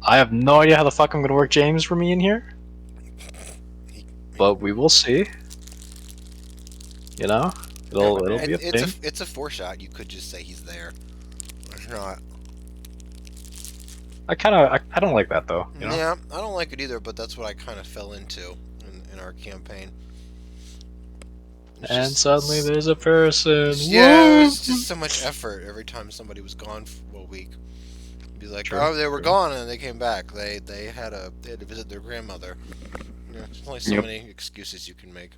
I have no idea how the fuck I'm gonna work James for me in here, but we will see. You know, it'll be a thing. It's a 4-shot. You could just say he's there. It's not. I don't like that though. You know. Yeah, I don't like it either, but that's what I kind of fell into in our campaign. It's And just, suddenly there's a person. yeah, it Woo! was just so much effort every time somebody was gone for a week. Be like, True, oh, they were true. gone and they came back. They had to visit their grandmother. Yeah, there's only so many excuses you can make.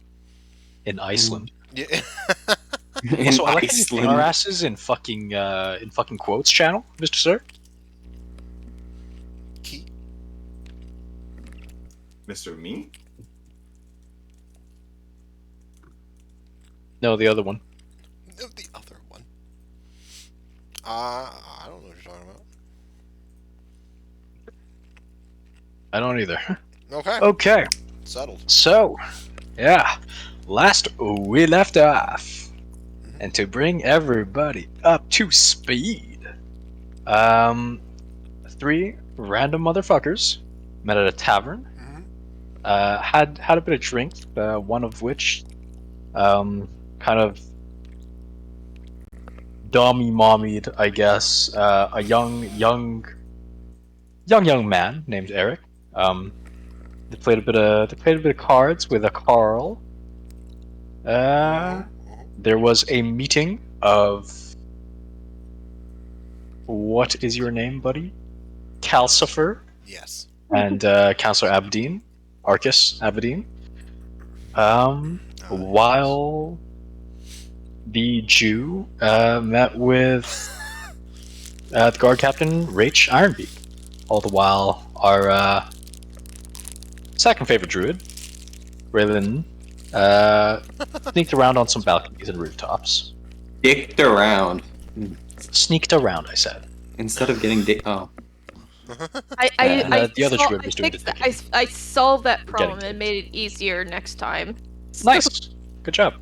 In Iceland. Yeah. In So I like how you put our Iceland. asses in fucking quotes channel, Mr. Sir. Key. Mr. Me? No, the other one. The other one. I don't know what you're talking about. I don't either. Okay. Okay, Settled. so yeah, last we left off, and to bring everybody up to speed, three random motherfuckers met at a tavern. Mhm. Had a bit of drink. One of which, kind of dummy mommied, I guess, a young man named Eric. They played a bit of cards with a Carl. There was a meeting of what is your name, buddy? Calcifer Yes. and Councillor Aberdeen, Arcus Aberdeen. While the Jew met with the guard captain Rach Ironbeak. All the while, our second favorite druid, Raylan, sneaked around on some balconies and rooftops. Dicked around. Sneaked around, I said. Instead of getting dick. Oh. The other druid was doing the thinking. I solved that We're getting problem to and it. made it easier next time. Nice. Good job.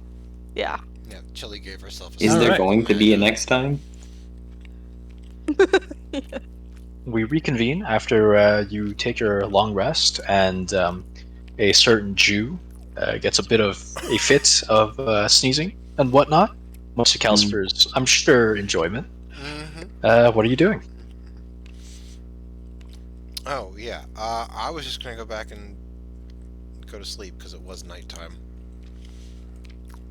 Yeah. Yeah. Chili gave herself. Is there Alright. going to be a next time? We reconvene after you take your long rest, and a certain Jew gets a bit of a fit of sneezing and whatnot. Much to Calcifer's, I'm sure, enjoyment. What are you doing? Oh yeah. I was just gonna go back and go to sleep because it was nighttime.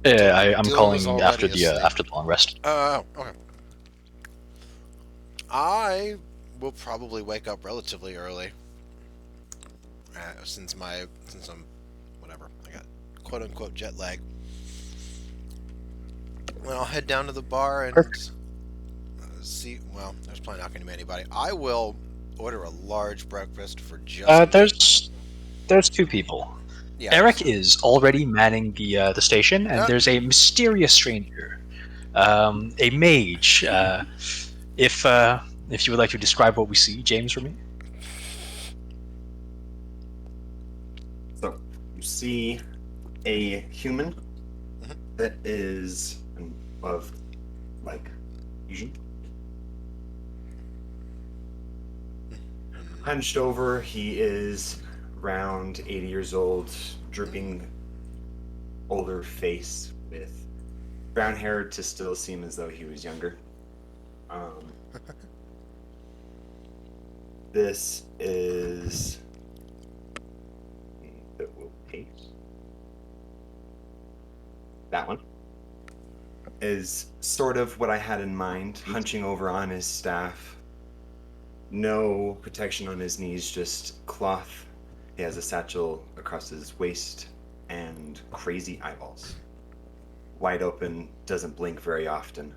I'm Dylan calling was already after the asleep. long rest. Okay. I will probably wake up relatively early. Since I'm whatever, I got quote unquote jet lag. Well, I'll head down to the bar and Perfect. see. Well, there's probably not going to be anybody. I will order a large breakfast for just. There's two people. Yeah, Eric is already manning the station, and Yeah. there's a mysterious stranger, a mage. If you would like to describe what we see, James, for me. So, you see a human that is of, like, Asian. Hunched over, he is around 80 years old, drooping older face with brown hair to still seem as though he was younger. This is that one is sort of what I had in mind, hunching over on his staff. No protection on his knees, just cloth. He has a satchel across his waist and crazy eyeballs. Wide open, doesn't blink very often.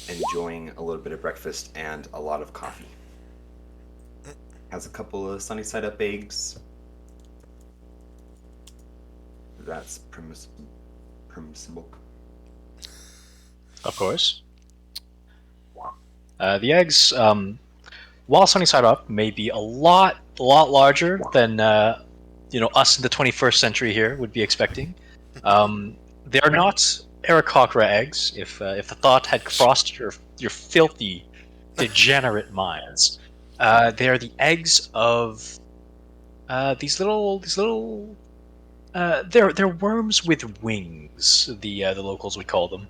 Enjoying a little bit of breakfast and a lot of coffee. Has a couple of sunny side up eggs. That's permissible. Of course. The eggs, while sunny side up, may be a lot larger than us in the 21st century here would be expecting. They are not Aarakocra eggs. If the thought had crossed your filthy degenerate minds. They are the eggs of these little. They're worms with wings. The locals would call them.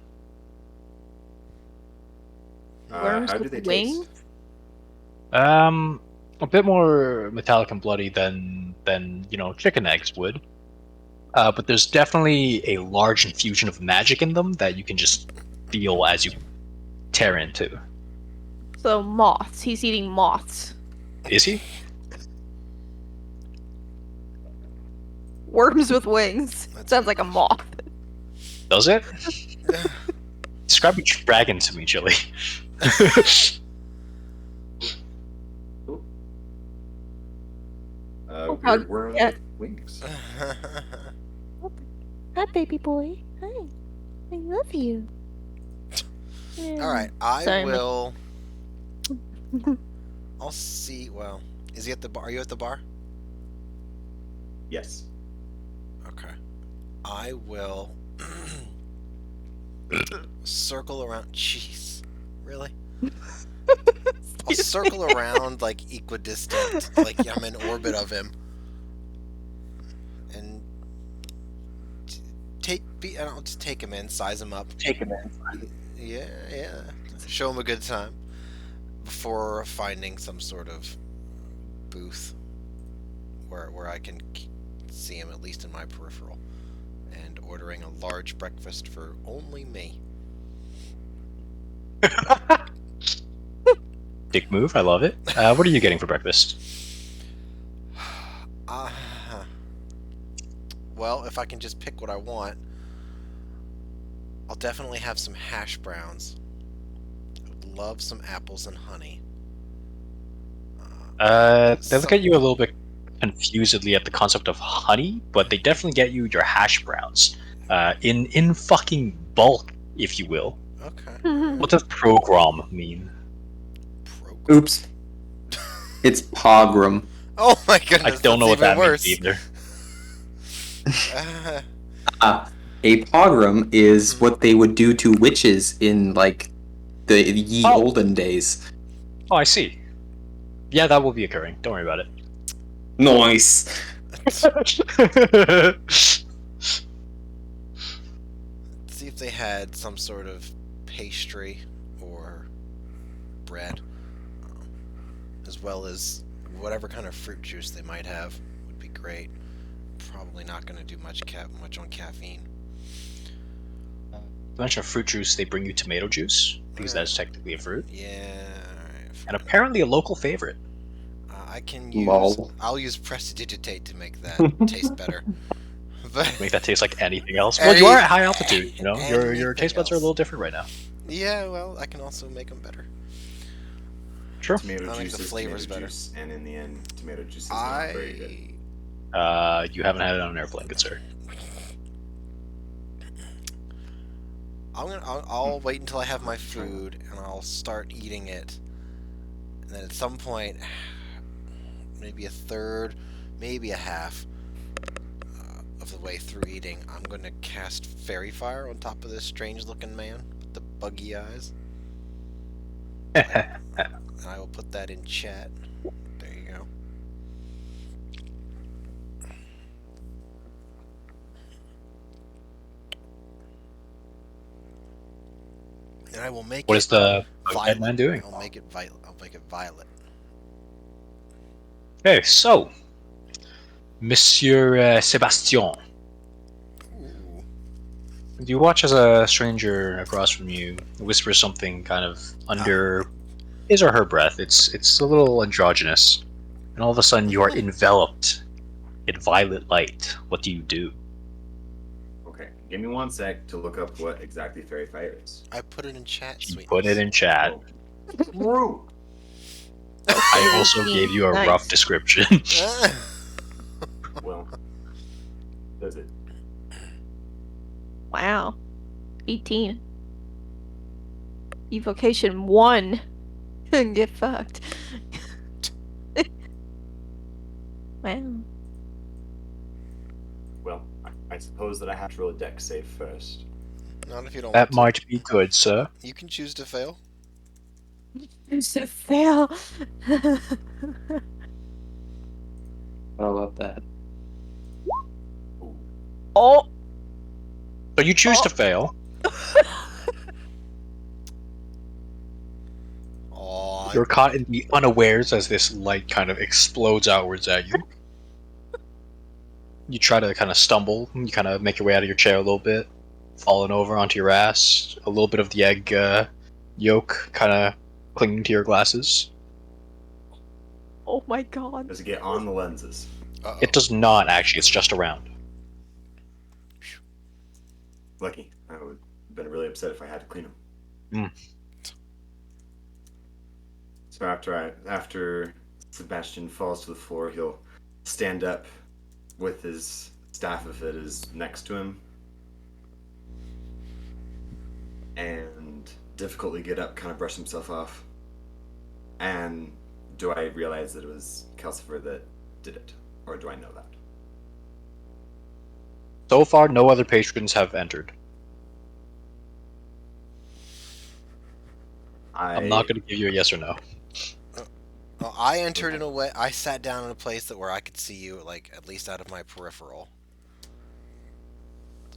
Worms How do with they wings? taste? A bit more metallic and bloody than chicken eggs would. But there's definitely a large infusion of magic in them that you can just feel as you tear into. So moths. He's eating moths. Is he? Worms with wings. That's Sounds good like a question. moth. Does it? Describe a dragon to me, Chili. Oh, Weird worm yeah. with wings. Hi, baby boy. Hi. I love you. All right, I Sorry, will. I'll see. Well, is he at the bar? Are you at the bar? Yes. Okay. I will circle around. Jeez, really? I'll circle around like equidistant, like I'm in orbit of him, and I'll just take him in, size him up. Take him in. Yeah. Show him a good time before finding some sort of booth where I can see him at least in my peripheral, and ordering a large breakfast for only me. Dick move. I love it. What are you getting for breakfast? Uh, well, if I can just pick what I want, I'll definitely have some hash browns. I would love some apples and honey. They look at you a little bit confusedly at the concept of honey, but they definitely get you your hash browns. In fucking bulk, if you will. Okay. What does program mean? Oops. It's pogrom. Oh my I goodness! don't know what that's that even means either. worse. A pogrom is what they would do to witches in, like, the ye Oh. olden days. Oh, I see. Yeah, that will be occurring. Don't worry about Nice. it. See if they had some sort of pastry or bread, as well as whatever kind of fruit juice they might have would be great. Probably not going to do much on caffeine. You mentioned fruit juice, they bring you tomato juice, because that is technically a fruit. Yeah. Alright, And apparently a local favorite. I can use. Lol. I'll use prestidigitate to make that taste better. But Make that taste like anything else. Well, you are at high altitude, you know? Your anything taste buds are a else. little different right now. yeah, well, I can also make them better. True. Tomato I like juice the is flavors tomato better. juice, and in the end, tomato juice is not very good. You haven't had it on an airplane, good sir. I'll wait until I have my food and I'll start eating it. And then at some point, maybe a third, maybe a half of the way through eating, I'm going to cast Fairy Fire on top of this strange-looking man with the buggy eyes. And I will put that in chat. There you go. And I will make What it is the violet. Bughead man doing? I'll make it violet. I'll make it violet. Okay, so, Monsieur Sebastian, Ooh. you watch as a stranger across from you whispers something kind of under his or her breath. It's a little androgynous, and all of a sudden you are enveloped in violet light. What do you do? Okay, give me 1 sec to look up what exactly fairy fire is. I put it in chat, You sweet. put it in chat. Oh. I also gave you a Nice. rough description. Well, does it? Wow. 18. Evocation 1. Get fucked. Wow. Well, I suppose that I have to roll a deck save first. Not if you don't That want might be good, sir. to. You can choose to fail. It's a fail. How about that? Oh. So you choose Oh. to fail. Oh, You're caught in the unawares as this light kind of explodes outwards at you. You try to kind of stumble. You kind of make your way out of your chair a little bit, falling over onto your ass. A little bit of the egg yolk kind of clinging to your glasses. Oh my god. Does it get on the lenses? uh-oh. It does not actually. It's just around. Lucky. I would have been really upset if I had to clean them. Mm. So after Sebastian falls to the floor, he'll stand up with his staff if it is next to him, and difficultly get up, kind of brush himself off. And do I realize that it was Calcifer that did it, or do I know that? So far, no other patrons have entered. I'm not going to give you a yes or no. Well, I entered in a way. I sat down in a place that where I could see you, like at least out of my peripheral.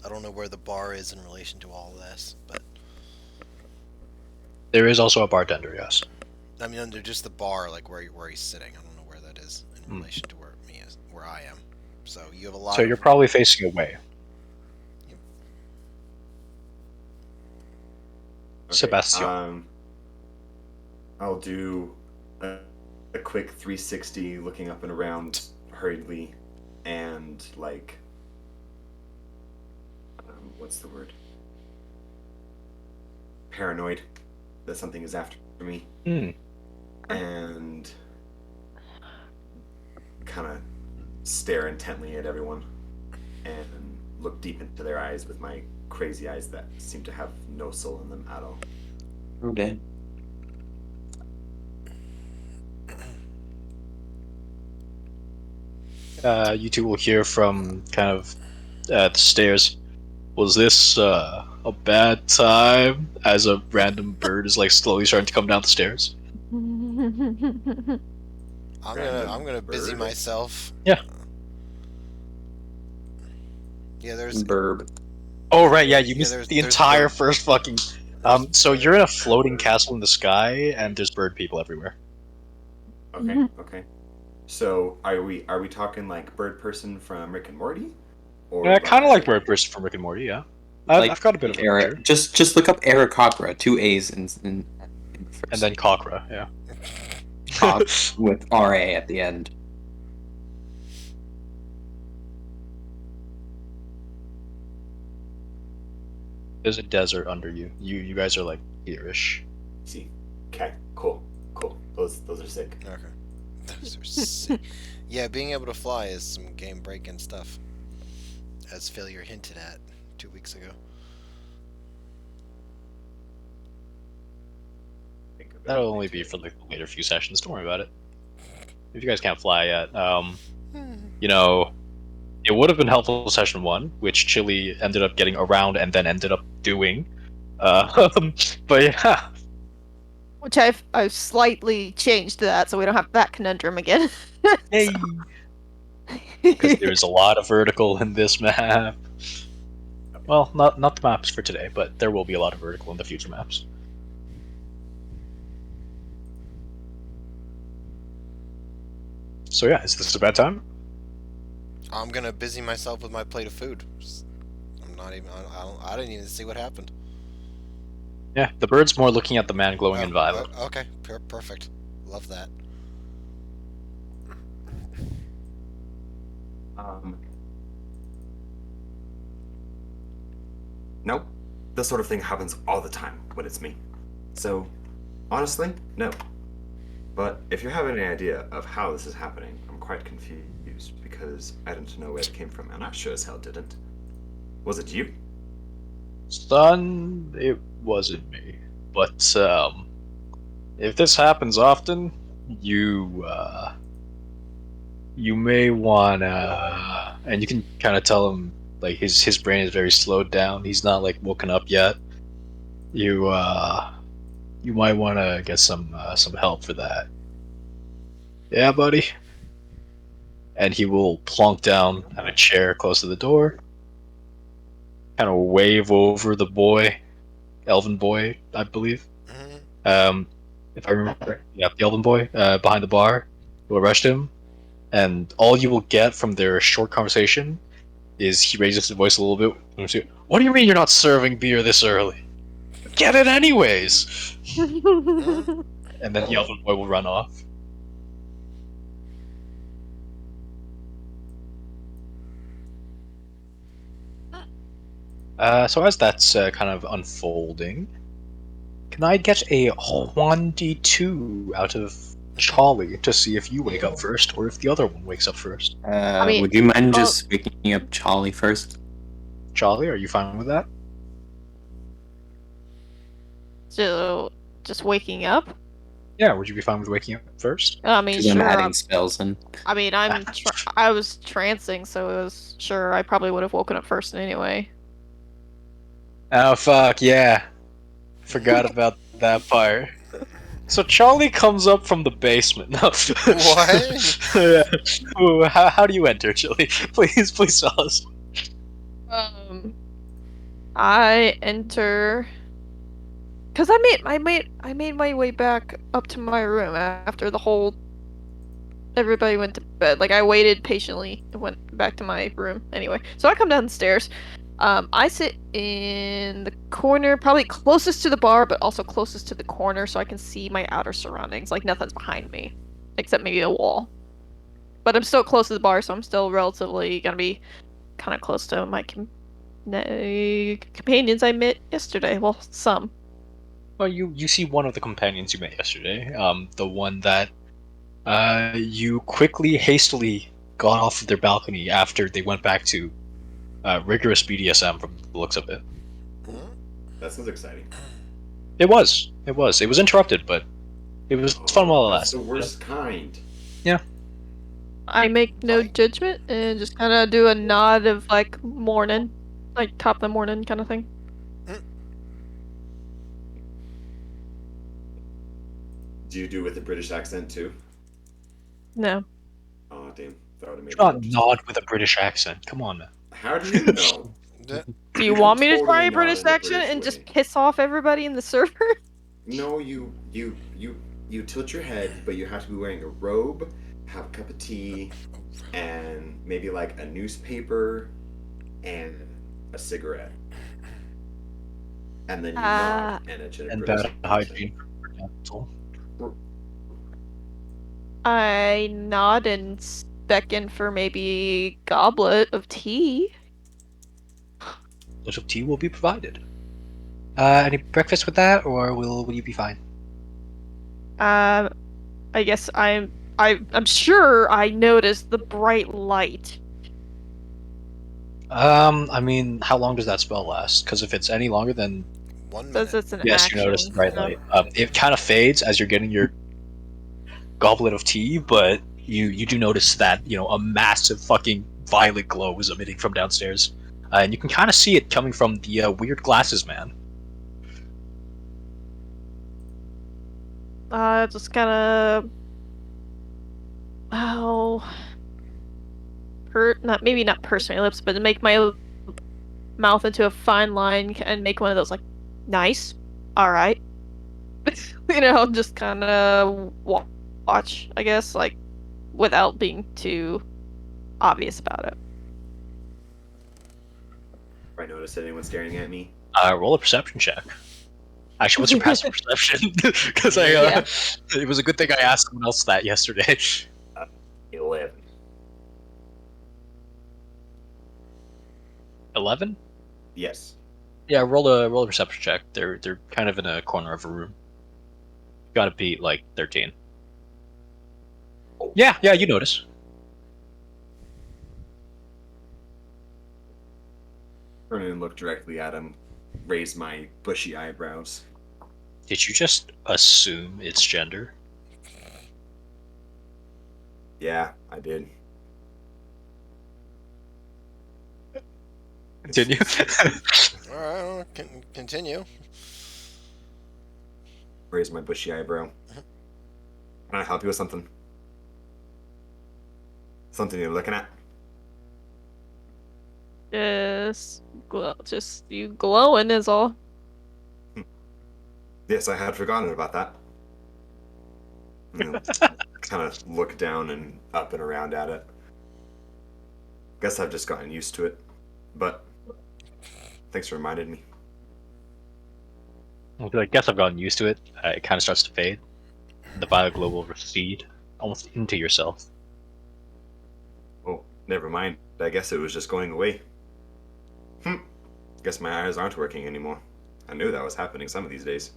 I don't know where the bar is in relation to all this, but There is also a bartender, yes. I mean under just the bar, like where he's sitting. I don't know where that is in Mm. relation to where I am. So you have a lot. So you're probably facing away. Okay, Sebastian. I'll do a quick 360, looking up and around hurriedly, and like, what's the word? Paranoid that something is after me, and kind of stare intently at everyone and look deep into their eyes with my crazy eyes that seem to have no soul in them at all. Okay. You two will hear from kind of the stairs. Was this a bad time? As a random bird is like slowly starting to come down the stairs. I'm gonna busy bird? myself. Yeah. Yeah, there's Burb. Oh right, yeah, you Yeah, missed there's- the there's entire bird. first fucking. So you're in a floating castle in the sky, and there's bird people everywhere. Okay, okay. So are we talking like bird person from Rick and Morty, or Kind of like bird person from Rick and Morty, yeah. I've got a bit of a picture. Just look up Aarakocra, 2 A's in And first. then Cockra, yeah. Cock with R-A at the end. There's a desert under you. You guys are like here-ish. See, okay, cool. Those are sick. Okay. Those are sick. Yeah, being able to fly is some game breaking stuff. As Failure hinted at 2 weeks ago. Think about That'll it only too. be for the later few sessions. Don't worry about it. If you guys can't fly yet, you know, it would have been helpful session 1, which Chili ended up getting around and then ended up doing. But yeah, Which I've slightly changed that so we don't have that conundrum again. because there's a lot of vertical in this map. Well, not the maps for today, but there will be a lot of vertical in the future maps. So yeah, is this a bad time? I'm gonna busy myself with my plate of food. I'm not even. I didn't even see what happened. Yeah, the bird's more looking at the man glowing in violet. Okay, perfect. Love that. Nope. This sort of thing happens all the time when it's me. So, honestly, no. But if you have any idea of how this is happening, I'm quite confused because I didn't know where it came from, and I sure as hell didn't. Was it you? Son, it wasn't me. But if this happens often, you may wanna, and you can kind of tell him like his brain is very slowed down. He's not like woken up yet. You You might want to get some help for that. Yeah, buddy. And he will plonk down on a chair close to the door, kind of wave over the boy, elven boy, I believe. Hmm. Um, if I remember correctly, yeah, the elven boy behind the bar will arrest him, and all you will get from their short conversation is he raises his voice a little bit. And he'll say, "What do you mean you're not serving beer this early? Get it anyways!" Hmm. And then the elven boy will run off. So as that's kind of unfolding, can I get a 1d2 out of Charlie to see if you wake up first or if the other one wakes up first? mean, Would you mind well- just waking up Charlie first? Charlie, are you fine with that? So, just waking up? Yeah, would you be fine with waking up first? I mean, Because I'm sure. adding spells in. I mean, I was trancing, so it was sure. I probably would have woken up first anyway. Oh fuck, yeah. Forgot about that part. So Charlie comes up from the basement. No. What? Yeah. Ooh, how do you enter, Charlie? Please tell us. Um, I enter because I made my way back up to my room after the whole everybody went to bed. Like I waited patiently and went back to my room anyway. So I come downstairs. I sit in the corner, probably closest to the bar, but also closest to the corner, so I can see my outer surroundings. Like nothing's behind me, except maybe a wall. But I'm still close to the bar, so I'm still relatively gonna be kind of close to my companions I met yesterday. Well, some. Well, you see one of the companions you met yesterday. The one that you quickly, hastily got off of their balcony after they went back to rigorous BDSM from the looks of it. Hmm? That sounds exciting. It was. It was. It was interrupted, but it was fun while it That's lasted. the worst kind. Yeah. I make no Like- judgment and just kind of do a nod of like morning, like top of the morning kind of thing. Do you do it with a British accent too? No. Oh damn, that would have made Do it not interesting. nod with a British accent. Come on, man. How do you know? The- Do you can want me to try totally a nod British in the accent British and way. just piss off everybody in the server? No, you tilt your head, but you have to be wearing a robe, have a cup of tea, and maybe like a newspaper and a cigarette. And then you Uh, nod and it's in a And British bad accent. hygiene for dental. I nod and beckon for maybe goblet of tea. Lots of tea will be provided. Any breakfast with that, or will you be fine? Uh, I guess I'm sure I noticed the bright light. I mean, how long does that spell last? Because if it's any longer than 1 Says minute. it's an yes, you action. notice the bright so- light. It kind of fades as you're getting your goblet of tea, but you do notice that a massive fucking violet glow is emitting from downstairs, and you can kind of see it coming from the weird glasses man. Just kind of. Oh. Not maybe not purse my lips, but to make my mouth into a fine line and make one of those like, nice, all right, just kind of watch, I guess, like without being too obvious about it. If I notice anyone staring at me, Roll a perception check. Actually, what's your passive perception? Because Yeah. it was a good thing I asked someone else that yesterday. 11. 11? Yes. Yeah, roll a perception check. They're kind of in a corner of a room. Got to beat like 13. Yeah, you notice. Turn and look directly at him, raise my bushy eyebrows. Did you just assume its gender? Yeah, I did. Continue. Alright, continue. raise my bushy eyebrow. Can I help you with something? Something you're looking at? Just you glowing is all. Yes, I had forgotten about that. Kind of look down and up and around at it. Guess I've just gotten used to it. But thanks for reminding me. I guess I've gotten used to it. It kind of starts to fade. The violet glow will recede almost into yourself. Oh, never mind. I guess it was just going away. Guess my eyes aren't working anymore. I knew that was happening some of these days.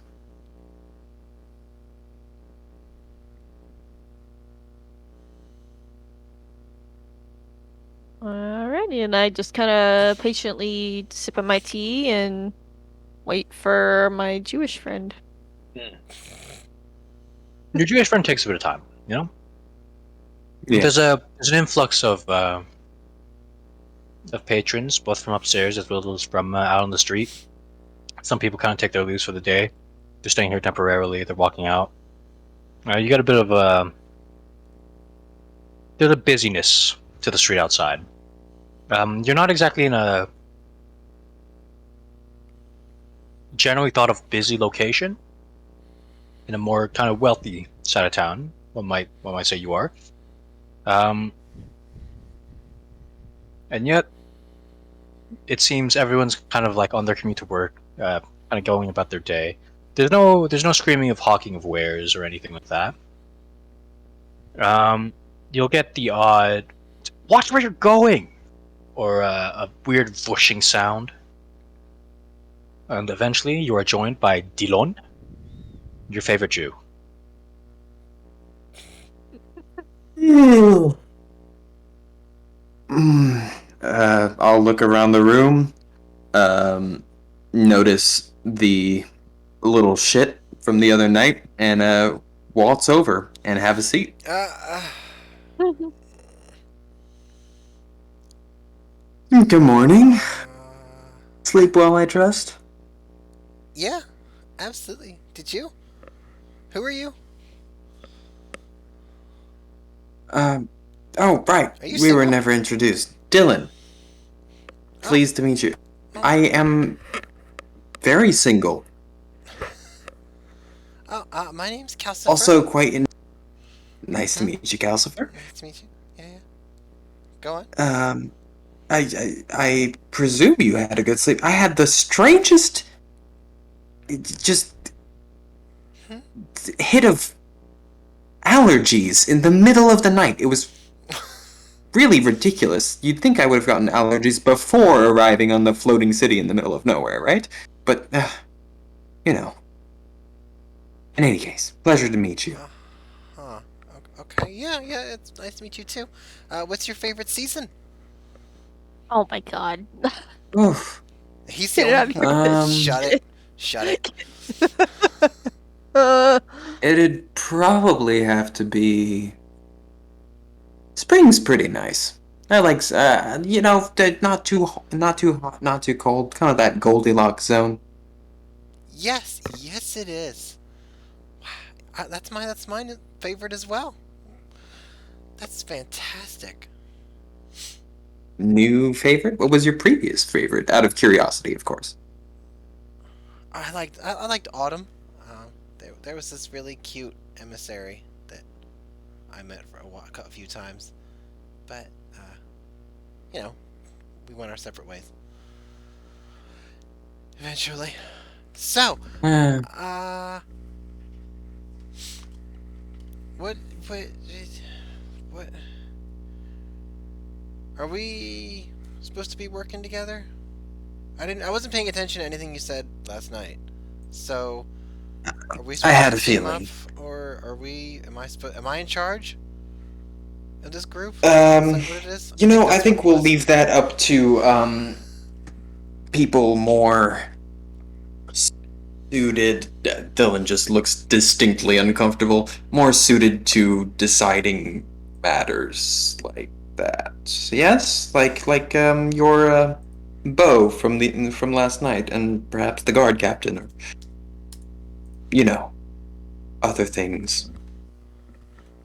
Alrighty, and I just kind of patiently sip of my tea and wait for my Jewish friend. Your Jewish friend takes a bit of time, you know? Yeah. There's an influx of patrons, both from upstairs as well as from out on the street. Some people kind of take their leaves for the day. They're staying here temporarily. They're walking out. You got a bit of there's a busyness to the street outside. You're not exactly in a generally thought of busy location. In a more kind of wealthy side of town, one might say you are. And yet, it seems everyone's kind of like on their commute to work, kind of going about their day. There's no screaming of hawking of wares or anything like that. You'll get the odd "watch where you're going" or a weird whooshing sound, and eventually you are joined by Dilon, your favorite Jew. I'll look around the room, notice the little shit from the other night, and waltz over and have a seat. Good morning. Sleep well, I trust? Yeah, absolutely. Did you? Who are you? Oh, right. Are you We were single? never introduced. Dylan. Pleased to meet you. I am very single. Oh, my name's Calcifer. Also quite nice to meet you, Calcifer. Nice to meet you. Yeah. Go on. I presume you had a good sleep. I had the strangest, just hit of allergies in the middle of the night. It was really ridiculous. You'd think I would have gotten allergies before arriving on the floating city in the middle of nowhere, right? But, you know. In any case, pleasure to meet you. Huh. Okay. Yeah. It's nice to meet you too. What's your favorite season? Oh my god. Oof. He's the Get out of only. here with this Shut shit. it. Shut it. It'd probably have to be... Spring's pretty nice. I like, not too hot, not too cold. Kind of that Goldilocks zone. Yes, it is. That's my favorite as well. That's fantastic. New favorite? What was your previous favorite? Out of curiosity, of course. I liked autumn. There was this really cute emissary that I met for a few times, but we went our separate ways eventually. So, what what are we supposed to be working together? I wasn't paying attention to anything you said last night. So, are we supposed had to a team feeling. up, or am I in charge of this group? Is that what it is? You know, I that's think what it we'll was. leave that up to, people more suited. Dylan just looks distinctly uncomfortable. More suited to deciding matters like that. Yes, like your Bo from last night, and perhaps the guard captain, or you know. other things.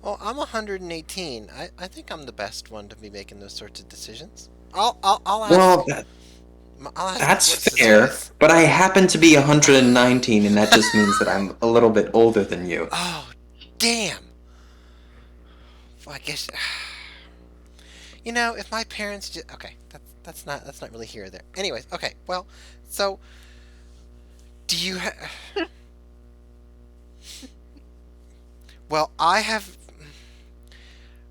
Well, I'm 118. I think I'm the best one to be making those sorts of decisions. I'll ask. Well, I'll ask. that's What's his fair, face? but I happen to be 119, and that just means that I'm a little bit older than you. Oh, damn. Well, I guess. You know, if my parents just okay, that's not really here or there. Anyways, okay. Well, so do you? Well, I have.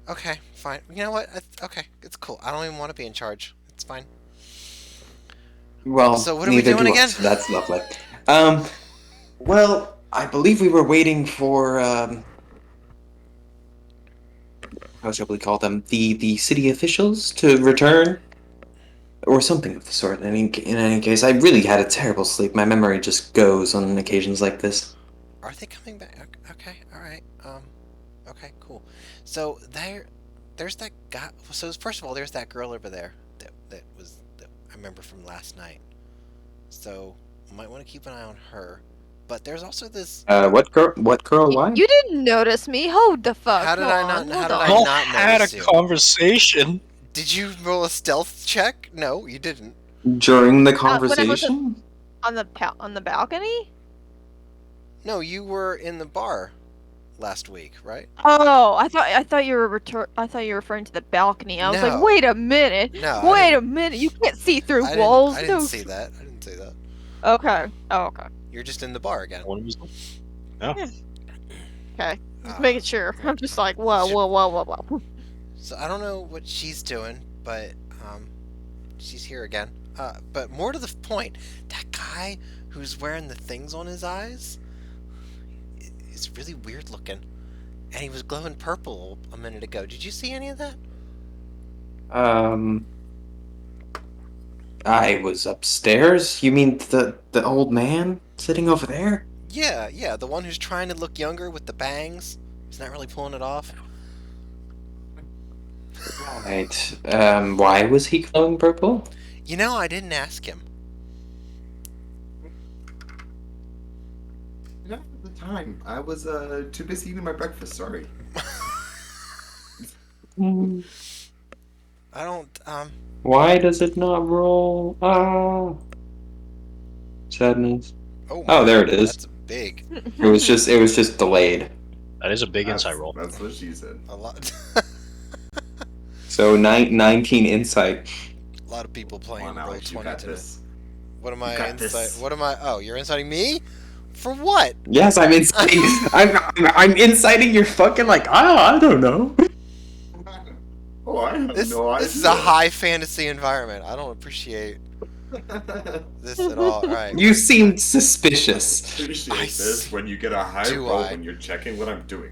Okay, fine. You know what? Okay, it's cool. I don't even want to be in charge. It's fine. Well, So what are we neither doing do I, again? so that's lovely. Um, well, I believe we were waiting for, how shall we call them? The city officials to return? Or something of the sort. In any case, I really had a terrible sleep. My memory just goes on occasions like this. Are they coming back? Okay, all right. Okay, cool. So there's that guy. So first of all, there's that girl over there that I remember from last night. So might want to keep an eye on her. But there's also this. What girl? What girl? Why? You didn't notice me. Hold the How fuck did I not? on. How Hold did You I all on. not had a notice you? conversation. Did you roll a stealth check? No, you didn't. During the When I was conversation? on the balcony. No, you were in the bar last week, right? Oh, I thought you were I thought you were referring to the balcony. I was like, No, wait a minute, no, I wait a didn't. minute. You can't see through I didn't. walls. I didn't No. say that. I didn't say that. Okay. Oh, okay. You're just in the bar again. One was no. Yeah. Okay. Just Uh, making sure. I'm just like, whoa, Sure. whoa, whoa, whoa, whoa. So I don't know what she's doing, but she's here again. But more to the point, that guy who's wearing the things on his eyes is really weird looking, and he was glowing purple a minute ago. Did you see any of that? Um, I was upstairs. You mean the old man sitting over there? Yeah, the one who's trying to look younger with the bangs. He's not really pulling it off. Right. Why was he glowing purple? You know, I didn't ask him. Not at the time. I was too busy eating my breakfast. Sorry. Hmm. I don't. Why does it not roll? Ah, sadness. Oh Oh, my, there it is. that's big. It was just delayed. That is a big insight roll. That's what she said. A lot. So 19 insight. A lot of people Come playing on, roll Alex, you 20 got today. this. What am You I got insight? this. What am I? Oh, you're inciting me? For what? Yes, I'm inciting. I'm inciting your fucking I don't know. Oh, I have This no idea. this is a high fantasy environment. I don't appreciate this at all. All right. You seemed suspicious. Appreciate I this see. when you get a high Do roll I? when you're checking what I'm doing.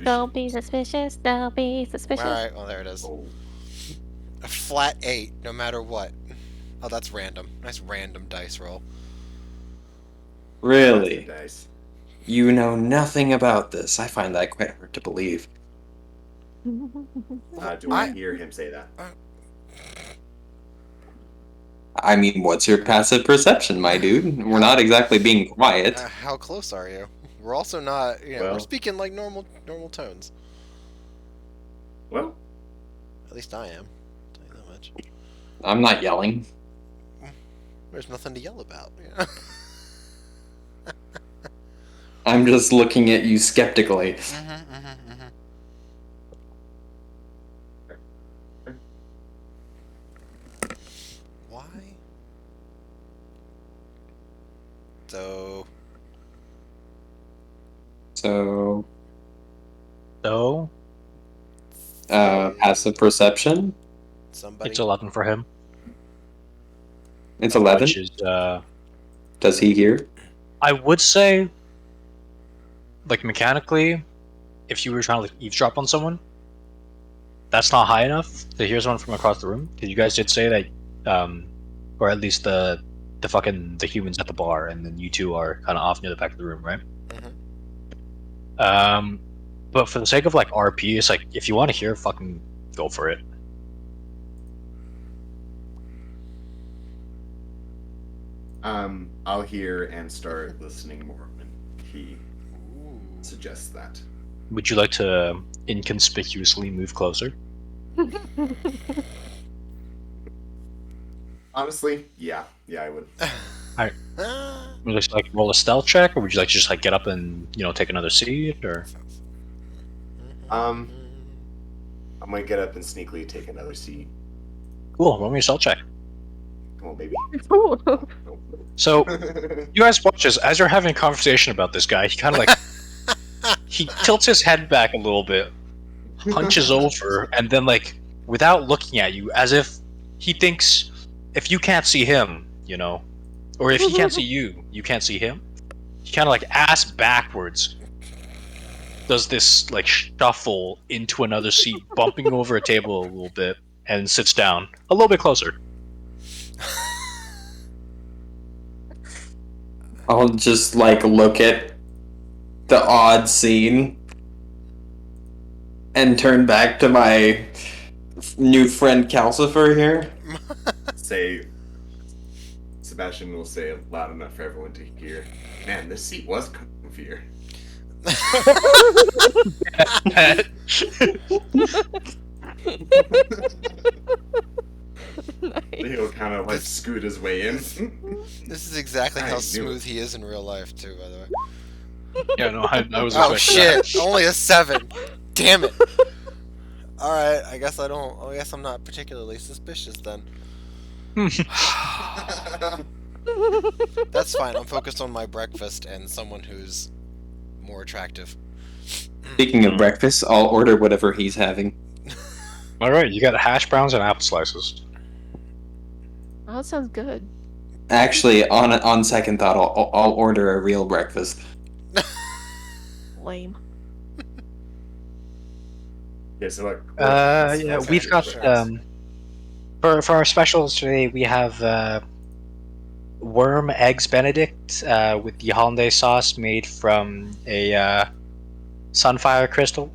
Don't be suspicious. Don't be suspicious. All right. Well, there it is. Oh, A flat 8, no matter what. Oh, that's random. Nice random dice roll. Really? dice. You know nothing about this. I find that quite hard to believe. Do I hear him say that? I mean, what's your passive perception, my dude? We're not exactly being quiet. How close are you? We're also not. You know, we're Well- speaking like normal tones. Well, At least I am. I'll tell you that much. I'm not yelling. There's nothing to yell about. You know? I'm just looking at you skeptically. Why? So So, So passive perception? somebody. it's 11 for him, It's 11. which is Does he hear? I would say, like mechanically, if you were trying to like, eavesdrop on someone, that's not high enough to hear someone from across the room. Because you guys did say that, or at least the humans at the bar, and then you two are kind of off near the back of the room, right? Mhm. But for the sake of like RP, it's like if you want to hear, fucking go for it. I'll hear and start listening more when he suggests that. Would you like to inconspicuously move closer? Honestly, yeah, I would. Would you like to roll a stealth check, or would you like to just like get up and take another seat? Or Um, I might get up and sneakily take another seat. cool, roll me a stealth check. Well, maybe. So you guys watch as you're having a conversation about this guy. He kind of like he tilts his head back a little bit, hunches over, and then like without looking at you, as if he thinks if you can't see him, or if he can't see you, you can't see him. He kind of like ass backwards does this like shuffle into another seat, bumping over a table a little bit, and sits down a little bit closer. I'll just like look at the odd scene and turn back to my new friend Calcifer here. Say, Sebastian will say it loud enough for everyone to hear. Man, this seat was comfier. He'll kind of like scoot his way in. This is exactly I how knew smooth it. he is in real life, too, by the way. Yeah, no, I was Oh expecting shit! Only a 7. Damn it! Alright, I guess I'm not particularly suspicious then. That's fine, I'm focused on my breakfast and someone who's more attractive. Speaking of breakfast, I'll order whatever he's having. All right, you got hash browns and apple slices. Oh, that sounds good. Actually, on second thought, I'll order a real breakfast. Lame. Yeah, so like. Yeah, we've got for our specials today. We have worm eggs Benedict with the hollandaise sauce made from a sunfire crystal.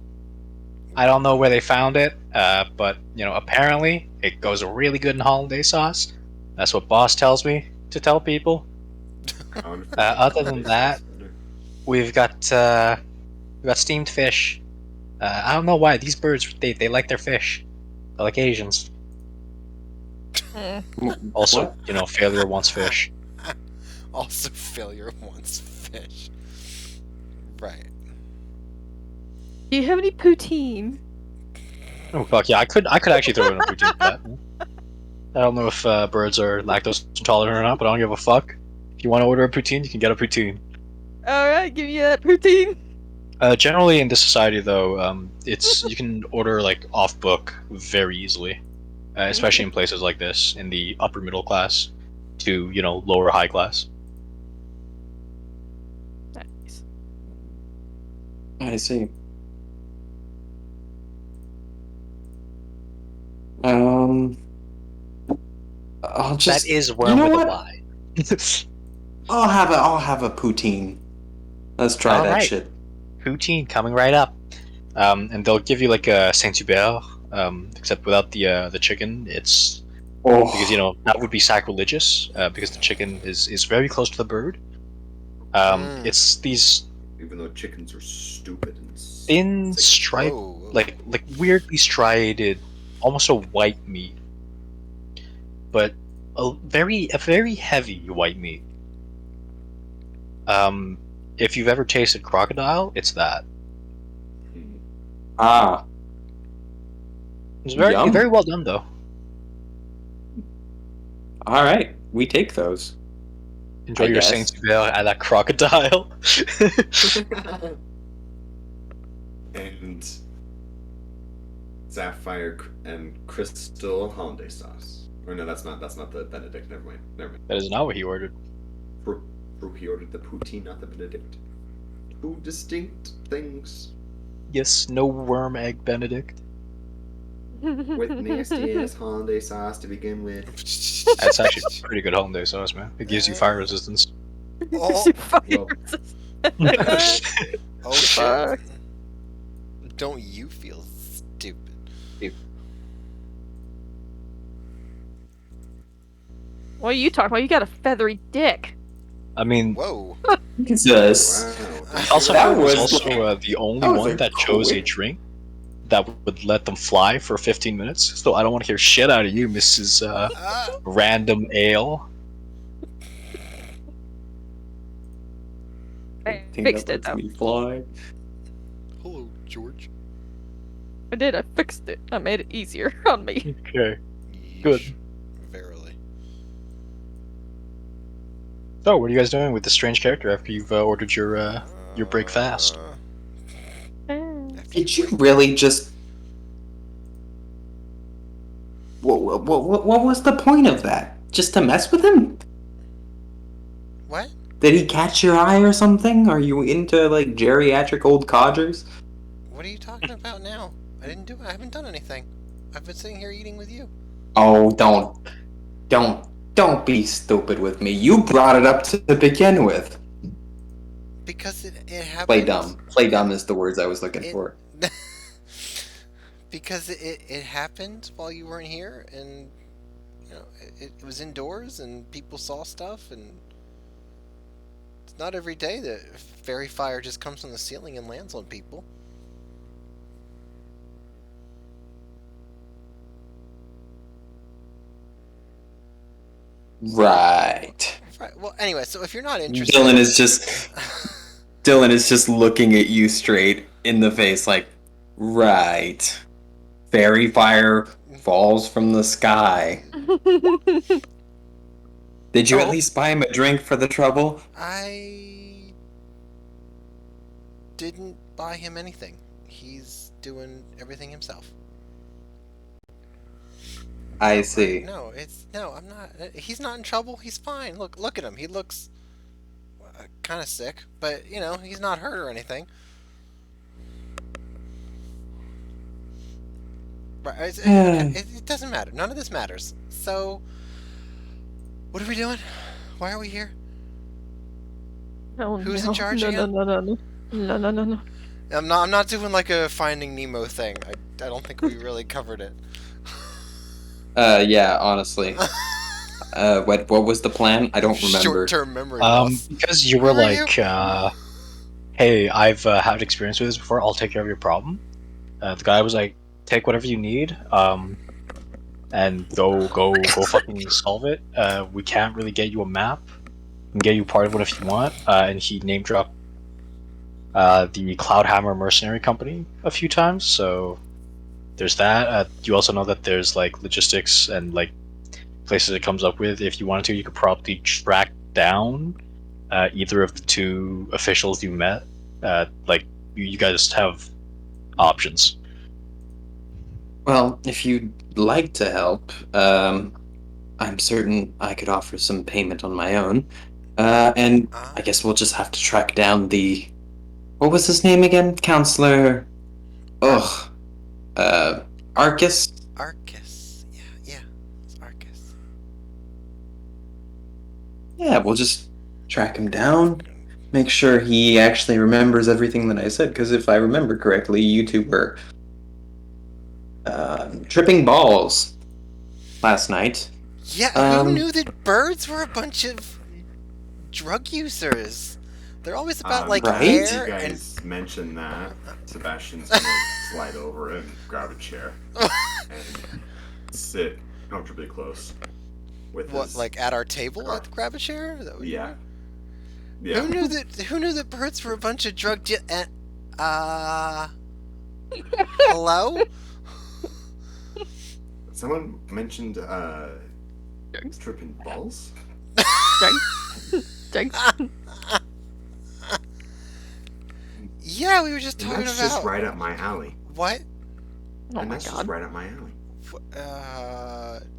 I don't know where they found it, but apparently it goes really good in hollandaise sauce. That's what boss tells me to tell people. Other than that, we've got steamed fish. I don't know why these birds they like their fish. They're like Asians. Also, What? failure wants fish. Also, failure wants fish. Right. Do you have any poutine? Oh fuck yeah! I could actually throw in a poutine for that. I don't know if birds are lactose intolerant or not, but I don't give a fuck. If you want to order a poutine, you can get a poutine. Alright, give me that poutine. Generally, in this society, though, it's you can order like off book very easily, especially in places like this, in the upper middle class to lower high class. Nice. I see. I'll just. That is worm with a Y. I'll have a poutine. Let's try that Alright. shit. Poutine coming right up, and they'll give you like a Saint Hubert, except without the chicken. It's Oh, because that would be sacrilegious because the chicken is very close to the bird. It's these Even though chickens are stupid and thin striped, Whoa. like weirdly striated, almost a white meat, but a very heavy white meat. If you've ever tasted crocodile, it's that. ah, It's very Yum. very well done though. all right. We take those. Enjoy I your guess. Saint Hubert at that crocodile. and sapphire and crystal hollandaise sauce. Or no, that's not the Benedict. Never mind. That is not what he ordered. He ordered the poutine, not the Benedict. Two distinct things Yes, no worm egg Benedict. with nasty ass hollandaise sauce to begin with. That's actually pretty good hollandaise sauce, man. It gives you fire resistance. Oh. Well, Oh shit. Don't you feel stupid? What are you talking about? You got a feathery dick. I mean, Whoa. Jesus. Wow. Calcifer was was also the only was one a that chose a quick- drink that would let them fly for 15 minutes. So I don't want to hear shit out of you, Mrs. Random Ale. I thing fixed that it lets though. me fly. Hello, George. I did. I fixed it. I made it easier on me. Okay, Yeesh. good. Verily. So, what are you guys doing with this strange character after you've ordered your break fast? After Did you break- really just? What was the point of that? Just to mess with him? What? Did he catch your eye or something? Are you into like geriatric old codgers? What are you talking about now? I haven't done anything. I've been sitting here eating with you. Oh, don't be stupid with me. You brought it up to begin with. Because it happened. Play dumb. Play dumb is the words I was looking It- for. because it happened while you weren't here, and it was indoors, and people saw stuff, and it's not every day that fairy fire just comes from the ceiling and lands on people. Right. Right. Well, anyway, so if you're not interested, Dylan is just looking at you straight in the face, like, right. Fairy fire falls from the sky. Did you at Oh. least buy him a drink for the trouble? I didn't buy him anything. He's doing everything himself. I No, see. no. I'm not. He's not in trouble. He's fine. Look at him. He looks kind of sick, but he's not hurt or anything. Right? It doesn't matter. None of this matters. So, what are we doing? Why are we here? Oh, Who's in no. charge no, again? No. I'm not doing like a Finding Nemo thing. I don't think we really covered it. Yeah, honestly. What was the plan? I don't remember. Short-term memory loss. Because you were Where were like, hey, I've had experience with this before. I'll take care of your problem. The guy was like, take whatever you need, and go fucking solve it. We can't really get you a map. We can get you part of it if you want. And he name dropped the Cloudhammer Mercenary Company a few times. So there's that. You also know that there's like logistics and like places it comes up with. If you wanted to, you could probably track down either of the two officials you met. Like you guys have options. Well, if you'd like to help, I'm certain I could offer some payment on my own. And I guess we'll just have to track down the. What was his name again? Counselor. Ugh. Arcus? Arcus. Yeah. It's Arcus. Yeah, we'll just track him down. Make sure he actually remembers everything that I said, because if I remember correctly, you two were tripping balls last night. Yeah, who knew that birds were a bunch of drug users? They're always about like right? hair You and. guys mentioned that. Sebastian's gonna slide over and grab a chair and sit comfortably close with What, his. like at our table at the grab a chair? Is that what you Yeah. mean? Yeah. Who knew that birds were a bunch of drug hello? Someone mentioned tripping balls. Thanks. Yeah, we were just And talking that's about just right up my alley. what? Oh and my that's just god. right up my alley.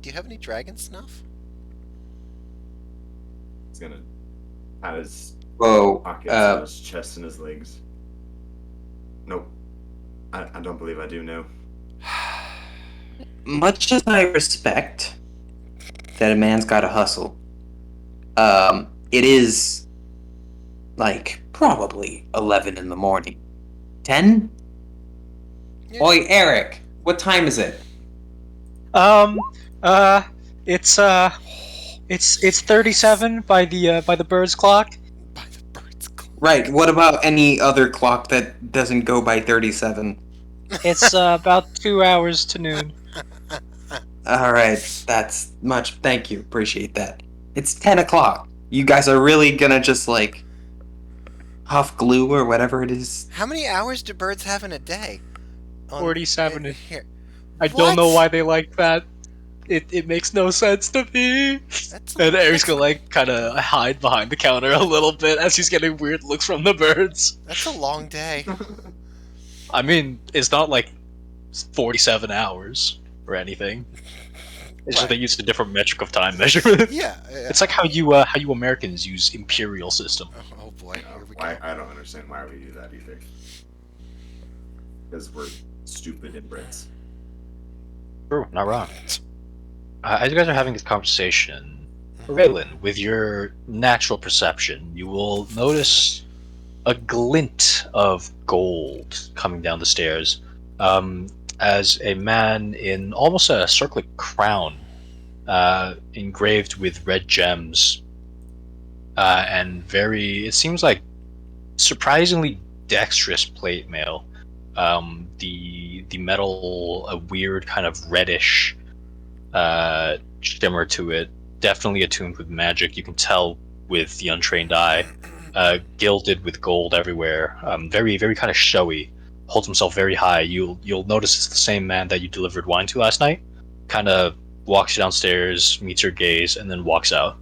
Do you have any dragon snuff? He's gonna pat his Whoa. pockets and his chest and his legs. Nope. I don't believe I do know. Much as I respect that a man's gotta hustle, it is like probably 11 in the morning. 10? Yeah. Oi, Eric, what time is it? It's It's 37 by the bird's clock. By the bird's clock. Right. What about any other clock that doesn't go by 37? It's about 2 hours to noon. All right. That's much. Thank you. Appreciate that. It's 10 o'clock. You guys are really gonna just like huff glue or whatever it is. How many hours do birds have in a day? 47. Here. I don't know What? why they like that. It makes no sense to me. That's And Eric's gonna like kind of hide behind the counter a little bit as he's getting weird looks from the birds. That's a long day. I mean, it's not like 47 hours or anything. It's just Right. they use a different metric of time measurement. Yeah. It's like how you Americans use imperial system. Oh boy. Here we Why? go. I don't understand why we do that either. Because we're stupid inbreds. True, not wrong. As you guys are having this conversation, Raylan, with your natural perception, you will notice a glint of gold coming down the stairs, as a man in almost a circlet crown, engraved with red gems, and it seems like surprisingly dexterous plate mail. The metal, a weird kind of reddish shimmer to it, definitely attuned with magic. You can tell with the untrained eye, gilded with gold everywhere. Very, very kind of showy. Holds himself very high. You'll notice it's the same man that you delivered wine to last night. Kind of walks downstairs, meets your gaze, and then walks out,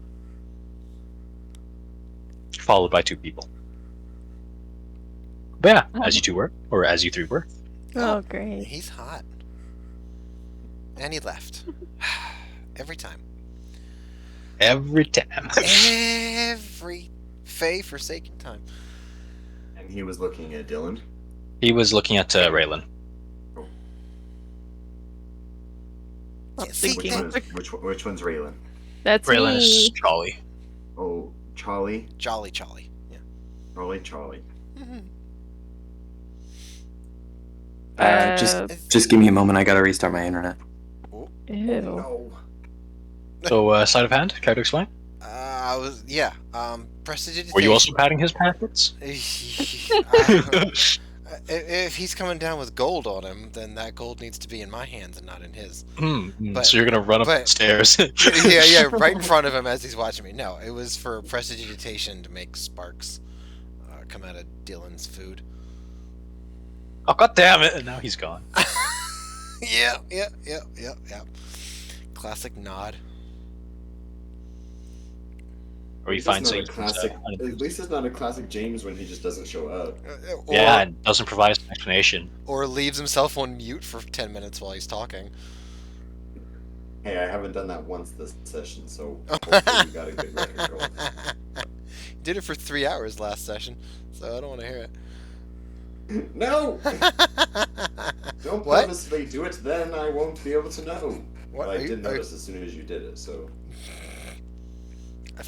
followed by 2 people. But yeah, as you 2 were, or as you 3 were. Oh, great. He's hot. And he left. Every time. Every time. Every forsaken time. And he was looking at Dylan. He was looking at Raylan. Yeah, Not see, Which thinking. one is, which one's Raylan? That's Raylan is me. Charlie. Oh, Charlie. Jolly. Yeah. Charlie. Just give me a moment. I gotta restart my internet. Ew. No. So, sleight of hand, care to explain? I was, yeah. Prestidigitation. Were you also patting his packets? If he's coming down with gold on him, then that gold needs to be in my hands and not in his. But- so you're gonna run up but- the stairs. yeah, right in front of him as he's watching me. No, it was for prestidigitation to make sparks come out of Dylan's food. Oh, god damn it! And now he's gone. Yeah. Classic nod. Or he It's finds not a it. classic. At least it's not a classic James when he just doesn't show up. Yeah, and doesn't provide an explanation. Or leaves himself on mute for 10 minutes while he's talking. Hey, I haven't done that once this session, so hopefully you got a good record going. Did it for 3 hours last session, so I don't want to hear it. No! Don't What? purposely do it, then I won't be able to know. What? But I Are you- did are- notice as soon as you did it, so.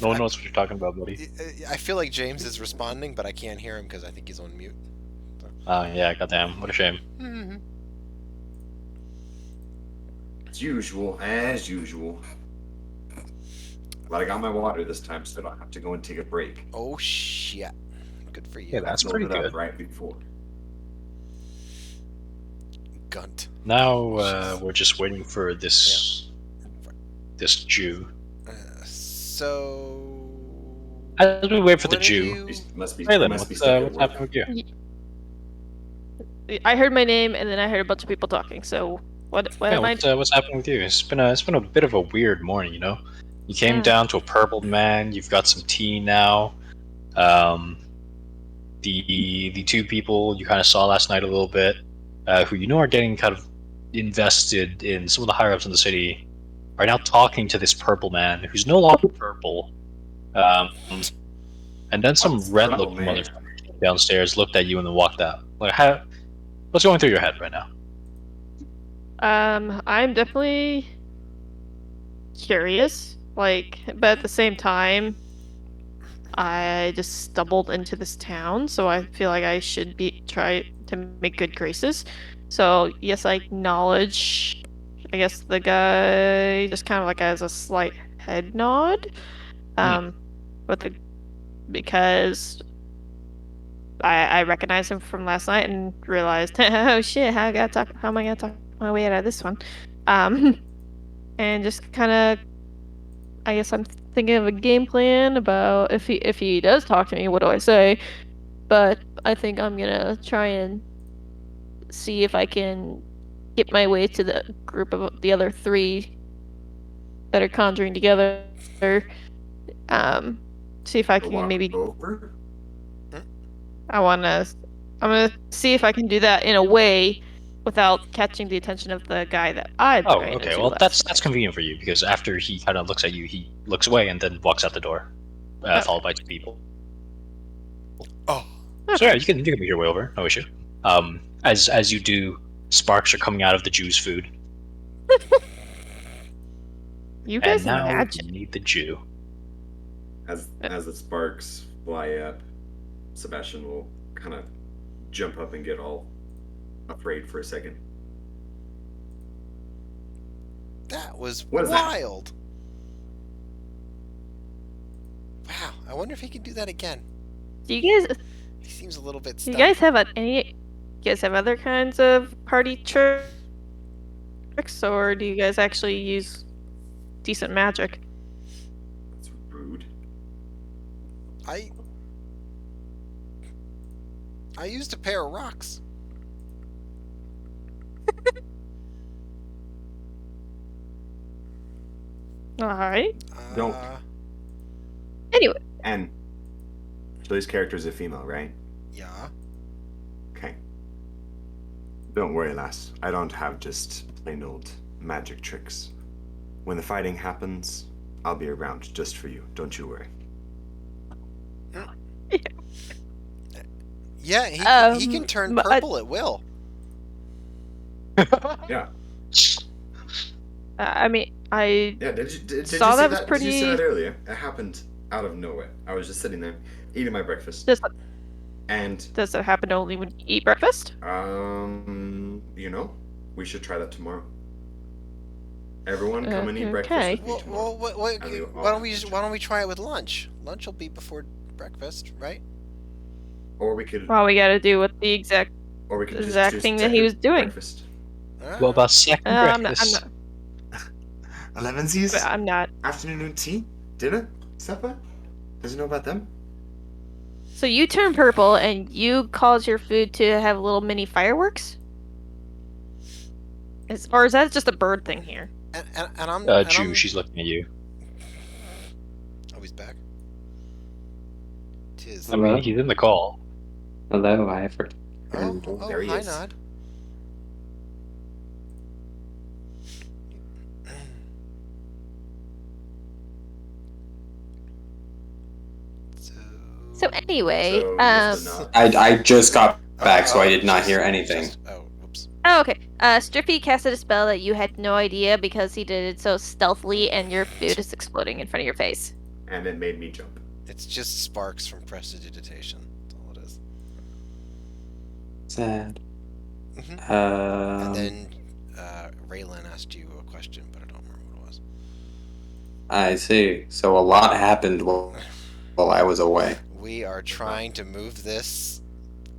No one knows what you're talking about, buddy. I feel like James is responding, but I can't hear him because I think he's on mute. Oh, yeah, goddamn. What a shame. As usual. But I got my water this time, so I don't have to go and take a break. Oh shit! Good for you, Yeah, that's Filled pretty it up good. right before. Gunt. Now, we're just waiting for this Jew. So. As we wait for the what are Jew, you- Must be Raylan, must be what's, stuck at what's work. happening with you? I heard my name and then I heard a bunch of people talking. So what Yeah, am I? what's happening with you? It's been a bit of a weird morning, you know. You came Hmm. down to a purple man. You've got some tea now. The 2 people you kind of saw last night a little bit, who you know are getting kind of invested in some of the higher ups in the city, are now talking to this purple man who's no longer purple. And then some What's red-looking purple, man? motherfucker came downstairs, looked at you, and then walked out. Like, what's going through your head right now? I'm definitely curious, like, but at the same time, I just stumbled into this town, so I feel like I should try to make good graces. So yes, I acknowledge. I guess the guy just kind of like has a slight head nod. With the because I recognized him from last night and realized, oh shit, how am I gonna talk my way out of this one? And just kind of, I guess I'm thinking of a game plan about if he does talk to me, what do I say? But I think I'm gonna try and see if I can get my way to the group of the other three that are conjuring together. Um, see if I can Walk maybe. over? I wanna. I'm gonna see if I can do that in a way without catching the attention of the guy that I Oh, ran okay. into Well, last that's night. convenient for you because after he kind of looks at you, he looks away and then walks out the door, Okay. followed by two people. Oh, So yeah, Okay. you can make your way over, no issue. As you do, sparks are coming out of the Jew's food, You and guys now imagine. you need the Jew. As the sparks fly up, Sebastian will kind of jump up and get all afraid for a second. that was What is that? wild. Wow, I wonder if he can do that again. Do you guys He seems a little bit do stunned. you guys have any? You guys have other kinds of party tricks, or do you guys actually use decent magic? That's rude. I used a pair of rocks. All right. Don't. Anyway, And Chili's character is a female, right? Yeah. Okay. Don't worry, lass. I don't have just plain old magic tricks. When the fighting happens, I'll be around just for you. Don't you worry. Yeah, he can turn but purple at will. Yeah. I mean, I Yeah, did you saw see that was that? Did you see pretty. that earlier? It happened out of nowhere. I was just sitting there eating my breakfast. And Does it happen only when you eat breakfast? you know, we should try that tomorrow. Everyone come and eat breakfast Okay. with me tomorrow. Why don't we try it with lunch? Lunch will be before breakfast, right? Or we could Well, we gotta do what the exact just thing that he was doing. breakfast. What about second I'm breakfast? not. 11sies? But I'm not. Afternoon tea? Dinner? Supper? Does he know about them? So you turn purple and you cause your food to have little mini fireworks? Or is that just a bird thing here? And I'm Jew, she's looking at you. Oh, he's back. Tis. I mean, he's in the call. Hello, I forgot. Oh, there he hi, is. Nod. So anyway, So, yes, but not. I just got back, so I did not hear anything. Oops. Oh, okay. Strippy casted a spell that you had no idea because he did it so stealthily and your food is exploding in front of your face. And it made me jump. It's just sparks from prestidigitation. That's all it is. Sad. And then Raylan asked you a question, but I don't remember what it was. I see. So a lot happened while I was away. We are trying to move this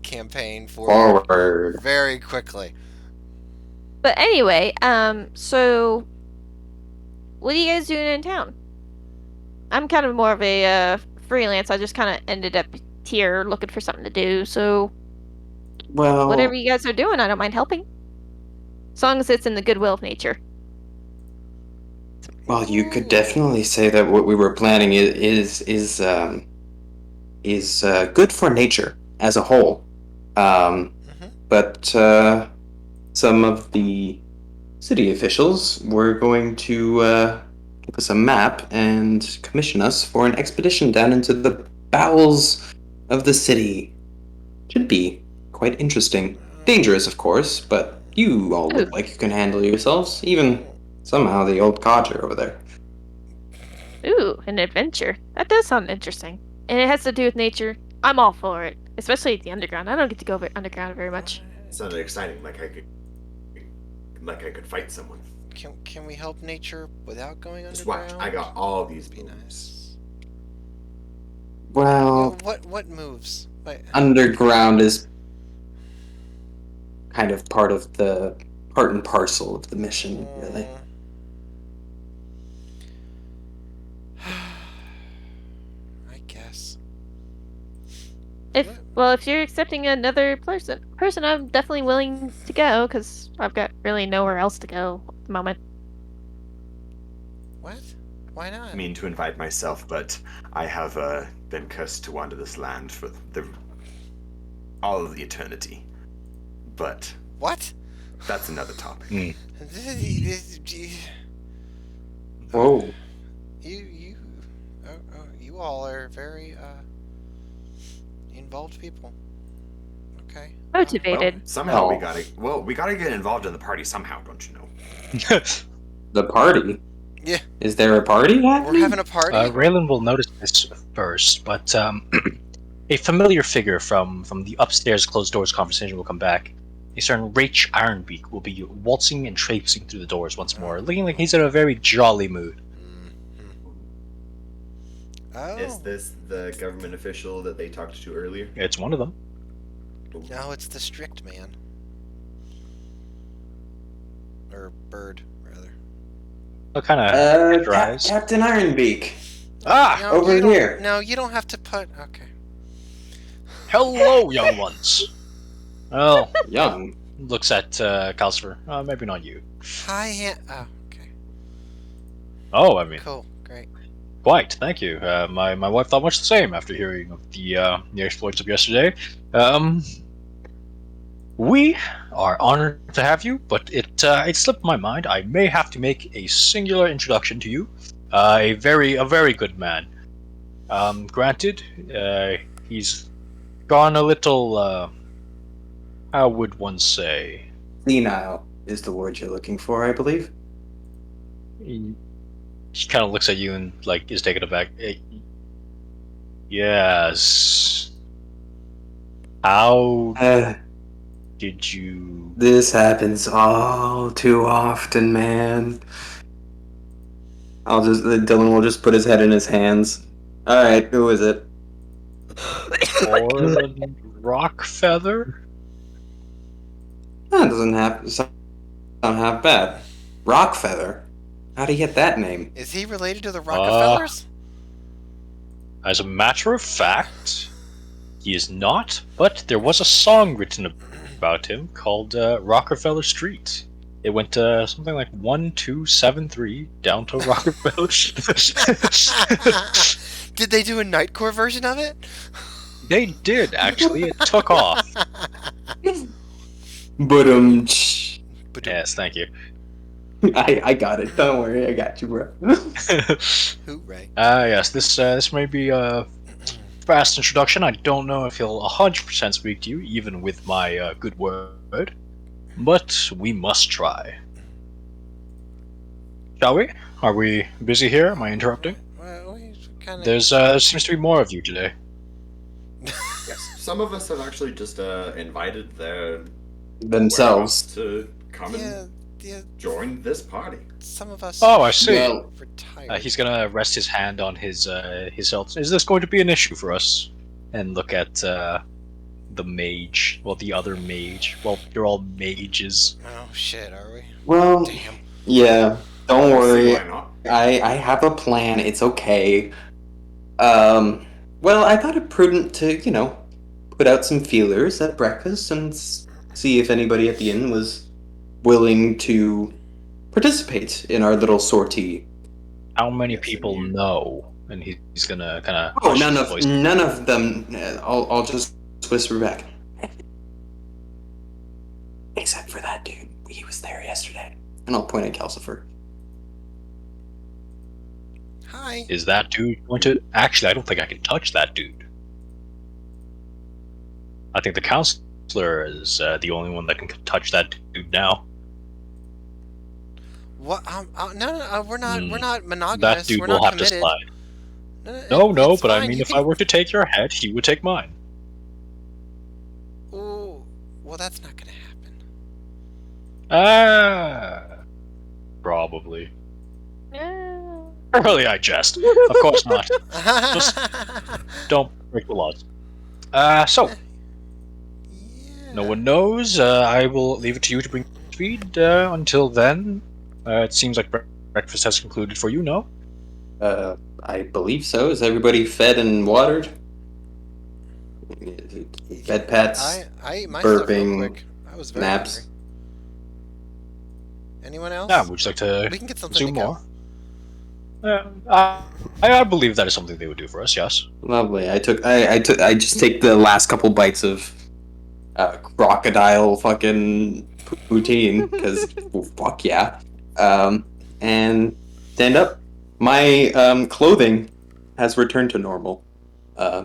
campaign forward Forward. very quickly. But anyway, so what are you guys doing in town? I'm kind of more of a freelance. I just kind of ended up here looking for something to do. So Well, whatever you guys are doing, I don't mind helping. As long as it's in the goodwill of nature. well, you could definitely say that what we were planning is good for nature as a whole. But some of the city officials were going to give us a map and commission us for an expedition down into the bowels of the city. Should be quite interesting. Dangerous, of course, but you all look like you can handle yourselves. Even somehow the old codger over there. Ooh, an adventure. That does sound interesting. And it has to do with nature. I'm all for it. Especially at the underground. I don't get to go underground very much. It sounded exciting, like I could like I could fight someone. Can we help nature without going Just underground? watch. I got all these Be moves. nice. Well, What moves? Wait. underground is kind of part and parcel of the mission, really. I guess. If you're accepting another person, I'm definitely willing to go because I've got really nowhere else to go at the moment. What? Why not? I mean to invite myself, but I have been cursed to wander this land for all of the eternity. But What? that's another topic. Whoa. You all are very involved people. Okay. Motivated. Well, somehow we Oh. gotta get involved in the party somehow, don't you know? The party? Yeah. Is there a party We're happening? having a party. Raylan will notice this first, but a familiar figure from the upstairs closed doors conversation will come back. A certain Rach Ironbeak will be waltzing and traipsing through the doors once more, looking like he's in a very jolly mood. Oh. Is this the government official that they talked to earlier? It's one of them. No, it's the strict man. Or bird, rather. What kind of Captain Ironbeak. Ah! No, over you don't- here. No, you don't have to put. Okay. Hello, young ones. Well, Young. looks at Calcifer. Maybe not you. Hi, oh, okay. Oh, I mean, Cool. Great. quite. Thank you. My wife thought much the same after hearing of the exploits of yesterday. We are honored to have you, but it slipped my mind. I may have to make a singular introduction to you. A very good man. Granted, he's gone a little. How would one say? Senile is the word you're looking for, I believe. He kind of looks at you and like is taken aback. Yes. How did you? This happens all too often, man. Dylan will just put his head in his hands. Alright, who is it? Orland Rockfeather? That doesn't sound half bad. Rockfeather? How'd he get that name? Is he related to the Rockefellers? As a matter of fact, he is not, but there was a song written about him called Rockefeller Street. It went something like 1273 down to Rockefeller. Did they do a Nightcore version of it? They did, actually. It took off. But Yes, thank you. I got it. Don't worry, I got you, bro. Hooray. Yes, this may be a fast introduction. I don't know if he'll 100% speak to you, even with my good word, but we must try. Shall we? Are we busy here? Am I interrupting? Well, we kind of. There seems to be more of you today. Yes. Some of us have actually just invited Themselves. to come and join this party. Some of us. Oh, I see. Well, retired. He's gonna rest his hand on his hilt. Is this going to be an issue for us? And look at the mage. Well, the other mage. Well, you're all mages. Oh shit, are we? Well, Damn. yeah. Don't worry. Why not? I have a plan. It's okay. Well, I thought it prudent to, put out some feelers at breakfast and see if anybody at the inn was willing to participate in our little sortie. How many Yes, people and you- know? And he's gonna kind of. Oh, none of them. I'll just whisper back. Except for that dude. He was there yesterday. And I'll point at Calcifer. Hi. Is that dude going to? Actually, I don't think I can touch that dude. I think the counselor is the only one that can touch that dude now. What? No, we're not. We're not That monogamous. dude we're will not have committed. to slide. No, But I mean, if I were to take your head, he would take mine. Ooh, well, that's not gonna happen. Probably. Yeah. Early I jest. Of course not. Just don't break the laws. So no Yeah. one knows. I will leave it to you to bring speed. Until then, it seems like breakfast has concluded for you. No. I believe so. Is everybody fed and watered? Yeah, Bed pats, I ate my stuff real burping, quick. I was very hungry. naps. Anyone Yeah. else? Would you like to We can get something to consume go. more? I believe that is something they would do for us. Yes. Lovely. I just take the last couple bites of crocodile fucking poutine because fuck yeah. And stand up. My clothing has returned to normal. Uh,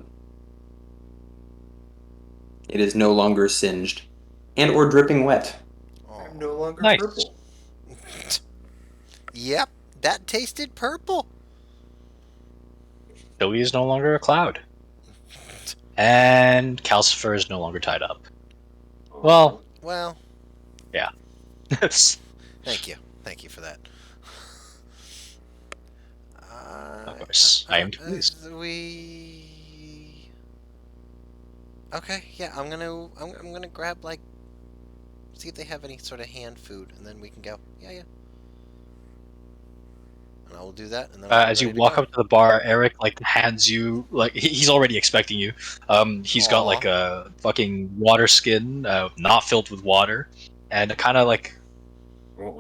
it is no longer singed and or dripping wet. I'm Oh. no longer Nice. purple. Yep, that tasted purple. Billy is no longer a cloud, and Calcifer is no longer tied up. Well, Well, yeah. thank you. Thank you for that. Of course, I am pleased. We. Okay, yeah, I'm gonna grab like, see if they have any sort of hand food, and then we can go. Yeah, yeah. And I will do that, and then I'll be As you ready to walk go. up to the bar, Eric like hands you like he's already expecting you. He's got like Aw. a fucking water skin, not filled with water, and a kind of like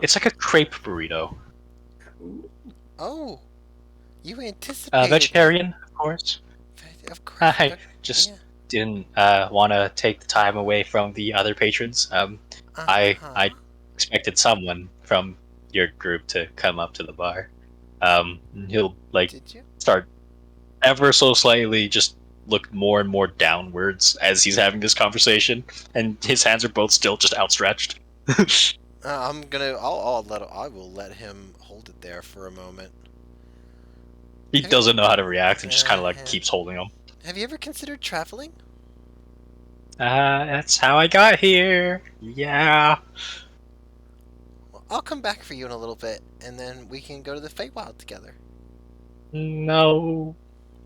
it's like a crepe burrito. Oh, you anticipated me. Vegetarian, of course. Of course, I just yeah. didn't want to take the time away from the other patrons. I Uh-huh. expected someone from your group to come up to the bar. He'll like Did you? start ever so slightly, just look more and more downwards as he's having this conversation, and his hands are both still just outstretched. I will let him hold it there for a moment. He Have you, doesn't know how to react and just kind of like uh, keeps holding them. have you ever considered traveling? That's how I got here. Yeah. Well, I'll come back for you in a little bit, and then we can go to the Feywild together. No.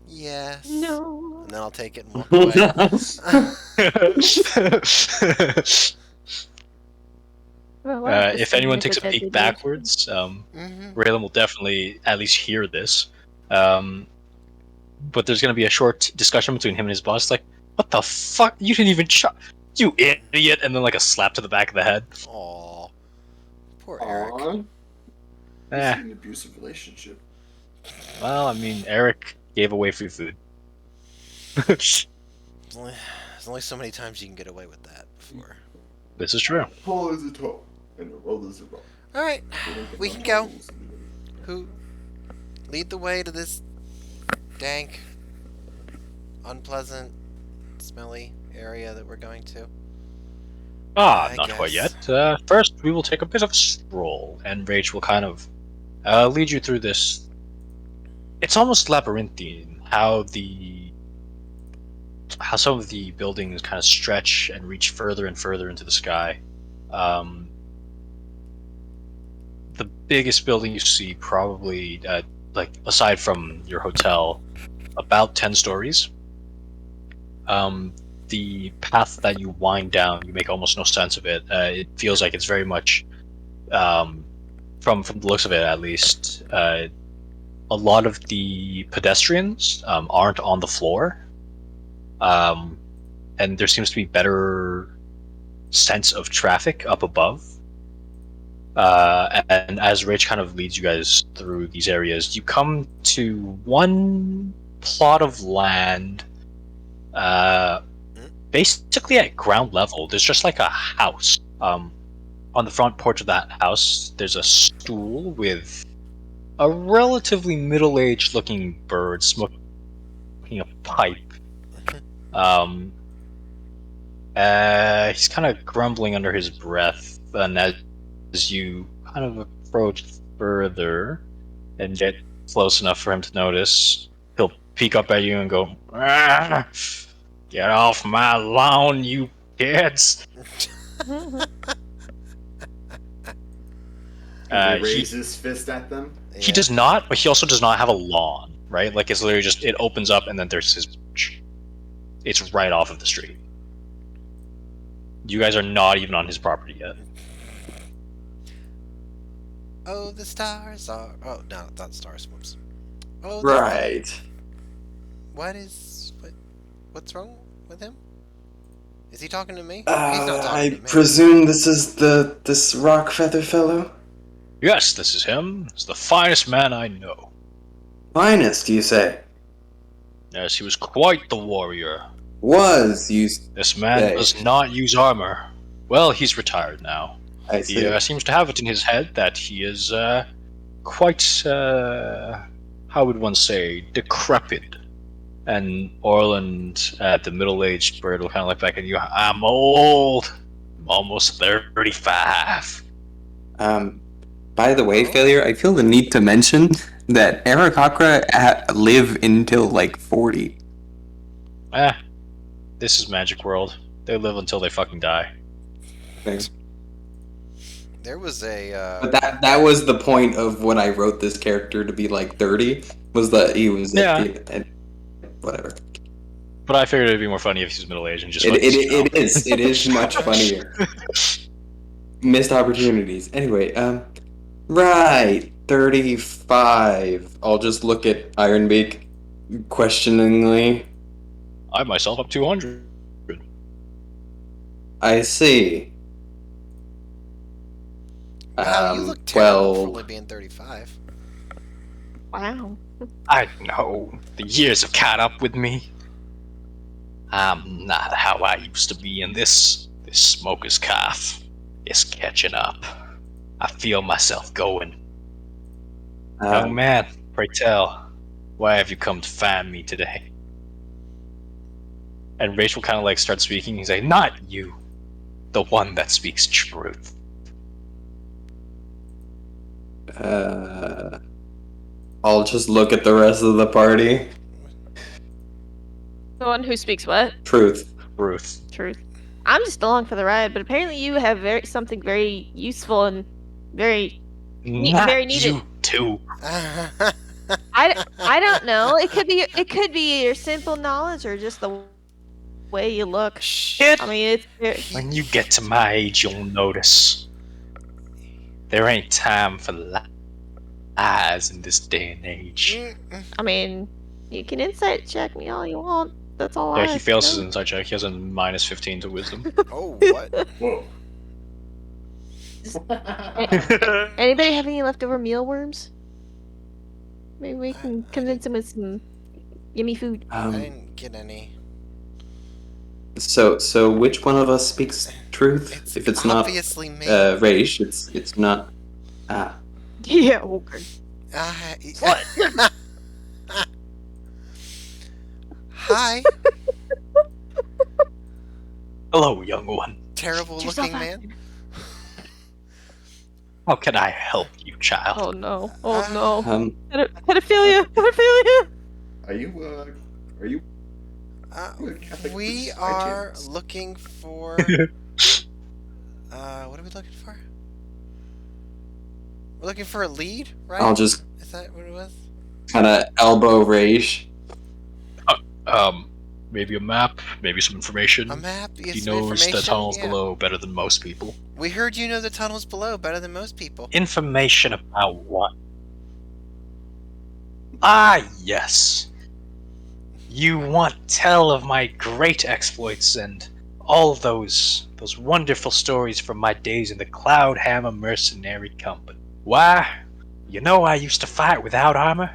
Yes. No. And then I'll take it and walk away. Well, why is this If thing anyone like a takes a deadly peek dude? backwards, Mm-hmm. Raylan will definitely at least hear this. But there's going to be a short discussion between him and his boss. Like, what the fuck? You didn't even you idiot! And then like a slap to the back of the head. Aw. Poor Eric. This Eh, is an abusive relationship. well, I mean, Eric gave away free food. There's only so many times you can get away with that before. This is true. Tall is a tall, and a roll is a roll. Alright, They don't get we no can go. rules in the- Who? Lead the way to this dank, unpleasant, smelly area that we're going to. I Not quite guess. yet. First, we will take a bit of a stroll, and Rach will kind of lead you through this. It's almost labyrinthine how some of the buildings kind of stretch and reach further and further into the sky. The biggest building you see, probably like aside from your hotel, about 10 stories. The path that you wind down, you make almost no sense of it. It feels like it's very much, from the looks of it at least, a lot of the pedestrians aren't on the floor, and there seems to be better sense of traffic up above. And as Rich kind of leads you guys through these areas, you come to one plot of land, basically at ground level. There's just like a house. On the front porch of that house, there's a stool with a relatively middle-aged looking bird smoking a pipe. He's kind of grumbling under his breath, and as you kind of approach further and get close enough for him to notice, he'll peek up at you and go, "Ah, get off my lawn, you kids!" Can he He raise his fist at them? he Yeah. does not, but he also does not have a lawn, right? Like it's literally just it opens up and then there's his. It's right off of the street. You guys are not even on his property yet. Oh, the stars are. Oh no, not stars. Whoops. Oh, Right. What is what's wrong with him? Is he talking to me? He's not talking to I me. presume this is this rock feather fellow? Yes, this is him. He's the finest man I know. Finest, you say? Yes, he was quite the warrior. Was, you This man say? does not use armor. Well, he's retired now. I He see. seems to have it in his head that he is quite, how would one say, decrepit. And Orland, the middle-aged bird, will kind of look back at you. I'm old. I'm almost 35. By the way, Oh. Failure, I feel the need to mention that Aarakocra live until like 40. Eh, this is Magic World. They live until they fucking die. There was a. But that was the point of when I wrote this character to be like 30, was that he was whatever. But I figured it'd be more funny if he's middle-aged and just It, fucking, it, you know. it is much funnier. Missed opportunities. Anyway, right, 35. I'll just look at Ironbeak questioningly. I myself am 200. I see. Wow, you look terrible for well, only being 35. Wow. I know. The years have caught up with me. I'm not how I used to be, and this smoker's cough is catching up. I feel myself going. Young man, pray tell, why have you come to find me today? And Rachel kind of like starts speaking. He's like, not you, the one that speaks truth. I'll just look at the rest of the party. The one who speaks what? Truth. Truth. Truth. I'm just along for the ride, but apparently you have something very useful and very Not very needed. you too. I don't know. It could be your simple knowledge or just the way you look. Shit. I mean, it's When you get to my age, you'll notice. There ain't time for lies in this day and age. I mean, you can insight check me all you want. That's all I Yeah, he fails his know. insight check. He has a minus 15 to wisdom. Oh, what? Whoa. Anybody have any leftover mealworms? Maybe we can convince him with some yummy food. I didn't get any. So which one of us speaks truth? If it's not obviously me. Raish, it's not. Yeah, okay. What? Hi, Hello, young one. terrible Yourself looking out. man. How can I help you, child? Oh no. Oh no. Um, Pedophilia. Are you Catholic We priest by are chance? looking for. What are we looking for? We're looking for a lead, right? I'll just Is that what it was? kind of elbow Raish. Maybe a map, maybe some information. A map? Yes, He some knows the information? tunnels Yeah. below better than most people. We heard you know the tunnels below better than most people. Information about what? Ah, yes. You want tell of my great exploits and all those wonderful stories from my days in the Cloudhammer Mercenary Company. Why, you know I used to fight without armor.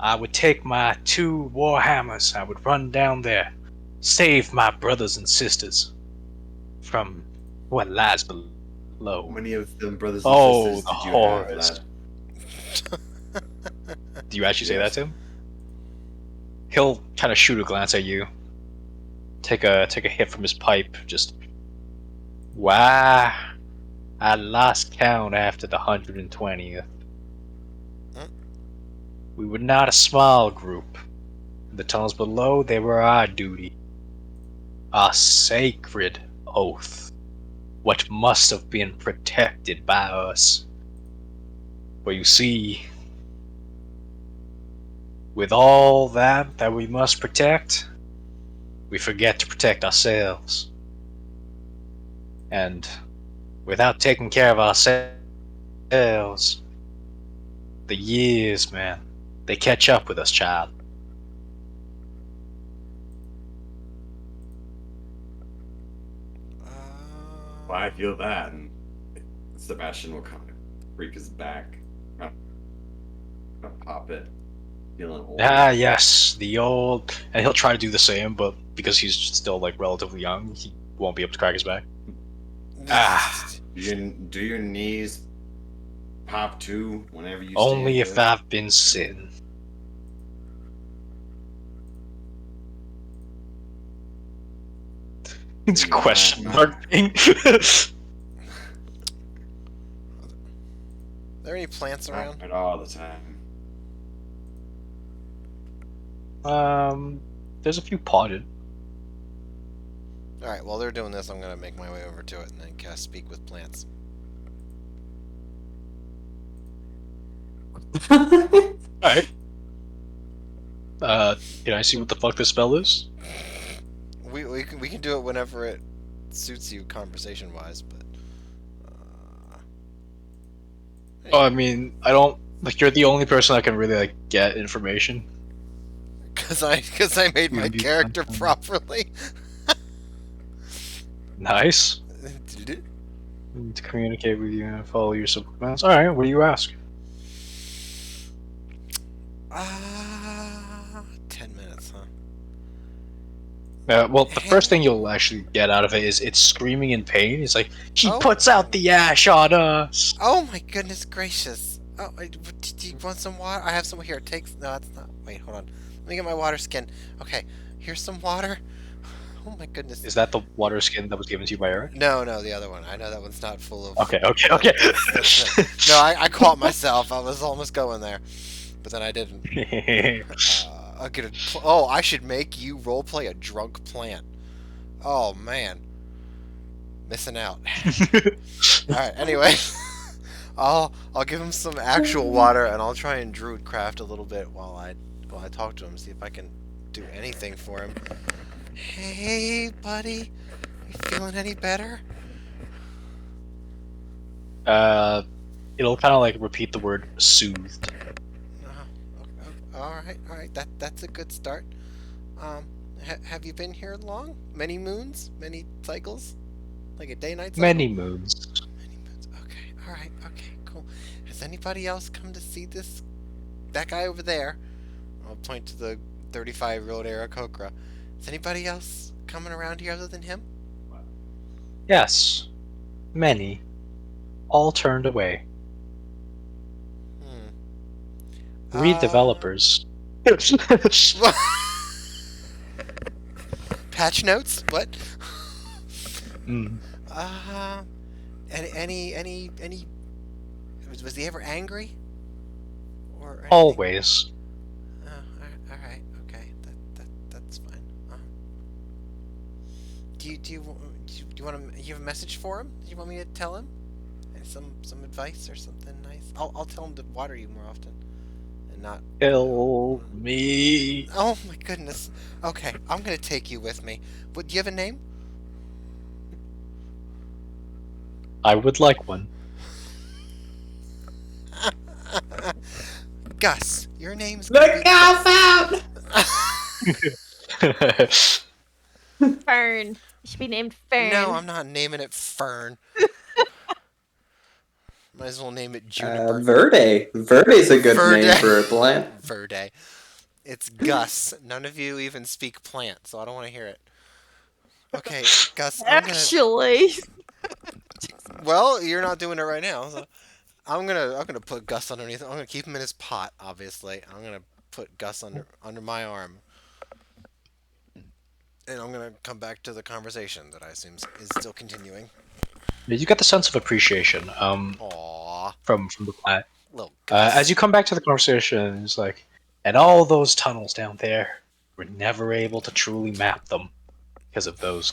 I would take my 2 warhammers, I would run down there, save my brothers and sisters from what lies below. How many of them brothers and Oh, sisters the did you horrors. have, lad? Do you actually say that Yes. to him? He'll kind of shoot a glance at you, take a hit from his pipe, just. Why? I lost count after the 120th. We were not a small group. The tunnels below, they were our duty. A sacred oath. What must have been protected by us. But you see, with all that we must protect, we forget to protect ourselves. And without taking care of ourselves, the years, man, they catch up with us, child. Well, I feel that, and Sebastian will kind of freak his back, kind of pop it, feeling old. Ah, yes, the old. And he'll try to do the same, but because he's still like relatively young, he won't be able to crack his back. Ah, Do your knees pop too whenever you stand only if up? I've been sitting. It's a Thinking question that, mark thing. Are there any plants around? Not all the time. There's a few potted. Alright, while they're doing this, I'm gonna make my way over to it and then cast Speak with Plants. Alright. Can I see what the fuck this spell is? We can do it whenever it suits you conversation-wise, but... Oh, I mean, I don't like. You're the only person that can really like get information. Cause I made my character properly. Nice. Did it? To communicate with you and follow your simple commands. All right. What do you ask? 10 minutes, huh? Well, the first thing you'll actually get out of it is it's screaming in pain. It's like he Oh. puts out the ash on us. Oh my goodness gracious! Oh, do you want some water? I have some here. Take no, that's not. Wait, hold on. Let me get my water skin. Okay, here's some water. Oh my goodness. Is that the water skin that was given to you by Eric? No, the other one. I know that one's not full of. Okay. No, I caught myself. I was almost going there, but then I didn't. I'll get a. Oh, I should make you roleplay a drunk plant. Oh man, missing out. All right. Anyway, I'll give him some actual water, and I'll try and druid craft a little bit while I talk to him, see if I can do anything for him. Hey, buddy, you feeling any better? It'll kind of like repeat the word soothed. All right. That's a good start. Have you been here long? Many moons? Many cycles? Like a day-night cycle? Many moons. Many moons. Okay. All right. Okay. Cool. Has anybody else come to see that guy over there? I'll point to the 35-year-old Aarakocra. Is anybody else coming around here other than him? Yes, many. All turned away. Read developers. Patch notes? What? Mm. Any? Was he ever angry? Or anything? Always. All right. Okay. That's fine. Do you want to? You have a message for him? Do you want me to tell him? Some advice or something nice? I'll tell him to water you more often, and not Kill me. Oh my goodness. Okay, I'm gonna take you with me. But do you have a name? I would like one. Gus. Your name's Look out, Fern. It should be named Fern. No, I'm not naming it Fern. Might as well name it Juniper. Verde. Verde's a good Verde. name for a plant. Verde. It's Gus. None of you even speak plant, so I don't want to hear it. Okay, Gus. Actually. Well, you're not doing it right now. So I'm gonna put Gus underneath. I'm gonna keep him in his pot. Obviously, I'm gonna put Gus under my arm, and I'm gonna come back to the conversation that I assume is still continuing. You get the sense of appreciation Aww, from the plant. little Gus. As you come back to the conversation, it's like, and all those tunnels down there, we're never able to truly map them because of those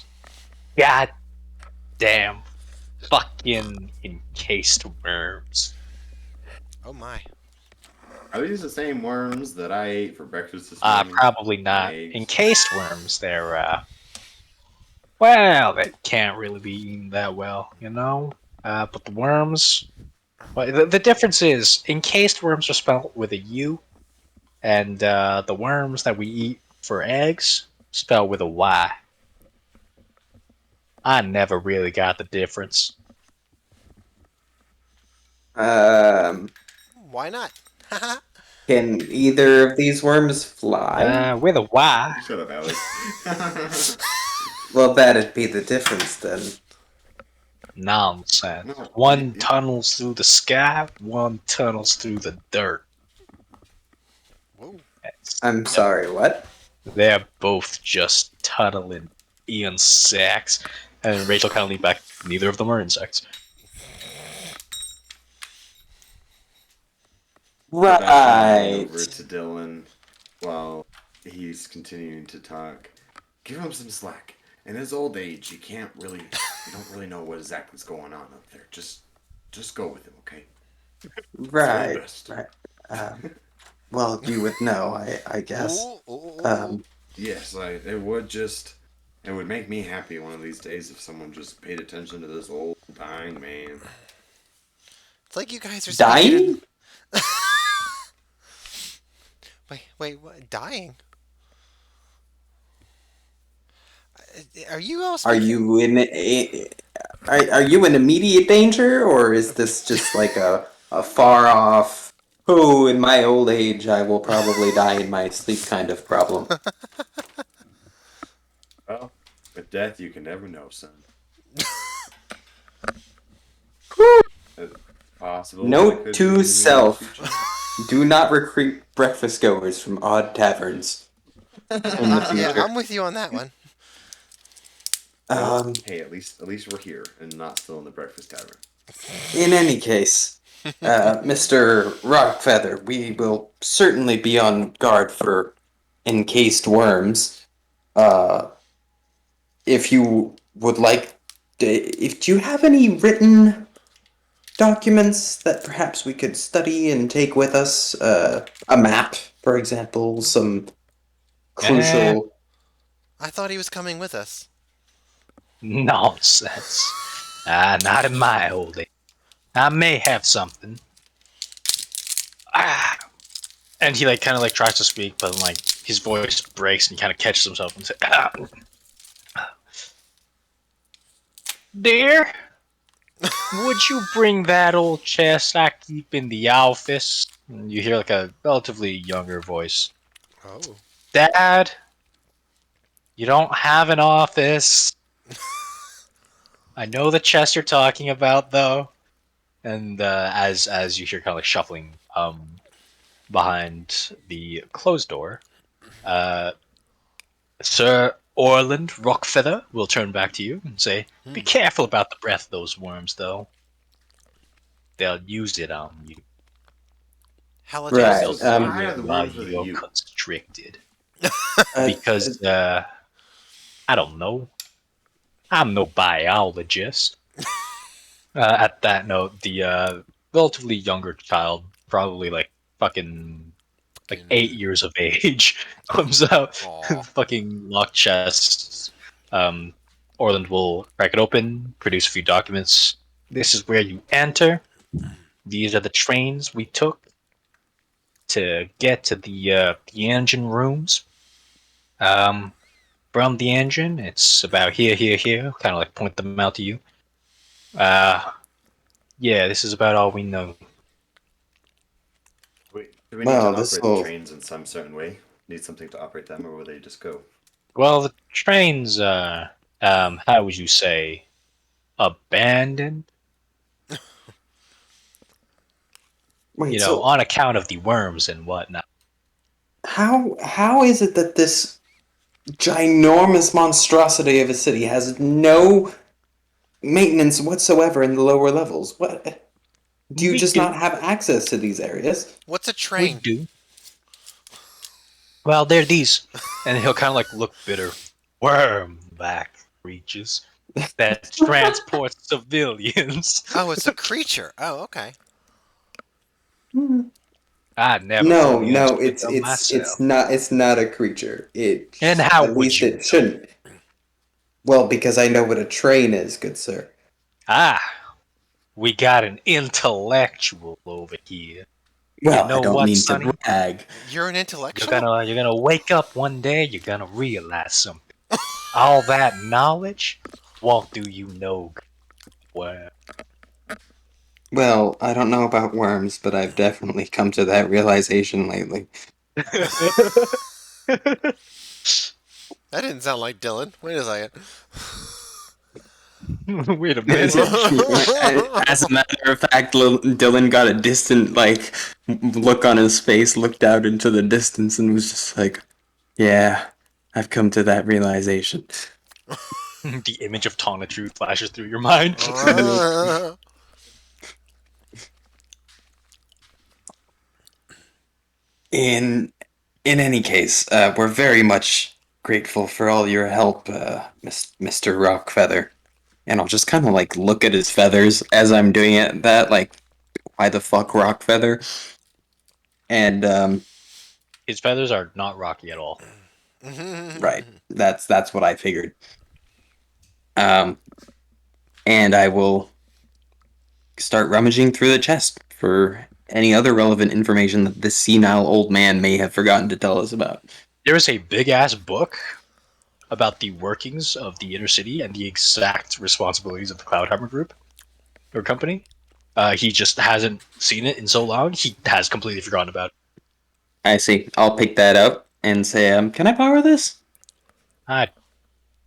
goddamn fucking encased worms. Oh my. Are these the same worms that I ate for breakfast this morning? Probably My not. eggs. Encased worms, well, they can't really be eaten that well, you know? But the worms, well, the difference is encased worms are spelled with a U, and the worms that we eat for eggs spelled with a Y. I never really got the difference. Um, Why not? Haha. can either of these worms fly? With a Y, Shut up, Alex. Well, that'd be the difference then. nonsense. No, One tunnels through the sky, one tunnels through the dirt. Whoa. I'm Yep. sorry, what? They're both just tunneling insects. And Rachel kind of leaned back. Neither of them are insects. Sebastian leaned over Right. to Dylan while he's continuing to talk. Give him some slack. In his old age, you don't really know what exactly is going on up there. Just go with him, okay? It's for the Right. best. Right. Well, you would know, I guess. Ooh, ooh, ooh, ooh. Um, Yes, it would make me happy one of these days if someone just paid attention to this old dying man. It's like you guys are speaking in. dying? Wait, what? Dying? Are you all Are speaking? you are you in immediate danger, or is this just like a far off, oh, in my old age I will probably die in my sleep kind of problem? Well, with death you can never know, son. It's possible that it Note could be to in the immediate self: future. do not recruit breakfast goers from odd taverns in the Yeah, future. I'm with you on that one. Well, Um, hey, at least we're here and not still in the breakfast tavern. in any case, Mr. Rockfeather, we will certainly be on guard for encased worms. Uh, if you would like, if do you have any written documents that perhaps we could study and take with us? A map, for example, some Eh, crucial. I thought he was coming with us. nonsense. Not in my old age. I may have something. Ah, and he kind of tries to speak, but his voice breaks and he kind of catches himself and says, "Dear, would you bring that old chest I keep in the office?" And you hear a relatively younger voice. Oh. Dad, you don't have an office. I know the chest you're talking about, though. And as you hear kind of shuffling behind the closed door, uh, Sir Orland Rockfeather will turn back to you and say, "Be Hmm. careful about the breath of those worms, though. They'll use it on you. Halitosis Right. They'll is do Why it are the while worms with a you're U? constricted. Uh, uh, Because, I don't know. I'm no biologist." At that note, the relatively younger child, probably fucking fucking. 8 years of age, comes out, Aw. fucking locked chests. Um, Orland will crack it open, produce a few documents. This is where you enter. These are the trains we took to get to the engine rooms. Um, from the engine, it's about here, here, here. Kind of point them out to you. Uh, yeah, this is about all we know. Wait, do we need to well, this operate the will. trains in some certain way? Need something to operate them, or will they just go? Well, the trains, how would you say, abandoned? Wait, so On account of the worms and whatnot. how is it that this ginormous monstrosity of a city has no maintenance whatsoever in the lower levels? What? Do you We just not do. have access to these areas? What's a We train? do. Well, they're these. And he'll kind of look bitter. Worm back creatures that transport civilians. Oh, it's a creature. Oh, okay. I never No, fully no, understood it's them it's myself. it's not it's not a creature. And It how at would least you it know? shouldn't. Well, because I know what a train is, good sir. Ah, we got an intellectual over here. You Well, I know don't what, mean to Sonny? brag. You're an You're intellectual? gonna you're gonna wake up one day. You're gonna realize something. All that knowledge won't do you no good. Well, Well, I don't know about worms, but I've definitely come to that realization lately. That didn't sound like Dylan. Wait a second. wait a minute. As a matter of fact, Dylan got a distant, like, look on his face, looked out into the distance, and was just like, yeah, I've come to that realization. The image of Tonitrue flashes through your mind. In in any case, we're very much grateful for all your help, Mr. Rockfeather. And I'll just kind of like look at his feathers as I'm doing it. That like, why the fuck Rockfeather? And His feathers are not rocky at all. right, that's what I figured. Um, and I will start rummaging through the chest for any other relevant information that this senile old man may have forgotten to tell us about. There is a big ass book about the workings of the inner city and the exact responsibilities of the Cloudhammer Group or company. He just hasn't seen it in so long. He has completely forgotten about it. I see. I'll pick that up and say, can I borrow this? I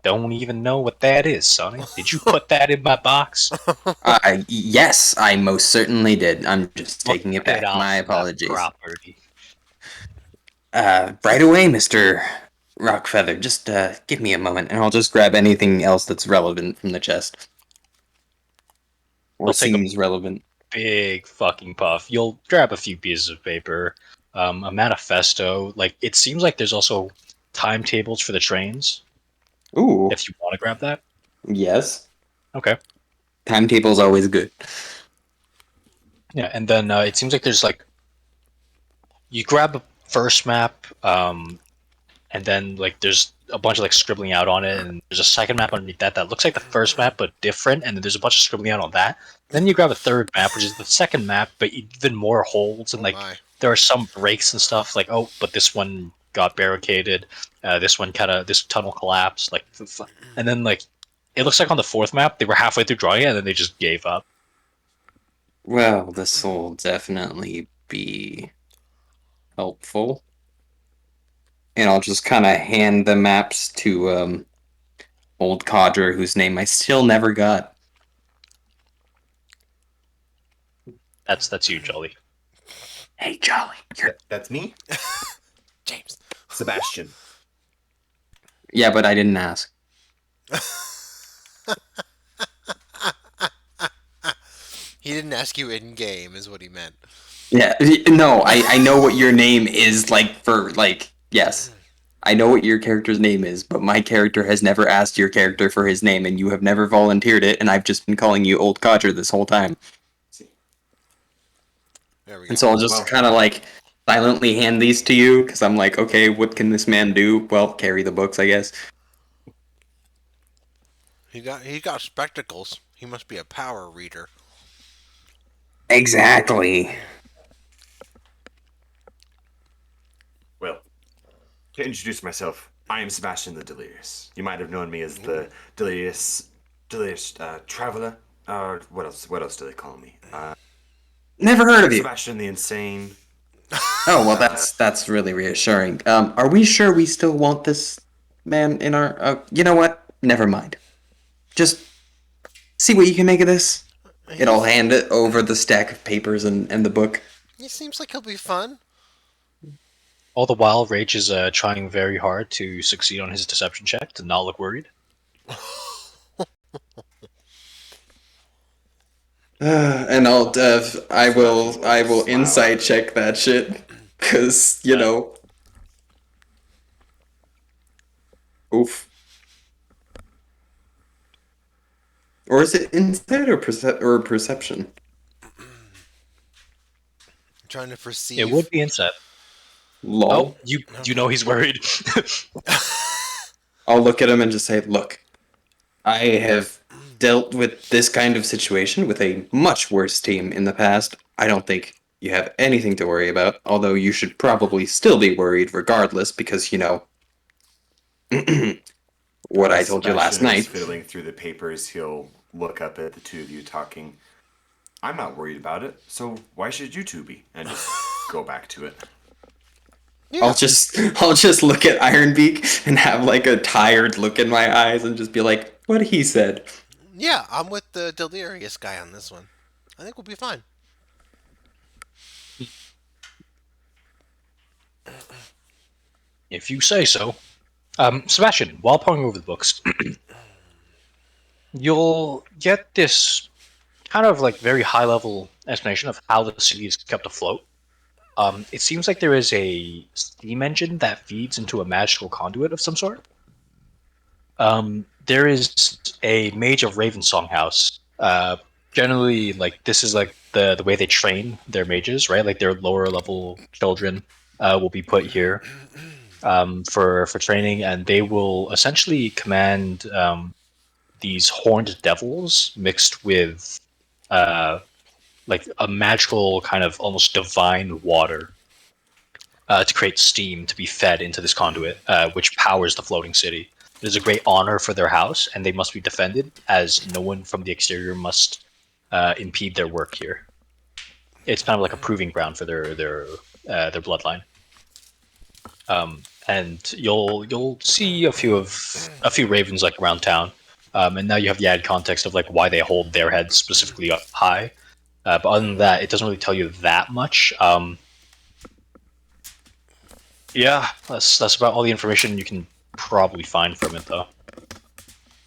don't even know what that is, Sonny. Did you put that in my box? Yes, I most certainly did. I'm just Well, taking it get back. My off my apologies. property. Right away, Mr. Rockfeather. Just give me a moment, and I'll just grab anything else that's relevant from the chest. Or He'll take a seems relevant. big fucking puff. You'll grab a few pieces of paper, a manifesto. Like it seems like there's also timetables for the trains. Ooh, If you want to grab that, yes. okay. Timetable's always good. Yeah, and then it seems like there's like you grab a first map, and then like there's a bunch of like scribbling out on it, and there's a second map underneath that that looks like the first map but different, and then there's a bunch of scribbling out on that. Then you grab a third map, which is the second map, but even more holes, and Oh like my. there are some breaks and stuff. Like oh, but this one got barricaded. This one kind of this tunnel collapsed. Like, and then like it looks like on the fourth map they were halfway through drawing it, and then they just gave up. Well, this will definitely be helpful. And I'll just kind of hand the maps to old codger whose name I still never got. That's you, Jolly. Hey, Jolly. That's me, James. Sebastian. Yeah, but I didn't ask. He didn't ask you in game, is what he meant. Yeah, no, I know what your name is, like, for, like, yes. I know what your character's name is, but my character has never asked your character for his name, and you have never volunteered it, and I've just been calling you Old Codger this whole time. There we And go. so I'll just Well, kind of, like, silently hand these to you, because I'm like, okay, what can this man do? Well, carry the books, I guess. He got spectacles. He must be a power reader. Exactly. well, to introduce myself, I am Sebastian the Delirious. You might have known me as the Delirious Traveler. Or what else? What else do they call me? Never heard of you. Sebastian the Insane. Oh, well, that's really reassuring. Are we sure we still want this man in our... you know what? Never mind. Just see what you can make of this. And I'll He's, hand it over the stack of papers and the book. he seems like he'll be fun. All the while, Rage is trying very hard to succeed on his deception check to not look worried. And Sebastian I will will smile insight at check that shit. Cause, oof. Or is it insight or perception? Trying to It would perceive. be insight. Oh, Lol. you know he's worried. I'll look at him and just say, "Look, I have dealt with this kind of situation with a much worse team in the past. I don't think you have anything to worry about, although you should probably still be worried regardless because, what I As told you last Sebastian is night." fiddling through the papers, he'll look up at the two of you talking. I'm not worried about it, so why should you two be? And just go back to it. I'll Yeah. just I'll just look at Ironbeak and have like a tired look in my eyes and just be like, "What he said." Yeah, I'm with the delirious guy on this one. I think we'll be fine. If you say so. Sebastian, while poring over the books, you'll get this kind of like very high level explanation of how the city is kept afloat. It seems like there is a steam engine that feeds into a magical conduit of some sort. There is a mage of Ravensong House. Generally, like this is like the way they train their mages, right? Like their lower level children will be put here for training, and they will essentially command these horned devils mixed with uh, like a magical kind of almost divine water to create steam to be fed into this conduit, which powers the floating city. It is a great honor for their house, and they must be defended, as no one from the exterior must impede their work here. It's kind of like a proving ground for their bloodline. And you'll see a few ravens like around town, and now you have the added context of like why they hold their heads specifically up high. But other than that, it doesn't really tell you that much. Yeah, that's about all the information you can probably find from it, though.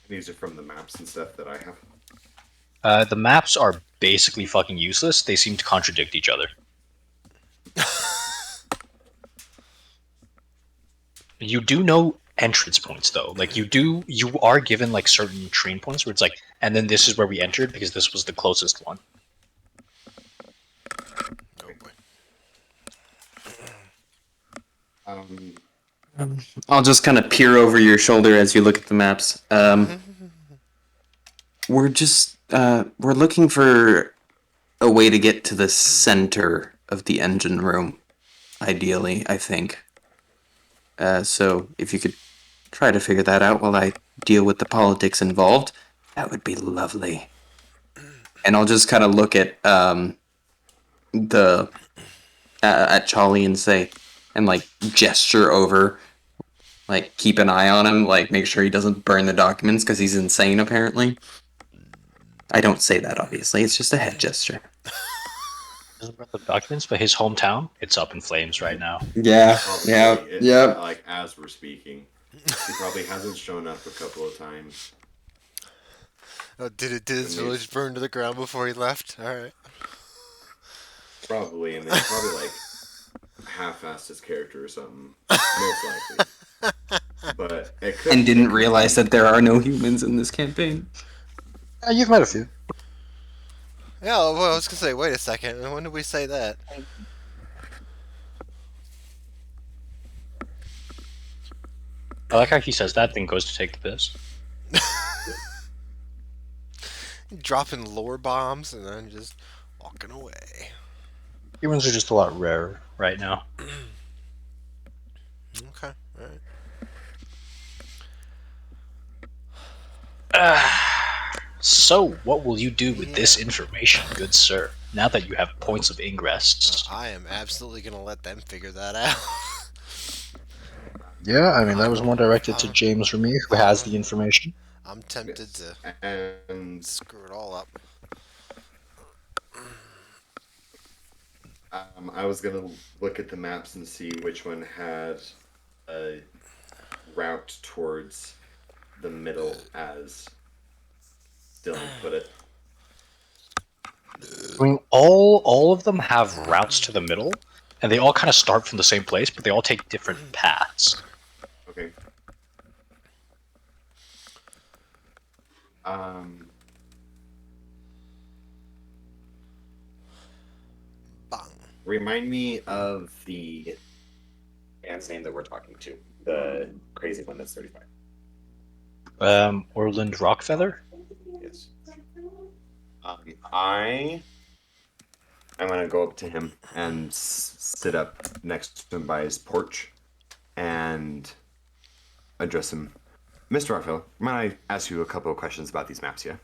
These are from the maps and stuff that I have. The maps are basically fucking useless. They seem to contradict each other. You do know entrance points though. Like you are given like certain train points where it's like, and then this is where we entered because this was the closest one. Oh boy. Um, I'll just kind of peer over your shoulder as you look at the maps. We're looking for a way to get to the center of the engine room, ideally, I think. So if you could try to figure that out while I deal with the politics involved, that would be lovely. And I'll just kind of look the at Charlie and say, and like gesture over, like keep an eye on him, like make sure he doesn't burn the documents because he's insane apparently. I don't say that obviously. It's just a head gesture. Doesn't burn the documents, but his hometown, it's up in flames right now. Yeah, probably, yeah, it's yep. like as we're speaking. He probably hasn't shown up a couple of times. Oh, did his village burn to the ground before he left? All right. Probably, and they probably like half-assed his character or something. Most likely, but it could. And didn't it could realize be. that there are no humans in this campaign. You've met a few. Yeah, well, I was gonna say, wait a second. When did we say that? I like how he says that, then goes to take the piss. Dropping lore bombs and then just walking away. Humans are just a lot rarer right now. Okay, all right. So, what will you do with this Yeah. information, good sir, now that you have points of ingress? I am absolutely gonna let them figure that out. Yeah, I mean, that was more directed to James or me, who has the information. I'm tempted to And screw it all up. I was gonna look at the maps and see which one had a route towards the middle, as Dylan put it. I mean, all of them have routes to the middle, and they all kind of start from the same place, but they all take different paths. Okay. Um, Bang. Remind me of the man's name that we're talking to. The crazy one that's 35. Orland Rockfeather? Yes. I am gonna go up to him and sit up next to him by his porch and address him. Mr. Rockville, might I ask you a couple of questions about these maps here?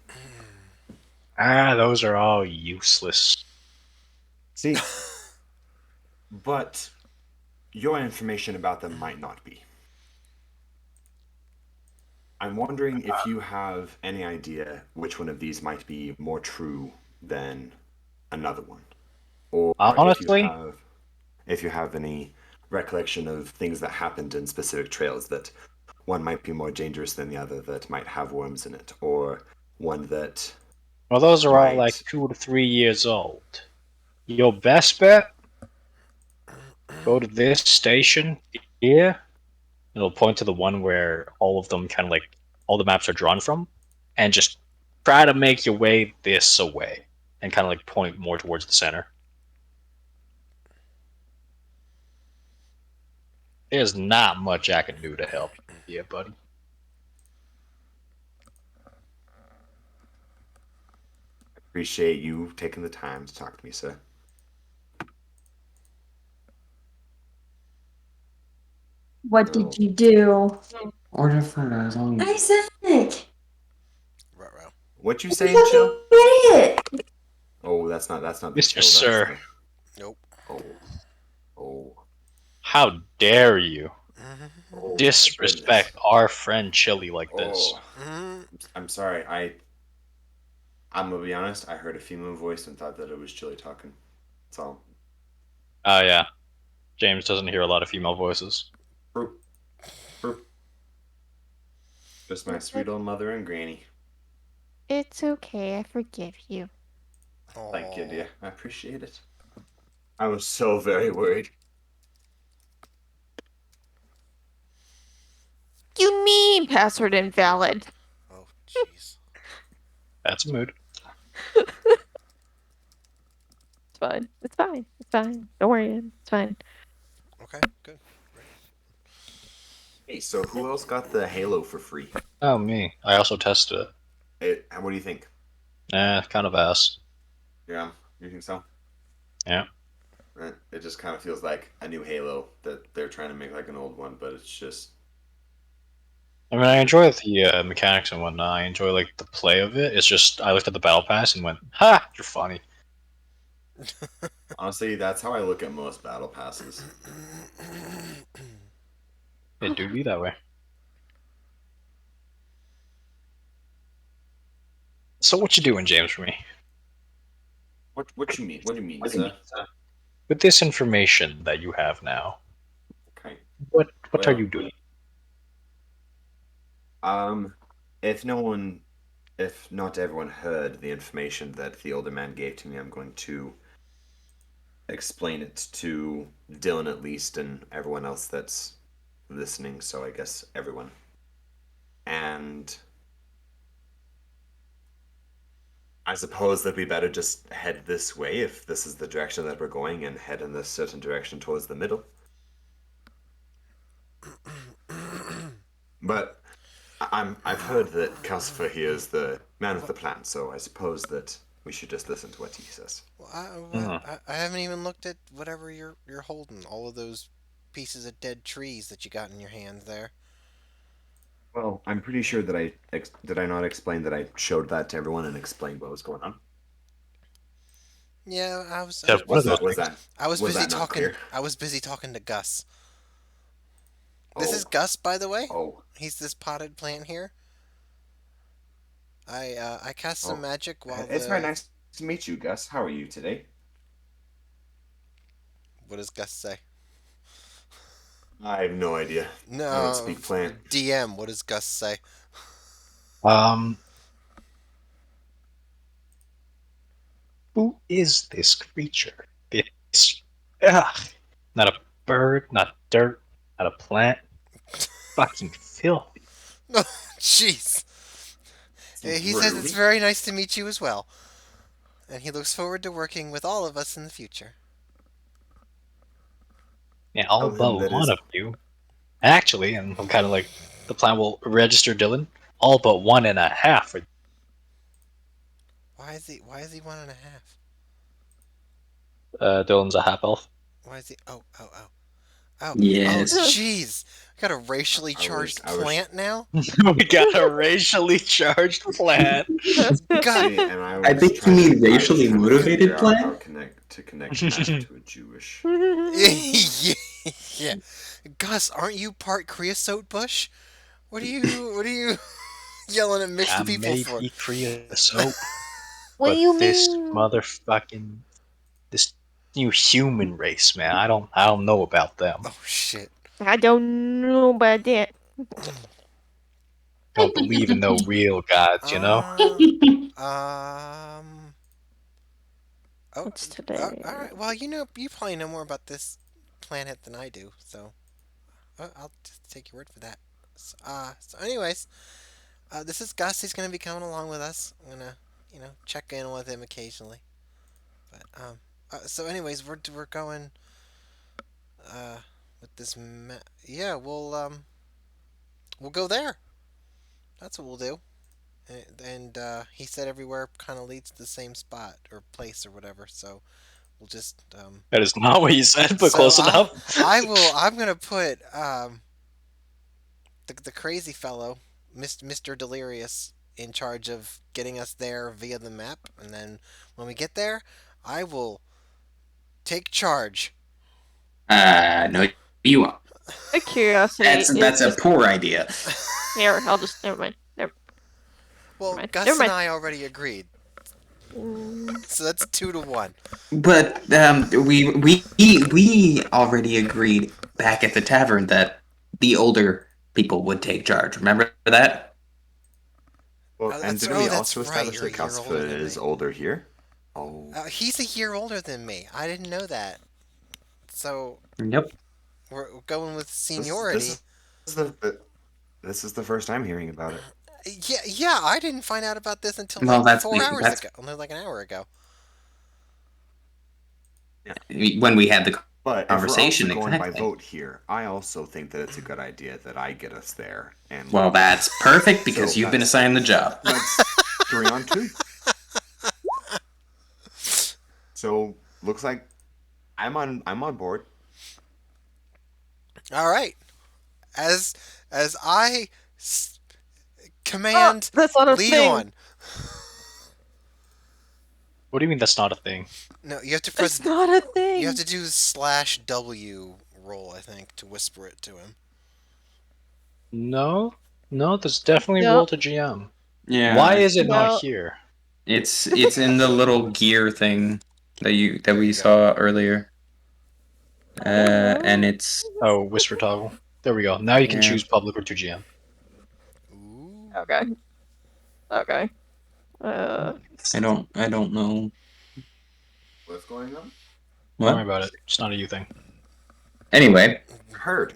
Ah, those are all useless. See, but your information about them might not be. I'm wondering if you have any idea which one of these might be more true than another one, or Honestly, if you have any recollection of things that happened in specific trails that one might be more dangerous than the other that might have worms in it, or one that well, those are all like might. 2 to 3 years old. Your best bet? Go to this station here. It'll point to the one where all of them kind of like all the maps are drawn from, and just try to make your way this away, and kind of like point more towards the center. There's not much I can do to help you here, buddy. Appreciate you taking the time to talk to me, sir. What No. did you do? Order for as long. Isaac! Ruh-roh. What you You saying, Chill? fucking idiot! Oh, that's not the Mr. chill. That's Sir, the. Nope. Oh, oh, how dare you oh my goodness. disrespect our friend Chili like this? Oh, I'm sorry. I'm gonna be honest. I heard a female voice and thought that it was Chili talking. That's all. Oh yeah, James doesn't hear a lot of female voices. Fruit, fruit. Just my sweet old mother and granny. It's okay, I forgive you. Thank you, Aw. dear. I appreciate it. I was so very worried. You mean password invalid? Oh, jeez. That's a mood. It's fine. It's fine. It's fine. Don't worry. It's fine. Okay, good. Hey, so who else got the Halo for free? Oh me. I also tested it. What do you think? Kind of ass. Yeah, you think so? Yeah. It just kind of feels like a new Halo that they're trying to make like an old one, but it's just. I mean, I enjoy the mechanics and whatnot. I enjoy like the play of it. It's just I looked at the battle pass and went, "Ha, you're funny." Honestly, that's how I look at most battle passes. It do be that way. So what you doing, James, for me? What you mean? What do you mean, sir? With this information that you have now, Okay. what are Well, you doing? Um, if no one, if not everyone heard the information that the older man gave to me, I'm going to explain it to Dylan at least and everyone else that's listening. So I guess everyone. And I suppose that we better just head this way if this is the direction that we're going and head in this certain direction towards the middle. But I've heard that Calcifer here is the man with the plan, so I suppose that we should just listen to what he says. Well, Mhm. I haven't even looked at whatever you're holding. All of those pieces of dead trees that you got in your hands there. Well, I'm pretty sure that did I not explain that I showed that to everyone and explained what was going on. Yeah, I was Jeff, what are Was busy. those that was things? that I was was busy that not talking. clear? I was busy talking to Gus. This is Oh, Gus, by the way. oh, He's this potted plant here. I cast some oh. magic while It's very the. nice to meet you, Gus. How are you today? What does Gus say? I have no idea. I don't No, speak plant. DM. What does Gus say? Um, who is this creature? This, ugh, not a bird, not dirt, not a plant. Fucking filthy. No, jeez. It's He says it's rude. very nice to meet you as well, and he looks forward to working with all of us in the future. Yeah, all Tell him but that one his of you. Actually, and I'm kind of like, the plan will register Dylan. All but 1.5. Why is he 1.5? Dylan's a half elf. Why is he? Oh, Yes. jeez. I got a racially charged I was plant now. We got a racially charged plant. God. see, and I think you mean I was racially trying to figure motivated out how plan? to connect half to a Jewish. Yeah, yeah. Gus, aren't you part creosote bush? What are you yelling at I mixed people may for? be creosote, What do but you this mean? motherfucking this new human race, man. I don't know about them. Oh shit. I don't know about that. Don't believe in no real gods, you know. Uh, um. Oh, What's today? all right. Well, you probably know more about this planet than I do, so I'll just take your word for that. Anyways, this is Gus. He's gonna be coming along with us. I'm gonna, check in with him occasionally. But so anyways, we're going with this yeah, we'll go there. That's what we'll do. And he said everywhere kind of leads to the same spot or place or whatever. So we'll just That is not what you said, but so close enough. I'm gonna put the crazy fellow, Mr. Delirious, in charge of getting us there via the map, and then when we get there, I will take charge. No, you won't. A curiosity That's is a just poor idea. here. I'll just never mind. Never Well, mind. Never Gus and mind. I already agreed, Mm, so that's 2-1. But we already agreed back at the tavern that the older people would take charge. Remember that? Well, Oh, and that's didn't we that's also right. establish You're a that year older Calcifer than is me. older here? Oh, He's a year older than me. I didn't know that. So Yep. we're going with this seniority. is this is the first I'm hearing about it. Yeah. I didn't find out about this until Well, like 4 hours that's ago. Only like an hour ago. Yeah. when we had the But if we're also conversation. going by Exactly. vote here, I also think that it's a good idea that I get us there. And Well, that's perfect so because you've been assigned the job. that's 3-on-2. So looks like I'm on board. All right. As I Oh, command that's not a lead thing. on. What do you mean that's not a thing? No, you have to press. It's not a thing. You have to do /W roll, I think, to whisper it to him. No, no. There's definitely No. roll to GM. Yeah. Why is it not No. here? It's in the little gear thing that There we you go. saw earlier. I don't know. And it's Oh, whisper toggle. There we go. Now you can Yeah. choose public or to GM. Ooh. Okay. Okay. I don't know What's going on? Don't worry what. about it. It's not a you thing. Anyway, Heard.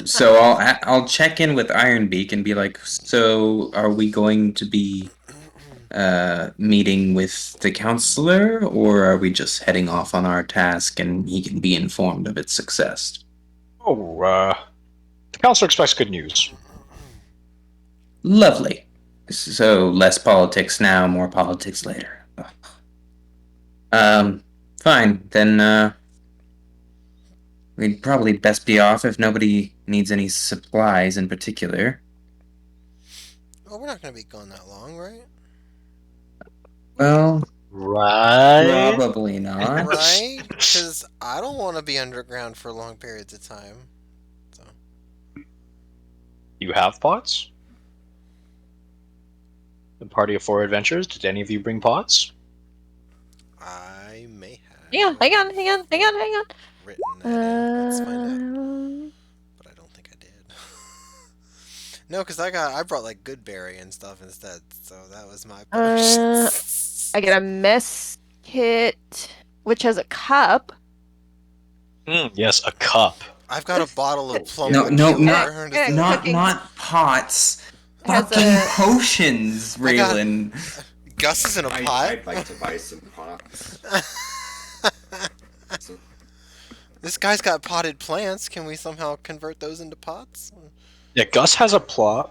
so I'll check in with Ironbeak and be like, so are we going to be meeting with the counselor, or are we just heading off on our task and he can be informed of its success? Oh, the counselor expects good news. Lovely. So less politics now, more politics later. Fine. Then we'd probably best be off if nobody needs any supplies in particular. Oh, we're not gonna be gone that long, right? Well, Right? probably not. Right? Because I don't want to be underground for long periods of time. So You have pots? The party of 4 adventurers. Did any of you bring pots? I may have. hang on. Written that in. Let's find out. But I don't think I did. No, because I brought like Goodberry and stuff instead. So that was my potion. I get a mess kit, which has a cup. Yes, a cup. I've got a bottle of plum No, liqueur. not pots. Has Fucking a- potions, I got- Raylan. Gus is in a pot. I'd like to buy some pots. So, This guy's got potted plants. Can we somehow convert those into pots? Yeah, Gus has a pot.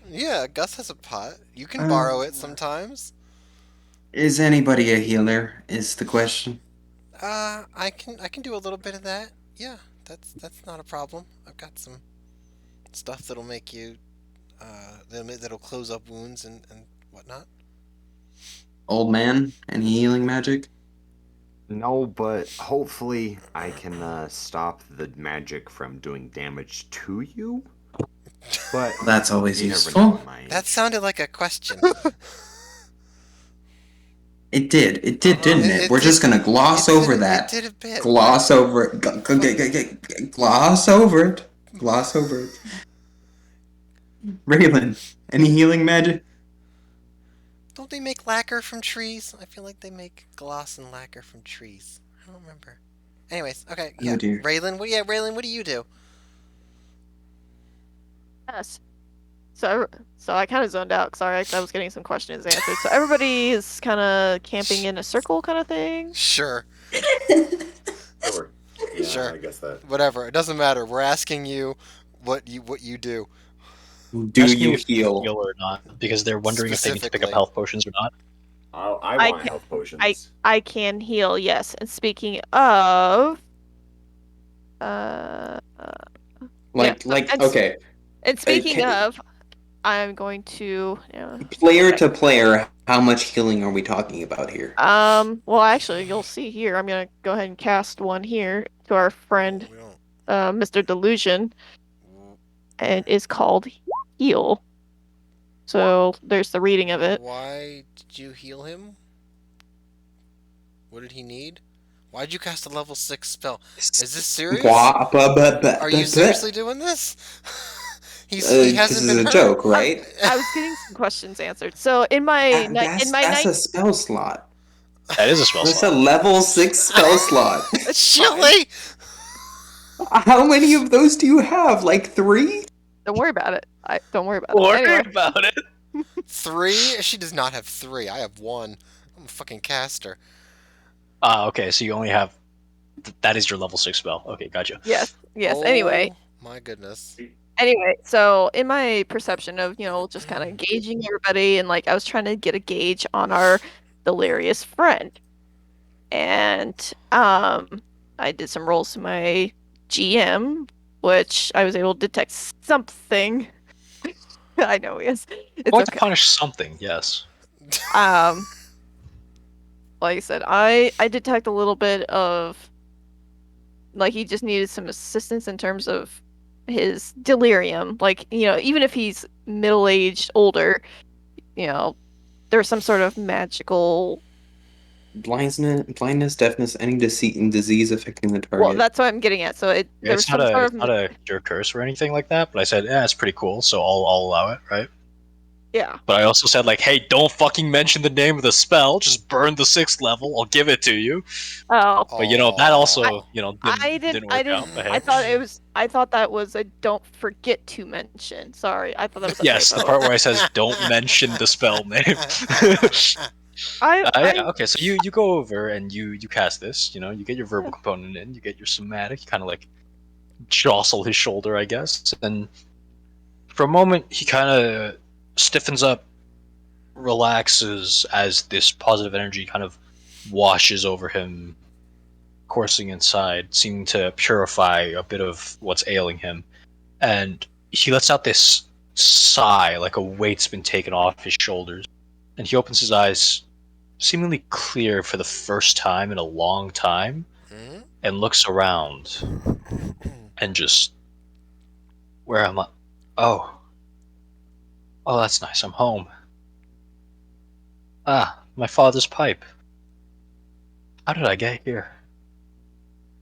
Yeah, Gus has a pot. You can Uh, borrow it sometimes. is anybody a healer? Is the question. I can do a little bit of that. Yeah, that's not a problem. I've got some stuff that'll make you that'll close up wounds and whatnot. Old man? Any healing magic? No, but hopefully I can stop the magic from doing damage to you. But That's always you never useful. know at my age. That sounded like a question. It did, didn't it? We're just gonna gloss over that. It did a bit. Gloss over it. Gloss over it. Gloss over it. Raylan, any healing magic? Don't they make lacquer from trees? I feel like they make gloss and lacquer from trees. I don't remember. Anyways, okay, Oh yeah. dear. Raylan, what do you do? Yes. So I kind of zoned out. Sorry, 'cause I was getting some questions answered. So everybody is kind of camping in a circle, kind of thing. Sure. Sure. Yeah, Sure. I guess that. Whatever. It doesn't matter. We're asking you what you do Do Asking you if you heal? heal or not because they're wondering if they need to pick up specifically. health potions or not. I I want can- health potions. I can heal, yes. And speaking of, uh, and- Okay. and speaking can- of, I'm going to, Player to player, how much healing are we talking about here? well, actually, you'll see here. I'm gonna go ahead and cast one here to our friend, We don't. Mr. Delusion, and it's called Heal. So there's the reading of it. Why did you heal him? What did he need? Why'd you cast a level 6 spell? Is this serious? Are you seriously doing this? He This hasn't is been a hurt. joke, right? I was getting some questions answered. So in my That's night, a spell slot. That is a spell That's a slot. level 6 spell slot. Chili! How many of those do you have? Like 3? don't worry about it. Don't worry about it. Worry Anyway, about it. 3? She does not have 3. I have 1. I'm a fucking caster. Okay, so you only have. That is your level 6 spell. Okay, gotcha. yes. Oh, Anyway, my goodness. so in my perception of just kind of gauging everybody, and like I was trying to get a gauge on our delirious friend, and I did some rolls to my GM, which I was able to detect something. I know, yes, it's Going to okay. punish something, yes. Um, like I said, I detect a little bit of like he just needed some assistance in terms of his delirium. Like, even if he's middle-aged, older, there's some sort of magical. Blindness, deafness, any deceit and disease affecting the target. Well, that's what I'm getting at. So there was It's not some sort it's of not a cure curse or anything like that. But I said, yeah, it's pretty cool, so I'll allow it, right? yeah. But I also said, like, hey, don't fucking mention the name of the spell. Just burn the 6th level. I'll give it to you. Oh, But that also Aw. didn't work out. But hey. I thought that was a don't forget to mention. Sorry, I thought that was a Yes, the typo. part where I says don't mention the spell name. Yeah, okay, so you go over and you cast this. You get your verbal component in, you get your somatic, you kind of like jostle his shoulder, I guess, and for a moment he kind of stiffens up, relaxes as this positive energy kind of washes over him, coursing inside, seeming to purify a bit of what's ailing him, and he lets out this sigh, like a weight's been taken off his shoulders, and he opens his eyes seemingly clear for the first time in a long time, Hmm? and looks around and just, where am I? Oh, that's nice. I'm home. Ah, my father's pipe. How did I get here?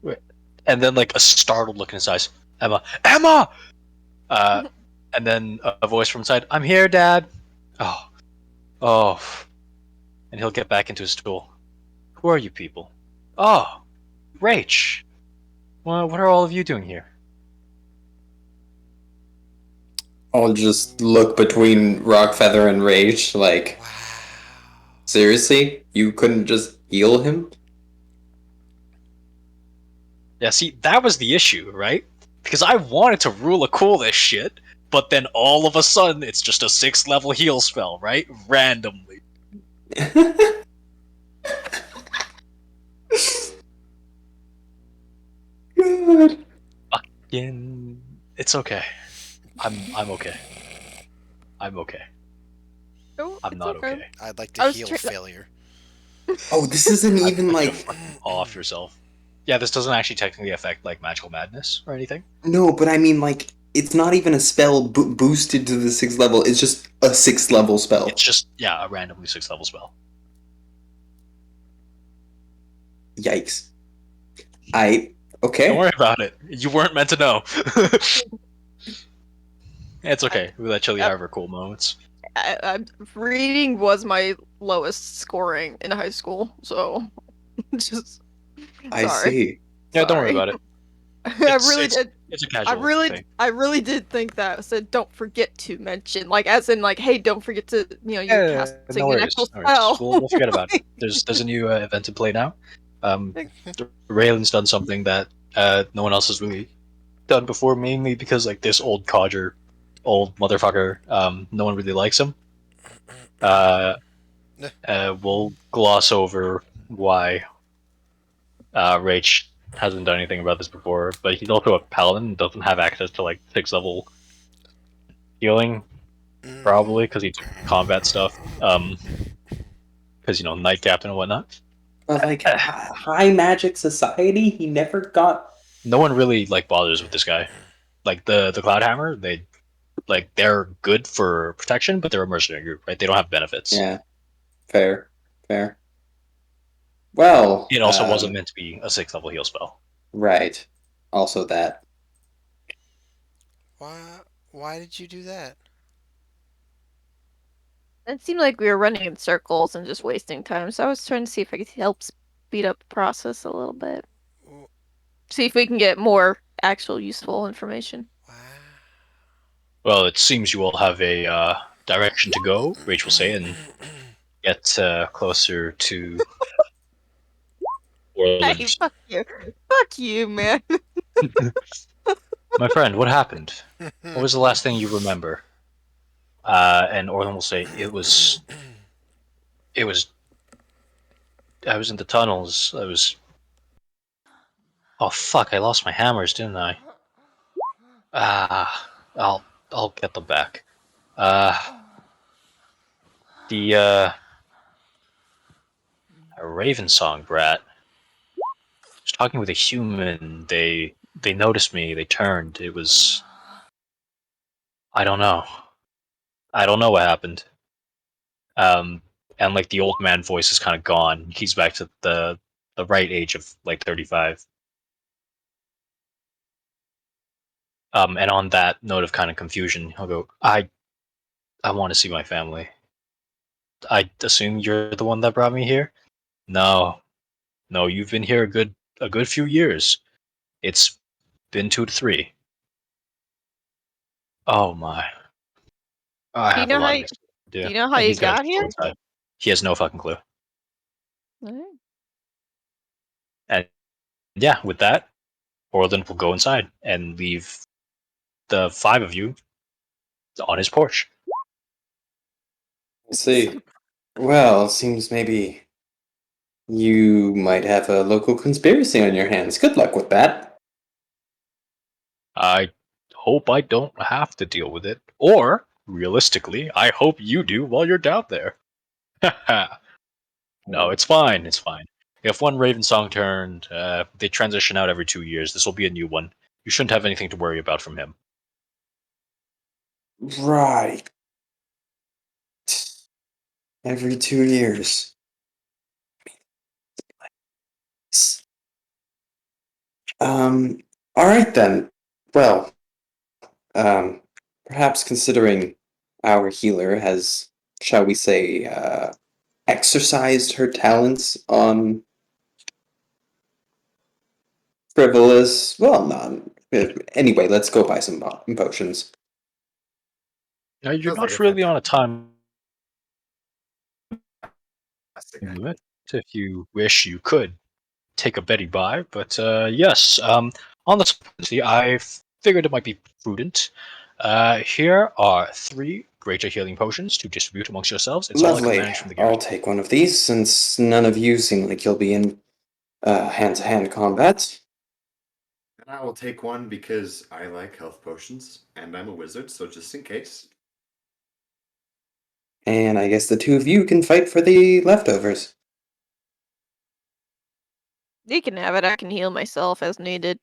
Wait. And then like a startled look in his eyes. Emma. Uh, and then a voice from inside. I'm here, Dad. Oh, oh. And he'll get back into his stool. Who are you people? Oh, Rach. Well, what are all of you doing here? I'll just look between Rockfeather and Rage, like, Wow. seriously? You couldn't just heal him? Yeah, see, that was the issue, right? Because I wanted to rule a cool this shit, but then all of a sudden it's just a 6th level heal spell, right? Randomly. God. Fucking, it's okay. I'm okay. I'm okay. Oh, I'm it's not okay. okay. I'd like to I was heal failure. Oh, this isn't I even want you to like fucking off yourself. Yeah, this doesn't actually technically affect like magical madness or anything. no, but I mean like it's not even a spell boosted to the 6th level. It's just a 6th level It's spell. just a randomly 6th level spell. Yikes. I Don't okay. worry about it. You weren't meant to know. It's I, okay. We let Chili I, have her cool moments. reading was my lowest scoring in high school, so just I sorry, see. Yeah, don't worry sorry. about it. I It's really it's did. it's a casual thing. I really did think that. I said, don't forget to mention, like, as in, like, hey, don't forget to, you're Yeah, no casting an actual worries. No worries. spell. We'll forget about it. There's a new event in play now. Um, Like, Raylan's done something that no one else has really done before, mainly because like this old codger, old motherfucker, no one really likes him. Uh, we'll gloss over why Rach hasn't done anything about this before, but he's also a paladin and doesn't have access to like 6th level healing, probably because he took combat stuff. Because Night Captain and whatnot. But like high magic society, he never got. No one really like bothers with this guy. Like the Cloud Hammer, they're good for protection, but they're a mercenary group, right? They don't have benefits. Yeah, fair, fair. Well, It also wasn't meant to be a 6th level heal spell. right. Also that. Why? Why did you do that? It seemed like we were running in circles and just wasting time, so I was trying to see if I could help speed up the process a little bit. See if we can get more actual useful information. Why? Well, it seems you all have a direction to go, Rach will say, and get closer to hey, Orland. fuck you, man. My friend, what happened? What was the last thing you remember? And Orland will say, it was, I was in the tunnels. Oh fuck, I lost my hammers, didn't I? Ah, I'll get them back. Uh, the Raven Song brat was talking with a human. They noticed me. They turned. It was, I don't know. I don't know what happened. Um, and like the old man voice is kind of gone. He's back to the right age of like 35. And on that note of kind of confusion, he'll go, I want to see my family. I assume you're the one that brought me here? No, no, you've been here a good few years. It's been 2 to 3. Oh my. I Do you have a know lot of explaining to do do. you know how And you he's gonna got just go here? inside. He has no fucking clue. Alright. And yeah, with that, Orland will go inside and leave the 5 of you on his porch. Let's see. Well, seems maybe you might have a local conspiracy on your hands. Good luck with that. I hope I don't have to deal with it. Or, realistically, I hope you do while you're down there. No, it's fine. It's fine. If one Raven Song turned, they transition out every 2 years. This will be a new one. You shouldn't have anything to worry about from him. Right. Every 2 years. Um, all right then. Well, um, perhaps considering our healer has, shall we say, exercised her talents on frivolous, well, none. Anyway, let's go buy some potions. Now, you're Sounds like not a really on a time fantastic idea. limit. If you wish, you could take a Betty by, but yes, on the supply, I figured it might be prudent. Here are 3 greater healing potions to distribute amongst yourselves. It's all I could Lovely. manage from the I'll garrison. take one of these since none of you seem like you'll be in hand-to-hand combat. And I will take one because I like health potions, and I'm a wizard, so just in case. And I guess the 2 of you can fight for the leftovers. You can have it. I can heal myself as needed.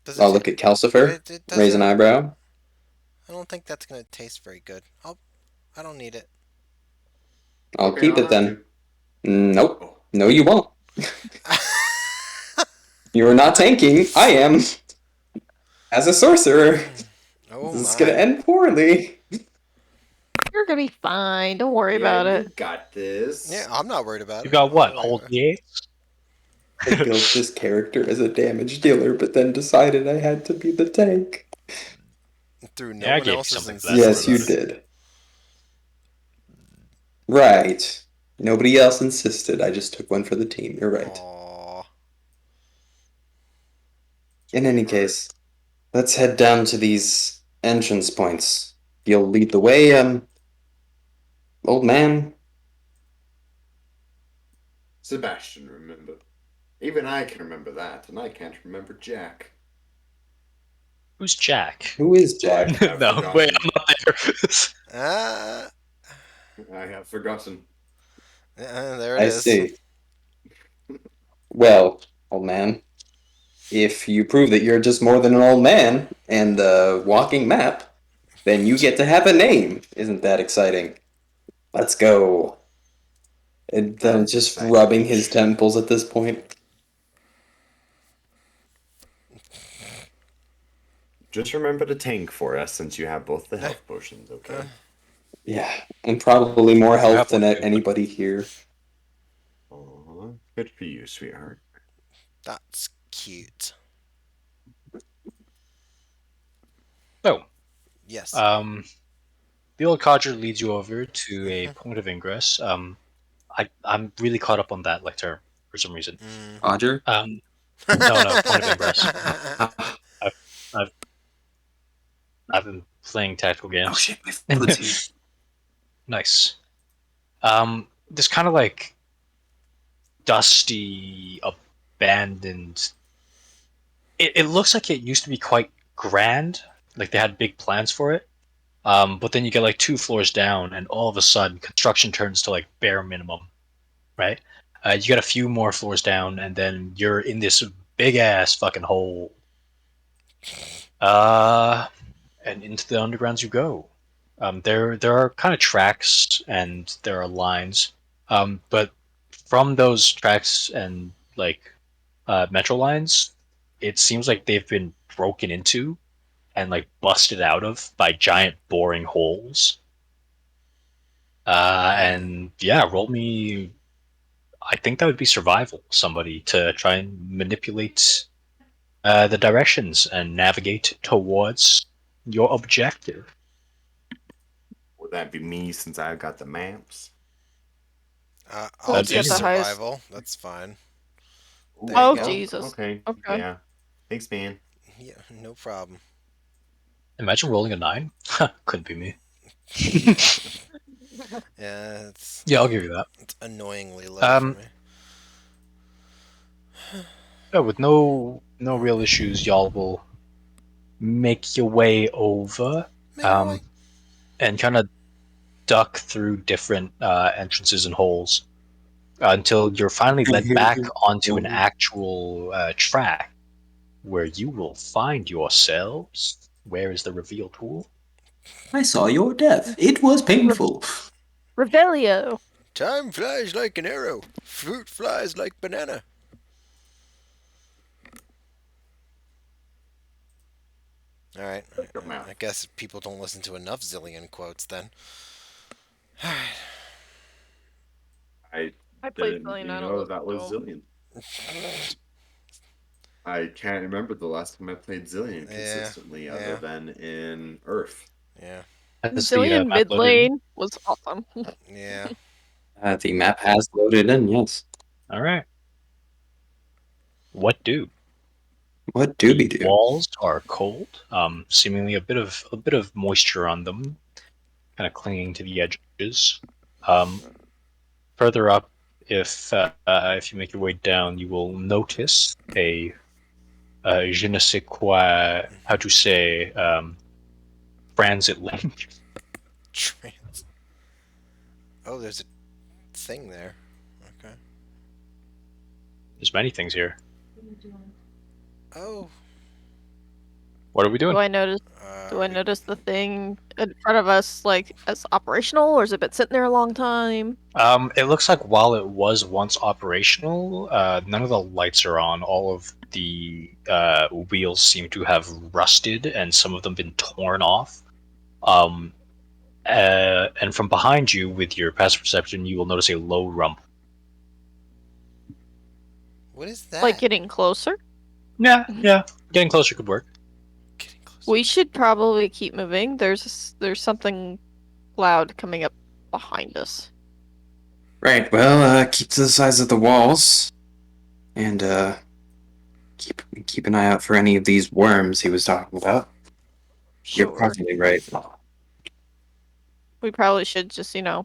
Does I'll it? look at Calcifer, It raise an doesn't. eyebrow. I don't think that's gonna taste very good. I don't need it. I'll Okay, keep I'll it have then. to. Nope. Oh, No, you won't. You're not tanking. I am. As a sorcerer. Oh This is gonna my. end poorly. You're gonna be fine. Don't worry yeah, about you it. got this. Yeah, I'm not worried about You it. got what? Oh, Hold the I built this character as a damage dealer, but then decided I had to be the tank. through no Yeah, I one gave you else's something for that. Don't worry Yes, you about it. insistence. did. Right. Nobody else insisted. I just took one for the team. You're right. Aww. In any case, let's head down to these entrance points. You'll lead the way, old man. Sebastian, remember. Even I can remember that, and I can't remember Jack. Who's Jack? Who is I Jack? have No, wait, forgotten. I'm not there. Ah, I have forgotten. there it I is. see. Well, old man, if you prove that you're just more than an old man and a walking map, then you get to have a name. Isn't that exciting? Let's go. And then Sounds just exciting. rubbing his temples at this point. Just remember to tank for us since you have both the health potions, okay? Yeah, and probably more You health have than one too, but anybody here. Aw, good for you, sweetheart. That's cute. so, Yes. um, the old codger leads you over to a point of ingress. I'm really caught up on that like term for some reason. Mm-hmm. Roger? Um, no, point of ingress. Ah, I've, I've, I've been playing tactical oh games. shit, my foot's here. Nice. This kind of like dusty, abandoned. It looks like it used to be quite grand, like they had big plans for it. But then you get like 2 floors down, and all of a sudden, construction turns to like bare minimum, right? You get a few more floors down, and then you're in this big ass fucking hole. Uh, and into the undergrounds you go. There are kind of tracks and there are lines, but from those tracks and like metro lines, it seems like they've been broken into and like busted out of by giant boring holes. And yeah, roll me. I think that would be survival. Somebody to try and manipulate the directions and navigate towards your objective. Would that be me since I've got the maps? I'll That'd Who's be do got the anyone. highest? survival. That's fine. There you Oh, go. Jesus. Okay. Okay. Yeah. Thanks, man. Yeah, no problem. Imagine rolling a 9. Couldn't be me. Yeah, Yeah, I'll give you that. it's annoyingly low for Um, me. yeah, with no real issues, y'all will make your way over, Make my way. um, and kind of duck through different entrances and holes until you're finally led back onto an actual track where you will find yourselves. Where is the reveal tool? I saw your death. It was Re- painful. Revelio. Time flies like an arrow. Fruit flies like banana. All right. Your mouth. I guess people don't listen to enough zillion quotes then. All I I played didn't Billion. even I don't know listen that to was him. Zillion. I can't remember the last time I played Zillion Yeah, consistently, yeah. other than in Earth. Yeah. As the Zillion map mid loaded in. lane was awesome. Yeah. The map has loaded in, yes. All right. What do? What do we The do? walls are cold, seemingly a bit of moisture on them, kind of clinging to the edges. Um, Further up, if you make your way down, you will notice a je ne sais quoi, how to say, transit link. Trans. Oh, there's a thing there. Okay. There's many things here. Oh. What are we doing? Do I notice? Do I notice the thing in front of us, like, as operational, or has it been sitting there a long time? It looks like while it was once operational, none of the lights are on. All of the wheels seem to have rusted, and some of them been torn off. Um, and from behind you, with your passive perception, you will notice a low rumble. What is that? Like getting closer? Yeah, getting closer could work. Getting closer. We should probably keep moving. There's something loud coming up behind us. Right, well, keep to the sides of the walls. And, keep an eye out for any of these worms he was talking about. You're Sure. probably right. We probably should just, do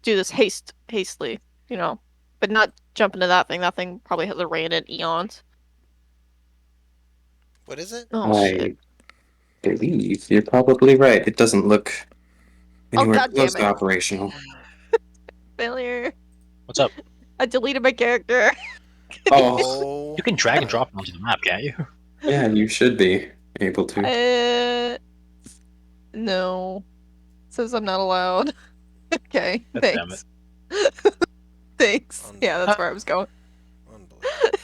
this hastily, but not jump into that thing. That thing probably hasn't ran in eons. What is it? Oh shit. I believe you're probably right. It doesn't look Oh anywhere god close damn to it. operational. Failure. What's up? I deleted my character. Oh, Oh. You can drag and my- drop it onto the map, can't you? yeah, you should be able to. No. Says I'm not allowed. Okay, God damn it. thanks. Thanks. Yeah, that's where I was going. Unbelievable.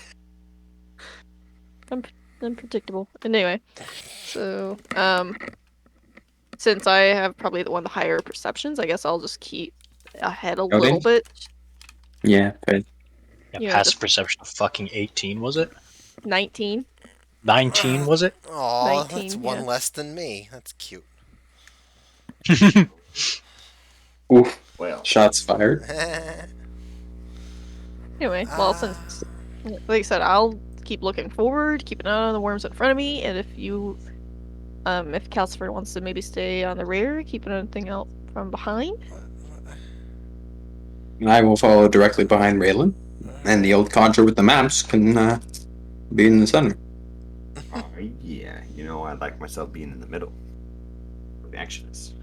Unpredictable. Anyway, so since I have probably the higher perceptions, I guess I'll just keep ahead a Okay. little bit. Yeah, but Yeah, Yeah, passive just- perception of fucking 18, was it? 19. 19, was it? Aw, that's 19, one yeah. less than me. That's cute. oof, Well, shots fired. Anyway, well, since like I said, I'll keep looking forward, keep an eye on the worms in front of me, and if Calcifer wants to maybe stay on the rear, keep anything out from behind. And I will follow directly behind Raylan. And the old conjure with the maps can be in the center. yeah, I'd like myself being in the middle. Where the action is.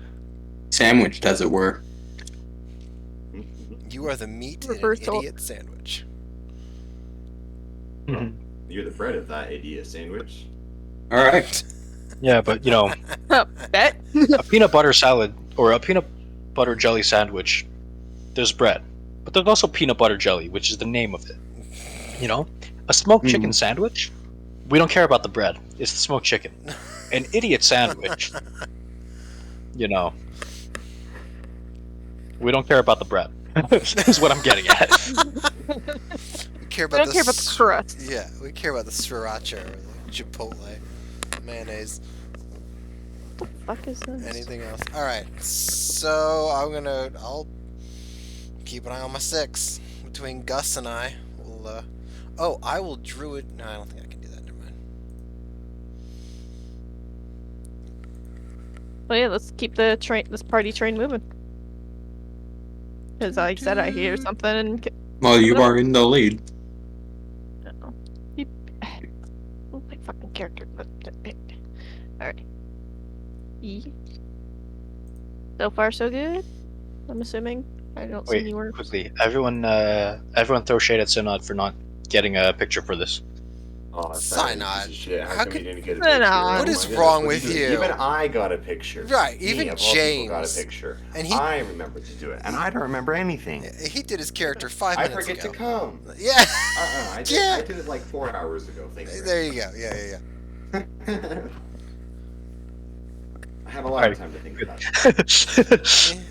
Sandwiched, as it were. You are the meat in an Reverse to- idiot sandwich. You're the bread of that idiot sandwich. Alright. Yeah, but Bet. a peanut butter salad or a peanut butter jelly sandwich, there's bread. But there's also peanut butter jelly, which is the name of it. A smoked chicken sandwich, we don't care about the bread. It's the smoked chicken. An idiot sandwich, we don't care about the bread. Is what I'm getting at. We care I about don't care about the crust. Yeah, we care about the sriracha or the chipotle, mayonnaise, What the fuck is this? anything else. Alright, so I'll keep an eye on my 6. Between Gus and I, I will druid. No, I don't think I can do that. Never mind. Well, yeah, let's keep this party train moving. Because like I said, I hear something and Well, you are in the lead. oh, my fucking character. Alright. So far, so good. I'm assuming. I don't see Wait, any worms. quickly, everyone throw shade at Synod for not getting a picture for this. Oh, Cyanide. Shit. How How come could- you didn't get a Synod. picture? Oh What my is goodness, wrong what are with doing? you? Even I got a picture. Right, Me, even of all people, got a James. picture. And I remembered to do it, and I don't remember anything. He did his character 5 I minutes forget ago. to come. Yeah. I Yeah. did it like 4 hours ago. Thank you. There you go. Yeah. I have a lot of time to think about it.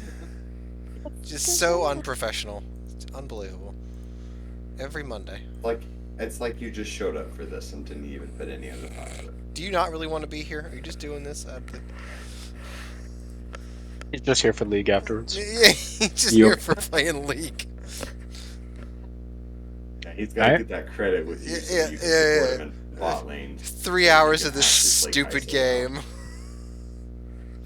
Just so unprofessional. It's unbelievable. Every Monday. It's like you just showed up for this and didn't even put any other thought to it. Do you not really want to be here? Are you just doing this? He's just here for League afterwards. Yeah, he's just Yep. here for playing League. Yeah, he's got to Alright. get that credit with you so Yeah, you can yeah, support yeah. him in plot lane. 3 so you hours can of this actually play stupid Kai'Sa well. game.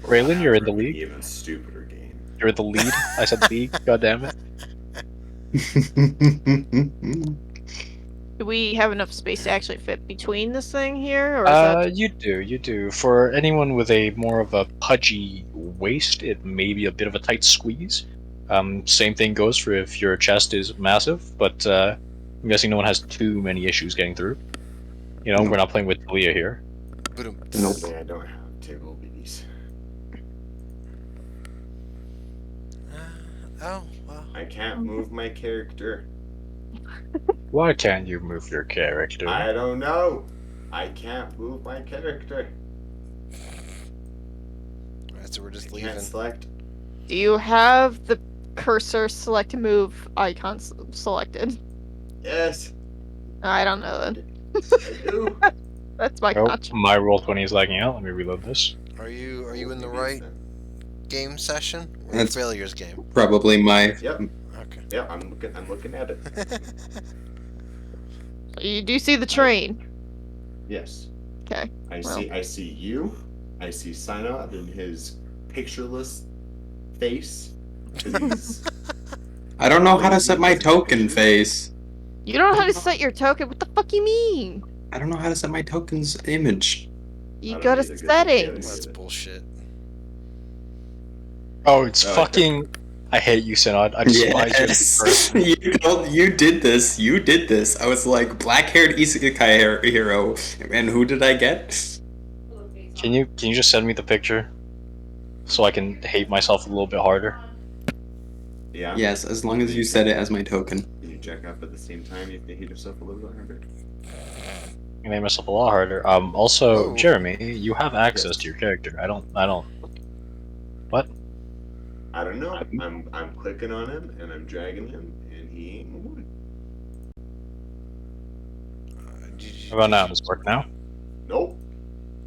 Or Raylan, you're in whatever, the an league. even stupider game. You're the lead. I said league. God damn it. Do we have enough space to actually fit between this thing here, or is that? You do, you do. For anyone with a more of a pudgy waist, it may be a bit of a tight squeeze. Same thing goes for if your chest is massive, but I'm guessing no one has too many issues getting through. You know, No. we're not playing with Talia here. Boom. Nope. Sadly, I don't have table bees. Oh, well. I can't move my character. Why can't you move your character? I don't know. I can't move my character. Alright, so we're just I leaving. can't select. Do you have the cursor select move icon selected? Yes, I don't know then. I do. That's my Oh, conscience. my roll 20 is lagging out. Let me reload this. Are you in the Maybe right it's not. game session? Or That's- failures game? Probably my. Yep. Okay. Yep. I'm looking at it. You do see the train. Yes. Okay. I Well. see you. I see Synod in his pictureless face. 'Cause he's I don't know how to set my Lazy, doesn't token picture. face. You don't know how to set your token. What the fuck you mean? I don't know how to set my token's image. You I go don't to either, 'cause settings. That's bullshit. Oh, it's Oh, fucking. I hate you, Synod. I despise you as a Yes, person. you did this. You did this. I was like black-haired isekai hero, and who did I get? Can you just send me the picture so I can hate myself a little bit harder? Yeah. Yes, as long as you set it as my token. Can you jack up at the same time? You can hit yourself a little bit harder. I made myself a lot harder. Also, Oh. Jeremy, you have access Yes. to your character. I don't. What? I don't know. I'm clicking on him and I'm dragging him and he ain't moving. How about now? Does it work now? Nope.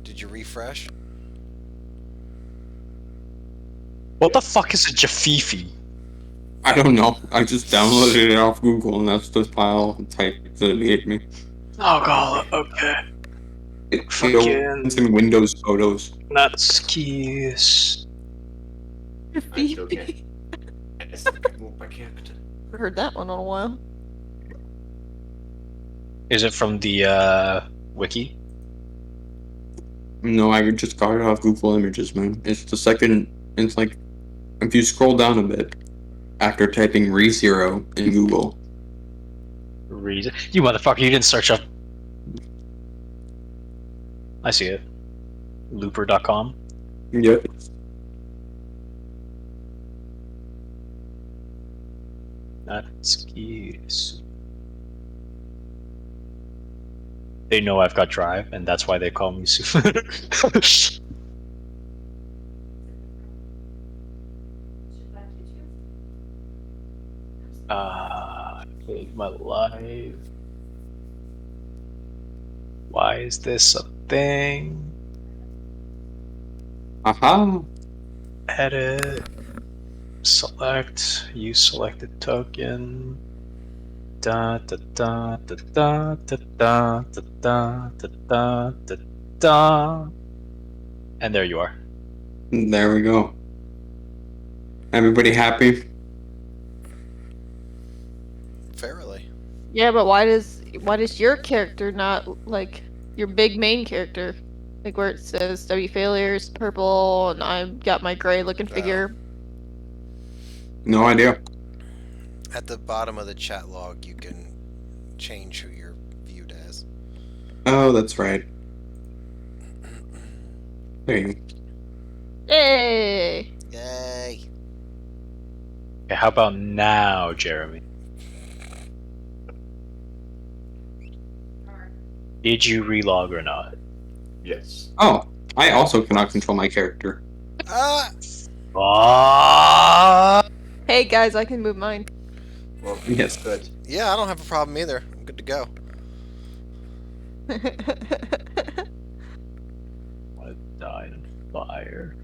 Did you refresh? What the fuck is a Jafifi? I don't know. I just downloaded it off Google, and that's the file type that it gave me. Oh god. Okay. It Fucking opens in Windows Photos. nuts keys. I still can't. I still can't move my character. Heard that one in a while. Is it from the wiki? No, I just got it off Google Images, man. It's the second. It's like if you scroll down a bit after typing ReZero in Google. Reason. You motherfucker! You didn't search up. I see it. Looper.com. Yep. Nuts keys. They know I've got drive, and that's why they call me Super. Hate my life. Why is this a thing? Aha. Edit. Select. Use selected token. Da da da da da da da da da da da da da. And there you are. There we go. Everybody happy? Fairly. Yeah, but why does your character not like your big main character? Like where it says W failures purple and I've got my gray looking figure. No idea. At the bottom of the chat log, you can change who you're viewed as. Oh, that's right. There you go. Yay! Yay! Okay, how about now, Jeremy? Did you relog or not? Yes. Oh, I also cannot control my character. Ah! Hey guys, I can move mine. Well, Yes. good. Yeah, I don't have a problem either. I'm good to go. I died in fire.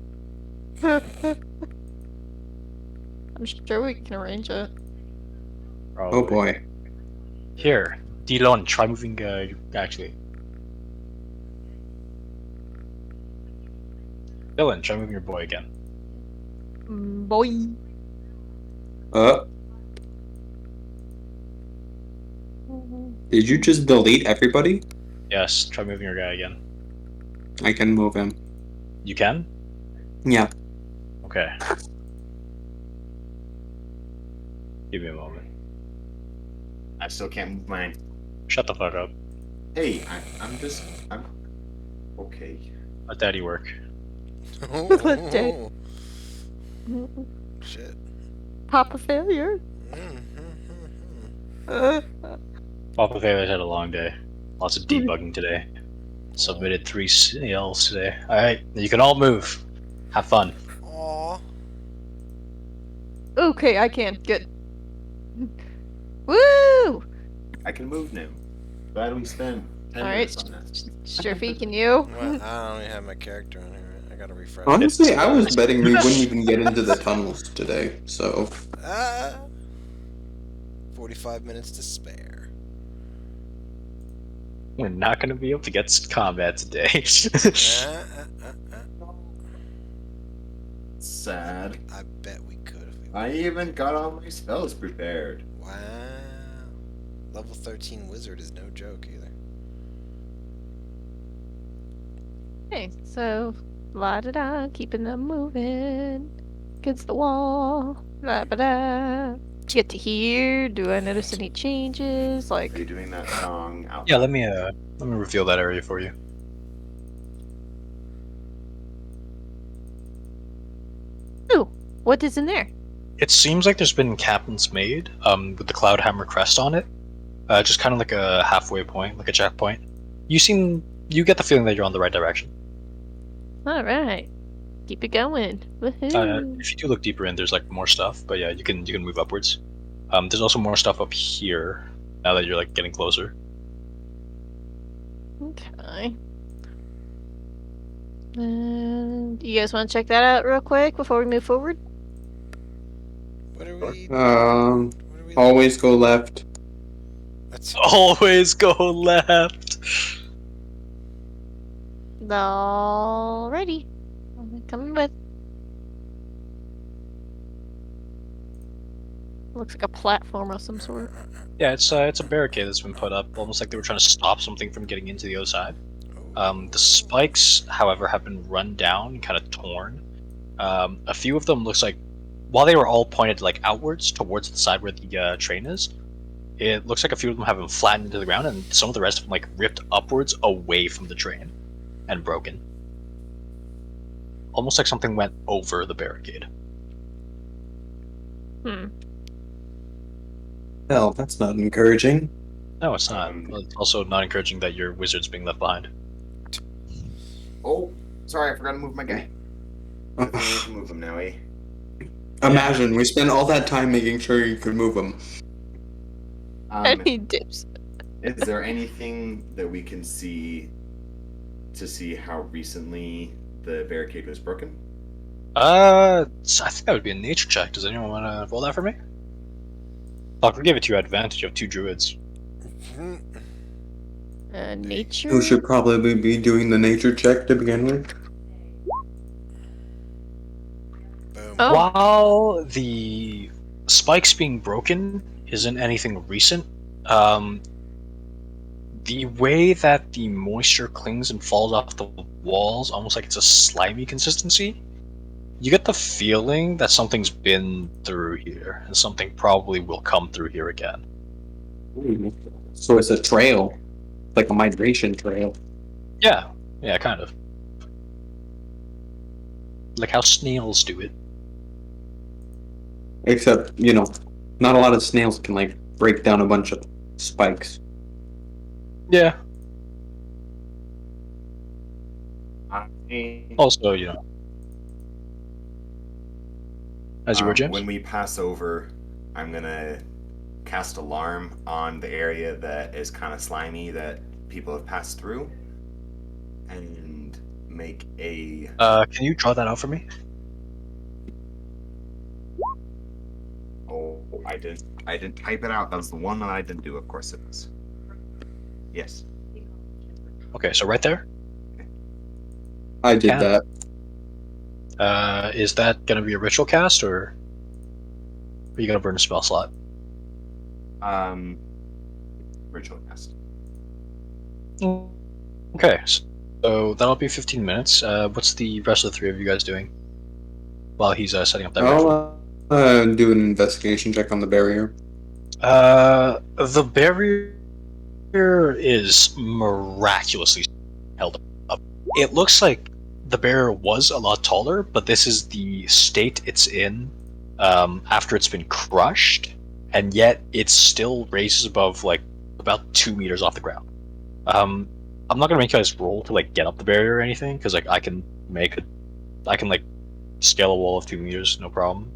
I'm sure we can arrange it. Probably. Oh boy. Here, Dylan, try moving. Actually, Dylan, try moving your boy again. Boy. Uh, did you just delete everybody? Yes, try moving your guy again. I can move him. You can? Yeah. Okay. Give me a moment. I still can't move mine. Shut the fuck up. Hey, I'm okay. Let daddy work. Let Dad- Shit. Papa failure. Papa Failures had a long day. Lots of debugging today. Submitted 3 CLs today. Alright, you can all move. Have fun. Aw. Okay, I can. Good. Woo! I can move now. Glad we spent 10 All right, minutes on that. Striffy, can you? Well, I don't even have my character on here. I gotta refresh. Honestly, It's- I was betting we wouldn't even get into the tunnels today, so. Ah. 45 minutes to spare. We're not gonna be able to get combat today. Sad. I bet we could if we. I even got all my spells prepared. Wow. Level 13 wizard is no joke either. Okay, so la da da, keeping them moving against the wall. La ba da. Get to here. Do I notice any changes? Are you Like, doing that song out Yeah, loud? let me reveal that area for you. ooh, what is in there? It seems like there's been captains made, with the Cloud Hammer crest on it. Just kind of like a halfway point, like a checkpoint. You get the feeling that you're on the right direction. All right, keep it going. Woohoo! If you do look deeper in, there's like more stuff, but yeah, you can move upwards. There's also more stuff up here now that you're like getting closer. Okay. Do you guys want to check that out real quick before we move forward? What are we? Um, What are we? always go left. That's Always go left. Alrighty. I'm coming with. Looks like a platform of some sort. Yeah, it's a barricade that's been put up, almost like they were trying to stop something from getting into the other side. The spikes, however, have been run down and kind of torn. A few of them looks like, while they were all pointed like outwards towards the side where the train is, it looks like a few of them have been flattened into the ground, and some of the rest of them like ripped upwards away from the train and broken. Almost like something went over the barricade. Hell, that's not encouraging. No, it's not. Um, Well, it's also not encouraging that your wizard's being left behind. Oh, sorry, I forgot to move my guy. Good thing we can move him now, eh? Imagine, we spent all that time making sure you could move them. Um, Any dips? is there anything that we can see to see how recently the barricade was broken? I think that would be a nature check. Does anyone want to roll that for me? I'll give it to you advantage. You have 2 druids. Nature. Who should probably be doing the nature check to begin with? boom. Oh. While the spikes being broken isn't anything recent, the way that the moisture clings and falls off the walls, almost like it's a slimy consistency, you get the feeling that something's been through here, and something probably will come through here again. Ooh. So it's a trail. Like a migration trail. Yeah, kind of. Like how snails do it. Except, not a lot of snails can, like, break down a bunch of spikes. Yeah. I- Also, as you were, James. When we pass over, I'm gonna cast alarm on the area that is kind of slimy that people have passed through, and make a. Can you draw that out for me? Oh, I didn't type it out. That was the one that I didn't do. Of course it was. Yes. Okay, so right there. I did Can. that. Is that gonna be a ritual cast, or are you gonna burn a spell slot? Ritual cast. Okay, so that'll be 15 minutes. What's the rest of the three of you guys doing while he's setting up that ritual? I'll do an investigation check on the barrier. The barrier is miraculously held up. It looks like the barrier was a lot taller, but this is the state it's in after it's been crushed, and yet it still raises above like about 2 meters off the ground. I'm not gonna make you guys roll to like get up the barrier or anything, because like I can like scale a wall of 2 meters, no problem.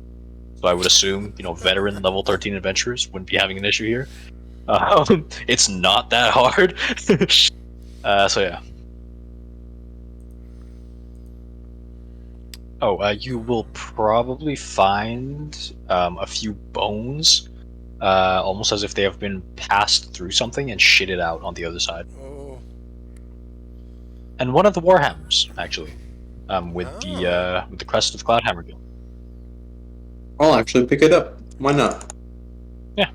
So I would assume, veteran level 13 adventurers wouldn't be having an issue here. It's not that hard. So yeah. Oh, you will probably find a few bones, almost as if they have been passed through something and shitted out on the other side. Oh. And one of the warhammers, actually, with Oh. the crest of Cloudhammer Guild. I'll actually pick it up. Why not? Yeah.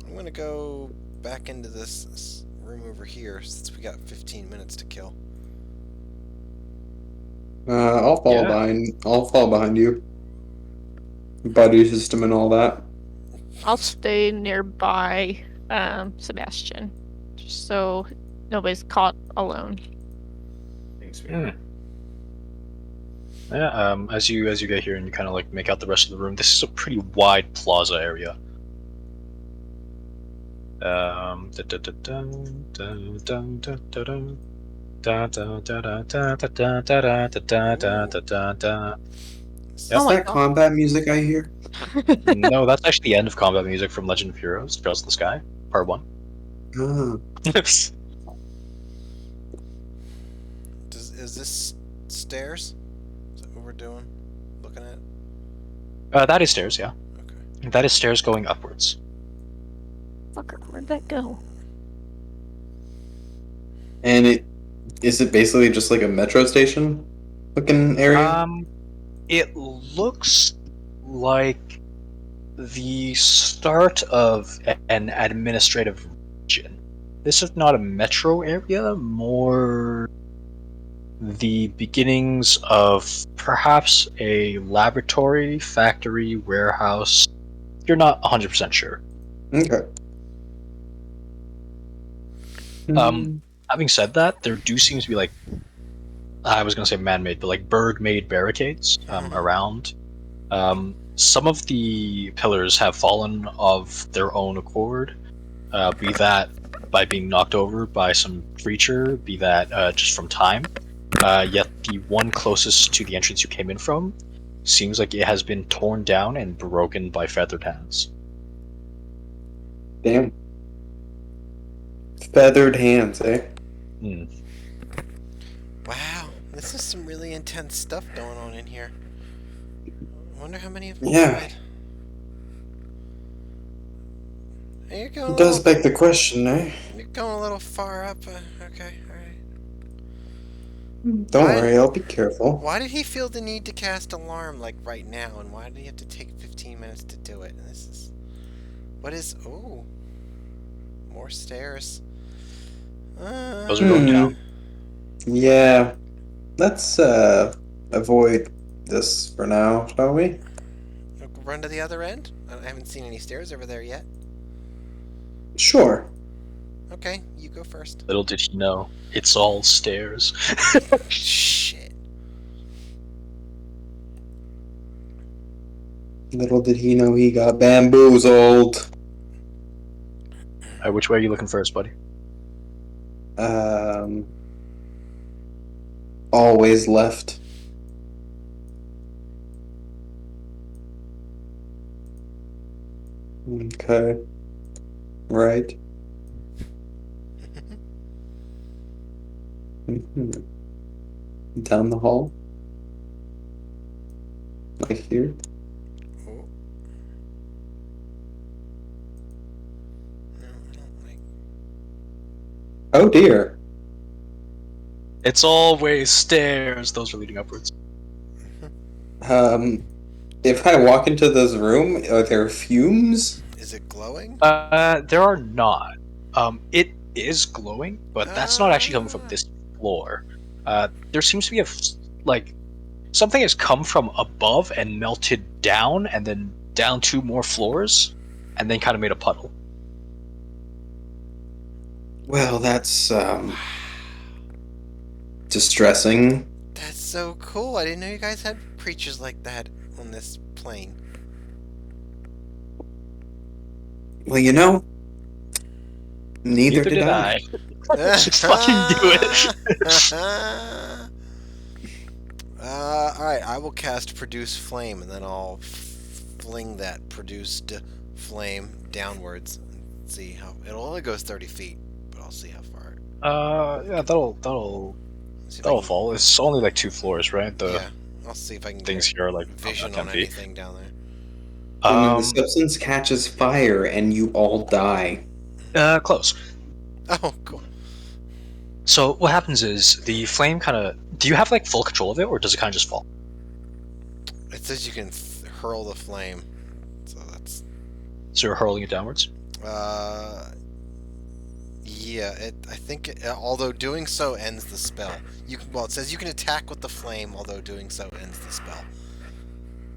I'm gonna go back into this room over here since we got 15 minutes to kill. I'll follow Yeah. behind. I'll follow behind you. Buddy system and all that. I'll stay nearby Sebastian, just so nobody's caught alone. Thanks, man. Yeah. As you get here and you kind of like make out the rest of the room, this is a pretty wide plaza area. Is Yep. Oh my that God. combat music I hear? No, that's actually the end of combat music from Legend of Heroes: Trails of the Sky, Part 1. Ah, Is this stairs? Is that what we're doing? Looking at? That is stairs, yeah. Okay. That is stairs going upwards. Fucker, where'd that go? and is it basically just like a metro station looking area? It looks like the start of an administrative region. This is not a metro area, more the beginnings of perhaps a laboratory, factory, warehouse. You're not 100% sure. Okay. Having said that, there do seem to be like, I was gonna say man-made, but like bird-made barricades around. Some of the pillars have fallen of their own accord, be that by being knocked over by some creature, be that just from time. Yet the one closest to the entrance you came in from seems like it has been torn down and broken by feathered hands. Damn. Feathered hands, eh? Hmm. Wow, this is some really intense stuff going on in here. I wonder how many of them Yeah. died. You're going It does beg the question, eh? You're going a little far up. Okay, alright. Don't worry, I'll be careful. Why did he feel the need to cast alarm like right now, and why did he have to take 15 minutes to do it? This is... What is... Oh. More stairs. Those are going down. Yeah. Let's avoid this for now, shall we? Run to the other end? I haven't seen any stairs over there yet. Sure. Okay, you go first. Little did he know, it's all stairs. Shit. Little did he know he got bamboozled. Which way are you looking first, buddy? Always left. Okay. Right. Down the hall. Like here. Oh dear. It's always stairs. Those are leading upwards. If I walk into this room, are there fumes? Is it glowing? There are not. It is glowing, but that's not actually coming from Ah. this floor. There seems to be like something has come from above and melted down, and then down 2 more floors, and then kind of made a puddle. Well, that's distressing. That's so cool. I didn't know you guys had creatures like that on this plane. Well, you know, neither Neither did did I. I. Just fucking do it. Alright, I will cast Produce Flame, and then I'll fling that produced flame downwards. And see how... It only goes 30 feet, but I'll see how far. Yeah, that'll See if I that'll can... fall. It's only like 2 floors, right? The Yeah, I'll see if I can things get here are like about vision 10 on feet. anything down there. And then the Um, substance catches fire and you all die. Close. Oh, cool. So what happens is the flame kind of. Do you have like full control of it, or does it kind of just fall? It says you can hurl the flame, so that's... So you're hurling it downwards. Yeah, I think, although doing so ends the spell. Well, it says you can attack with the flame, although doing so ends the spell.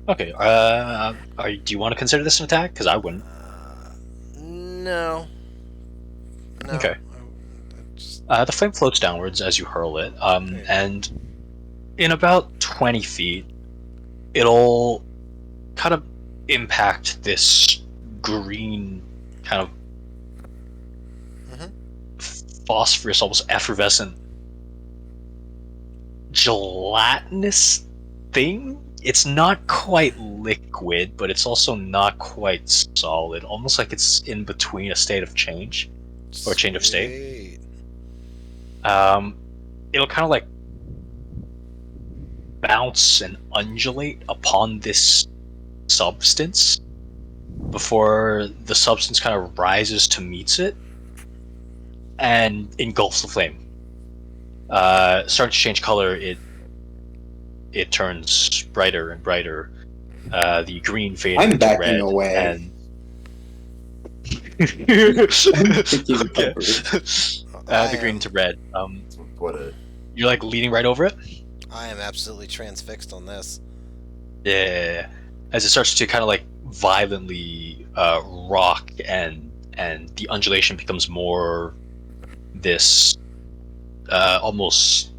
Okay. Do you want to consider this an attack? Because I wouldn't. No. No. Okay. Just... The flame floats downwards as you hurl it, There you go. and in about 20 feet, it'll kind of impact this green kind of phosphorus, almost effervescent, gelatinous thing. It's not quite liquid, but it's also not quite solid. Almost like it's in between a state of change or change of state. Sweet. It'll kind of like bounce and undulate upon this substance before the substance kind of rises to meet it and engulfs the flame. Starting to change color, it turns brighter and brighter. The green fades I'm into backing red, away. and I'm thinking okay. The green into red. What a You're like leaning right over it. I am absolutely transfixed on this. Yeah. As it starts to kind of like violently rock, and the undulation becomes more this almost,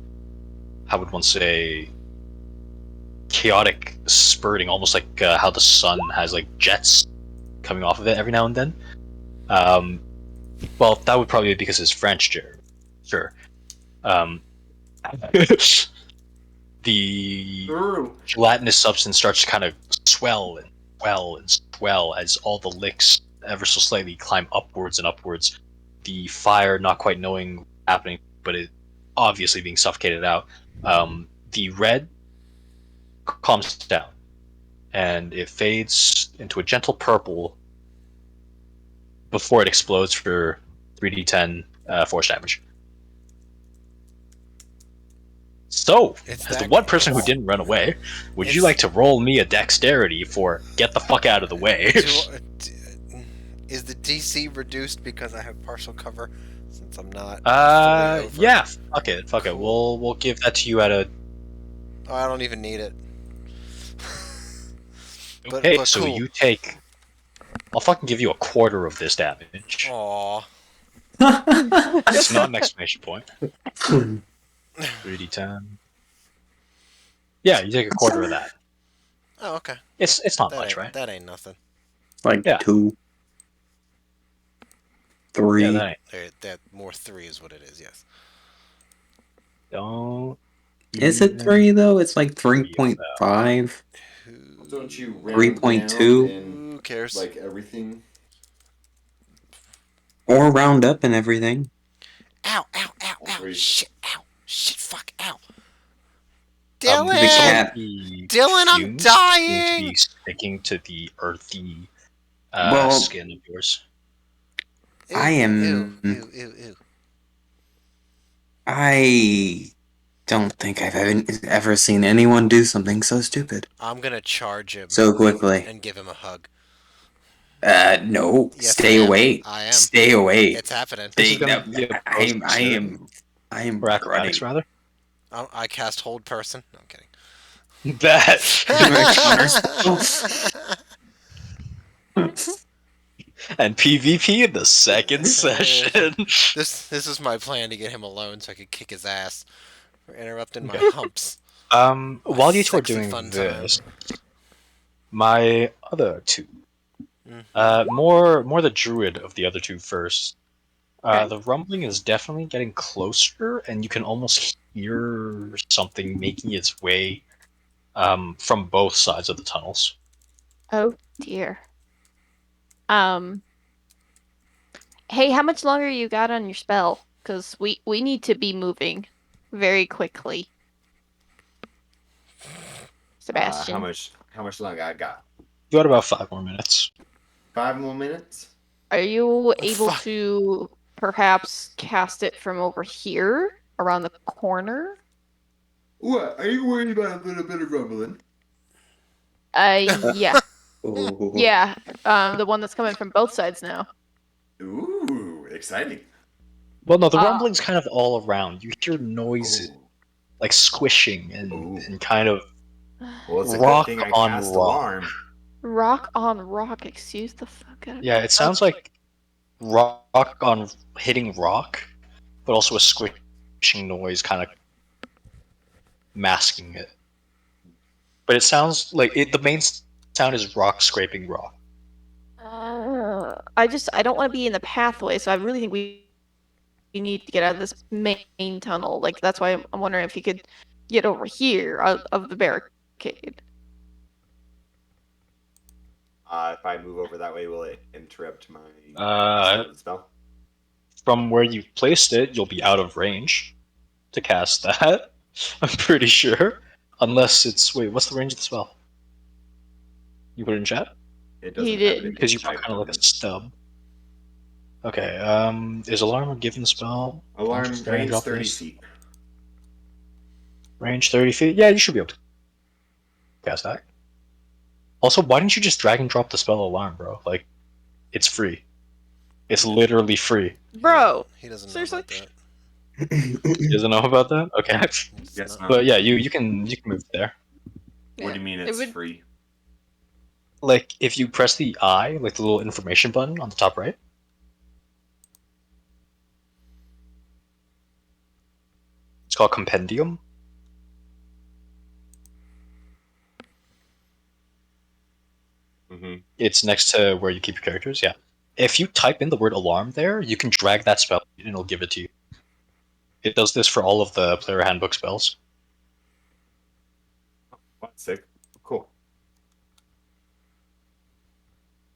how would one say, chaotic spurting, almost like how the sun has like jets coming off of it every now and then. Well, that would probably be because it's French, sure. The gelatinous substance starts to kind of swell and swell and swell as all the licks ever so slightly climb upwards and upwards. The fire not quite knowing what's happening, but it obviously being suffocated out. The red calms down, and it fades into a gentle purple before it explodes for 3d10 force damage. So, It's as the that- one person who it's- didn't run away, would you it's- like to roll me a dexterity for get the fuck out of the way? Is the DC reduced because I have partial cover? Since I'm not fully over. Yeah, fuck it. Cool. We'll give that to you at a. Oh, I don't even need it. Okay, but so cool. you take. I'll fucking give you a quarter of this damage. Aw. It's not an exclamation point. 3d10. Yeah, you take a quarter of that. Oh, okay. It's not That much, ain't, right? that ain't nothing. Like Yeah. 2, 3. Yeah, that ain't. That more 3 is what it is. Yes. Don't. Is it 3 though? It's like 3.5. Don't you 3.2? Who cares? like everything? Or round up and everything. Ow! Ow! Ow! Ow! Three. Shit! Ow! Shit! Fuck! Ow! the Dylan! cat- Dylan, I'm fumes dying! Seem to be sticking to the earthy Well- skin of yours. Ew, I am- Ew! Ew! Ew! Ew! I don't think I've ever seen anyone do something so stupid I'm gonna charge him so quickly. and give him a hug. No, Yes, I stay am. away. I am. Stay away. It's happening. This is Stay. going No, to be a I process, am. I am or acrobatics running. rather. I cast hold person. No, I'm kidding. That. Do a counter spell. And PvP in the second session. This is my plan to get him alone so I could kick his ass for interrupting my humps. My While you two are sexy doing fun time. this, my other two, Mhm. more the druid of the other two first. Okay. The rumbling is definitely getting closer, and you can almost hear something making its way from both sides of the tunnels. Oh dear. Um, hey, how much longer you got on your spell? Because we need to be moving very quickly. How Sebastian, much longer I got? You got about 5 more minutes. 5 more minutes. are you Oh, able fuck. to perhaps cast it from over here around the corner? What? Are you worried about a little bit of rumbling? Yeah. Oh. Yeah. The one that's coming from both sides now. Ooh, exciting. Well, no, the Uh, rumbling's kind of all around. You hear noises Oh, like squishing oh. and kind of Well, it's a good rock thing I on cast rock. alarm. rock on rock. Excuse the fuck out of Yeah, me. it sounds like rock on hitting rock, but also a squishing noise kind of masking it. But it sounds like the main sound is rock scraping rock. I don't want to be in the pathway, so I really think we need to get out of this main tunnel. Like that's why I'm wondering if you could get over here out of the barricade. If I move over that way, will it interrupt my casting Uh, of the spell? from where you've placed it, you'll be out of range to cast that. I'm pretty sure, unless it's what's the range of the spell? You put it in chat It He doesn't have it did. because you put typed kind of on like a his stub. Okay. Is alarm a given spell? Don't alarm. just drag and Range drop 30 this. feet. Range 30 feet. Yeah, you should be able to cast that. Also, why didn't you just drag and drop the spell alarm, bro? Like, it's free. It's literally free. Bro, He doesn't know seriously? about that. You doesn't know about that? Okay. He does Guess not. not. But yeah, you can move there. What do you mean It it's would free? Like if you press the I, like the little information button on the top right, it's called compendium. Mm-hmm. It's next to where you keep your characters. Yeah. If you type in the word alarm there, you can drag that spell and it'll give it to you. It does this for all of the player handbook spells. That's sick. Cool.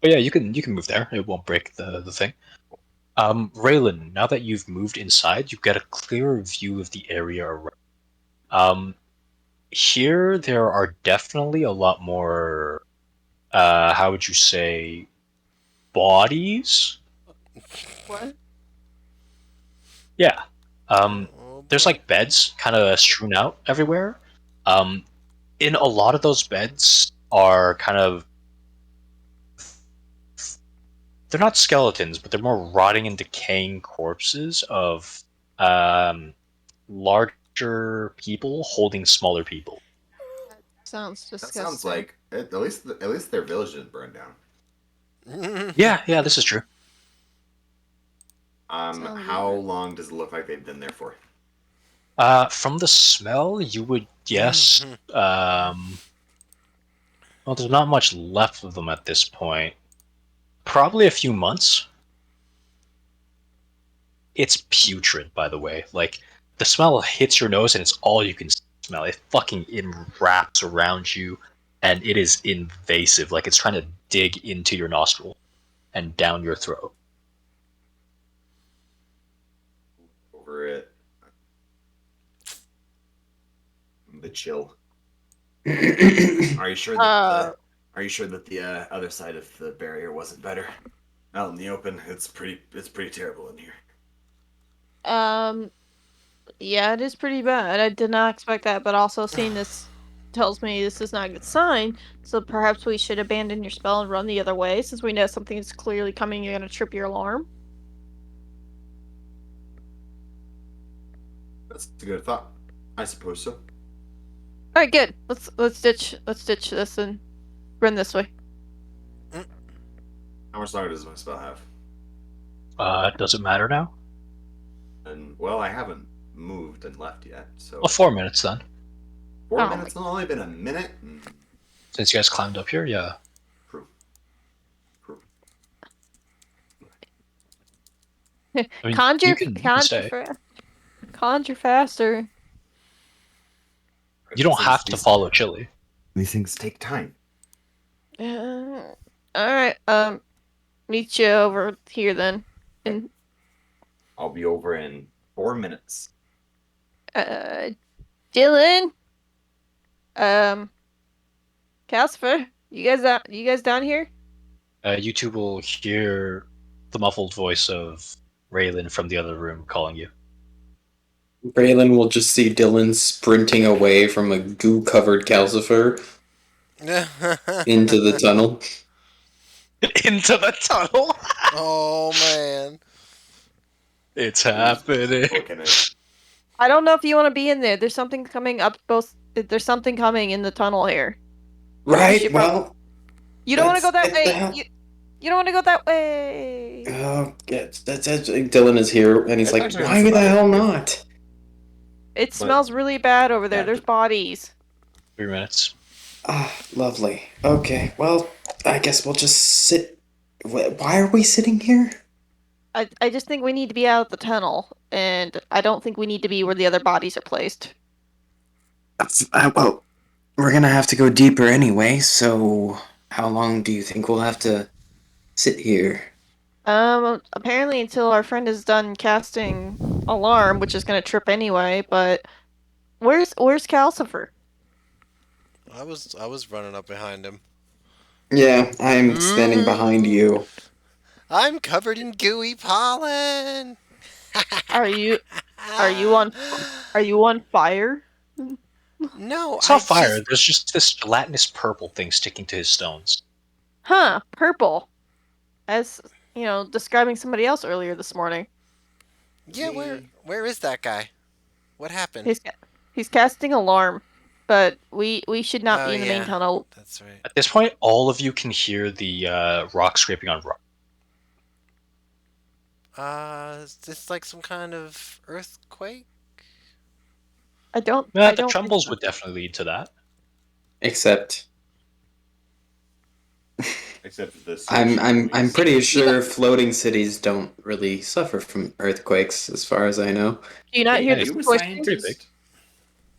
But yeah, you can move there. It won't break the thing. Raylan, now that you've moved inside, you get a clearer view of the area around. Um, Here there are definitely a lot more. How would you say, bodies? what? Yeah. Oh There's boy. like beds kind of strewn out everywhere. Um, in a lot of those beds are kind of they're not skeletons, but they're more rotting and decaying corpses of um, larger people holding smaller people. Sounds That sounds disgusting. like at least their village didn't burn down. Yeah, this is true. Sounds How weird. long does it look like they've been there for? From the smell, you would guess. Well, there's not much left of them at this point. Probably a few months. It's putrid, by the way. Like the smell hits your nose, and it's all you can smell. It fucking wraps around you, and it is invasive. Like it's trying to dig into your nostril and down your throat. Over it. The chill. Are you sure that Uh, the Are you sure that the other side of the barrier wasn't better? Out in the open, it's pretty terrible in here. um, Yeah, it is pretty bad. I did not expect that, but also seeing this tells me this is not a good sign. So perhaps we should abandon your spell and run the other way, since we know something is clearly coming. You're gonna trip your alarm. That's a good thought. I suppose so. All right, good. Let's ditch this and run this way. How much longer does my spell have? Does it matter now? And well, I haven't moved and left yet, so Well, 4 minutes then. 4 minutes. It's only been a minute. Since you guys climbed up here, yeah. True. True. I mean, Conjure, you can stay. conjure faster. You don't have to follow Chili. These things take time. All right. Meet you over here then. And I'll be over in 4 minutes. Dylan. Casper, you guys down here? You two will hear the muffled voice of Raylan from the other room calling you. Braylon will just see Dylan sprinting away from a goo-covered calcifer into the tunnel. Into the tunnel. Oh man. It's happening. Looking at I don't know if you want to be in there. There's something coming up. There's something coming in the tunnel here. Right, should well, You don't want to go that let's get the way. hell- You don't want to go that way. Oh, that's Dylan is here, and he's It's like, actually why not so the bad. hell not? It smells really bad over there. Yeah, There's bodies. 3 minutes. Ah, lovely. Okay, well, I guess we'll just sit. Why are we sitting here? I just think we need to be out of the tunnel, and I don't think we need to be where the other bodies are placed. Well, we're gonna have to go deeper anyway, so how long do you think we'll have to sit here? Apparently until our friend is done casting alarm, which is gonna trip anyway. But where's Calcifer? I was running up behind him. Yeah, I'm standing behind you. I'm covered in gooey pollen. Are you are you on fire? No, It's I not fire. just There's just this gelatinous purple thing sticking to his stones. Huh, purple. As describing somebody else earlier this morning. yeah. Me. Where is that guy? What happened? He's casting alarm, but we should not Oh be in the main yeah, tunnel. that's right. At this point, all of you can hear the rock scraping on rock. Is this like some kind of earthquake? I don't The think trembles so. would definitely lead to that. Except except this. I'm pretty sure floating cities don't really suffer from earthquakes, as far as I know. Do you not hear Hey, the you a squishing? pretty big. scientist?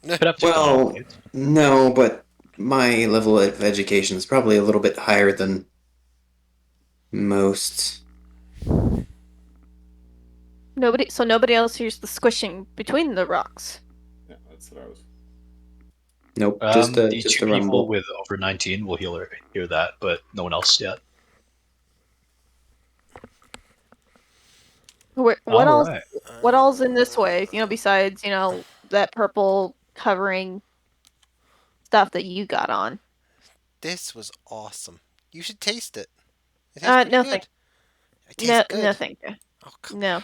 Could have to Well, no, but my level of education is probably a little bit higher than most. Nobody else hears the squishing between the rocks. Yeah, that's what I was. Nope, just a the just two a people rumble. with over 19 will hear that, but no one else yet. What All else? right. What all's in this way? Besides that purple covering stuff that you got on. This was awesome. You should taste it. It tastes pretty No good. thank. It tastes good. No thank you. Oh, come No.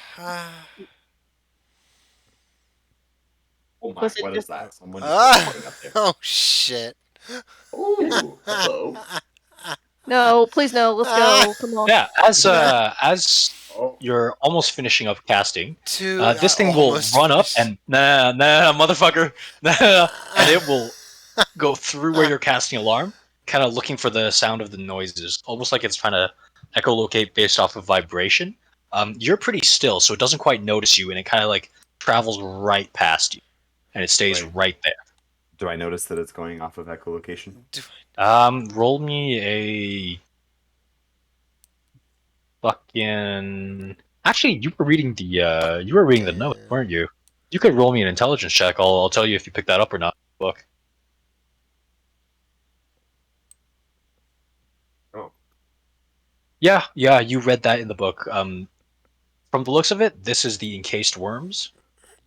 Oh my! Was it What just- is that? Someone Ah. just putting up there. Oh shit. Oh, hello. No, please no. Let's go. Come on. Yeah, as Oh, you're almost finishing up casting, Two. this thing will run up and nah, motherfucker, nah, and it will go through where you're casting alarm, kind of looking for the sound of the noises, almost like it's trying to echolocate based off of vibration. You're pretty still, so it doesn't quite notice you, and it kind of like travels right past you, and it stays Right. right there. do I notice that it's going off of echolocation? Roll me a fucking. Actually, you were reading the note, weren't you? You could roll me an intelligence check. I'll tell you if you picked that up or not. Book. Oh, Yeah, you read that in the book. From the looks of it, this is the encased worms.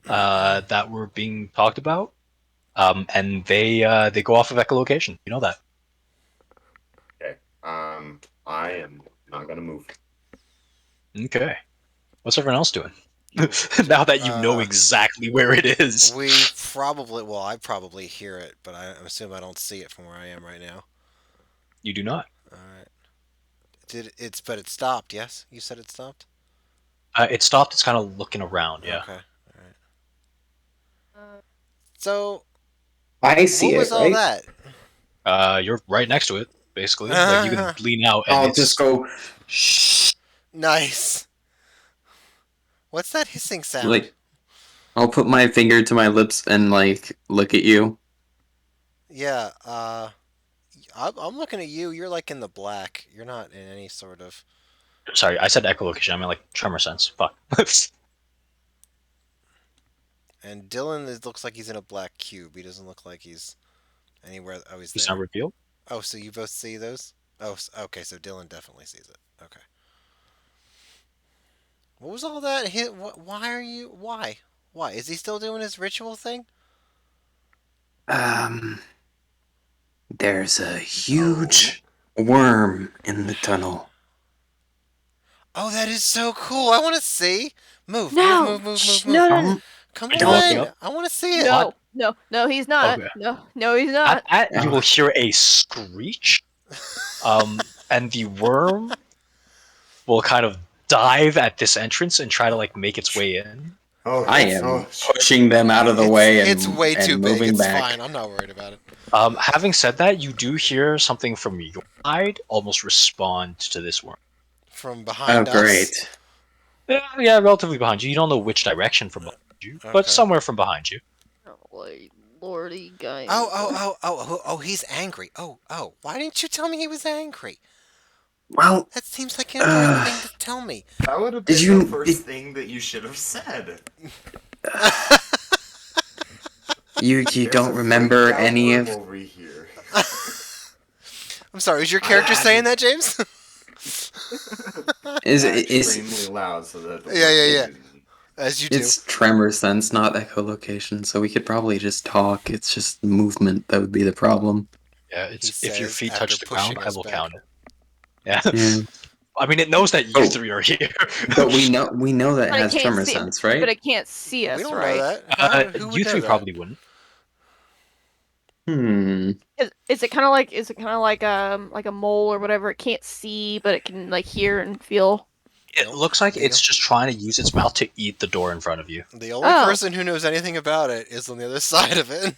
that were being talked about, and they go off of echolocation. You know that. Okay. I am not gonna move. Okay. What's everyone else doing? You, Now that you know uh, exactly where it is. we probably, well, I probably hear it, but I assume I don't see it from where I am right now. You do not. All right. But it stopped. Yes, you said it stopped. It stopped. It's kind of looking around. Yeah. Okay. All right. Uh, So, I what see was it, all right? that? You're right next to it, basically. Like you can lean out, and I'll just it's go shh. Nice. What's that hissing sound? Like I'll put my finger to my lips and like look at you. Yeah. I'm looking at you. You're like in the black. You're not in any sort of. sorry. I said echolocation. I mean like tremor sense. Fuck. And Dylan looks like he's in a black cube. He doesn't look like he's anywhere. Oh, he's It's not there. revealed. Oh, so you both see those? Oh, okay. So Dylan definitely sees it. Okay. What was all that? Why are you? Why? Why is he still doing his ritual thing? Um, there's a Oh. huge worm in the tunnel. Oh, that is so cool. I want to see. Move, move, no, move, move, move, Shh, move. no, no, no, Come Are you walking on. up? I want to see it. What? no, no, no. He's not. Okay. No, no, he's At not. that, you will Oh, hear a screech, and the worm will kind of dive at this entrance and try to like make its way in. Oh. I It's am pushing them out of the it's way it's way too and big. moving It's back. fine. I'm not worried about it. Having said that, you do hear something from your side almost respond to this worm. From Oh, behind great. us. Yeah, relatively behind you. You don't know which direction from behind you, but Okay. somewhere from behind you. Oh, wait, lordy, guys. Oh, he's angry. Oh. Why didn't you tell me he was angry? Well, That seems like an important uh, thing to tell me. That would have did been the you first did, thing that you should have said. you There's don't a freaked remember out any worm of over here. I'm sorry, is your I character saying imagine that, James? extremely loud so that the Yeah, worm yeah, can yeah. hear me. As you do. it's tremor sense, not echolocation, so we could probably just talk. It's just movement that would be the problem. Yeah, He it's if your says feet after touch the ground, pushing I us will back. count it. Yeah, Yeah. I mean it knows that you Oh, three are here. but we know that it But it has can't tremor see. sense, But right? it can't see We us, don't know right? that. How? Who would You know three that? probably wouldn't. Hmm. Is it kind of like like a mole or whatever? It can't see, but it can like hear and feel. It Nope. looks like The it's just trying to use its mouth to eat the door in front of you. the only Oh, person who knows anything about it is on the other side of it.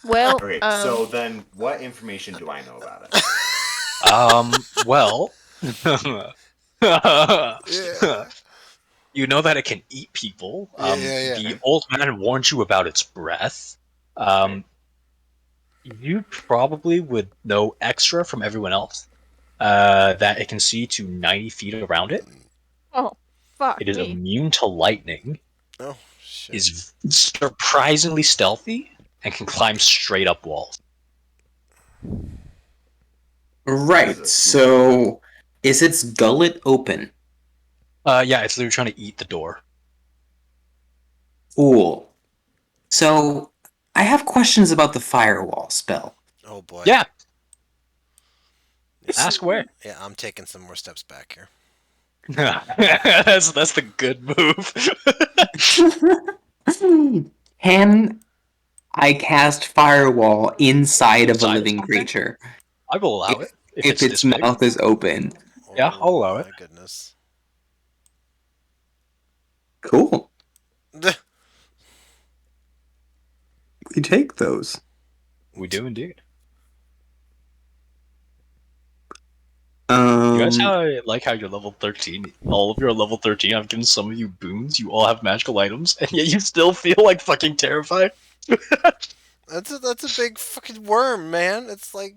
well, Okay, so then what information do I know about it? Well, Yeah. you know that it can eat people. Yeah. The Okay. old man warned you about its breath. Okay. Um, you probably would know extra from everyone else that it can see to 90 feet around it. oh, fuck It is me. immune to lightning, Oh shit. is surprisingly stealthy, and can climb straight up walls. This is Right. a spooky one. So, is its gullet open? Yeah, it's literally trying to eat the door. Cool. So, I have questions about the firewall spell. Oh boy. Yeah, Yeah. ask away. Yeah. I'm taking some more steps back here. That's the good move. Can I cast firewall inside of a Inside of living something, creature I will allow if it if if it's its this big. mouth is open? Yeah, I'll Oh allow it. my goodness. Cool. We take those. We do indeed. You guys Um. how I like how you're level 13. All of you are level 13. I've given some of you boons. You all have magical items, and yet you still feel like fucking terrified. That's a big fucking worm, man. It's like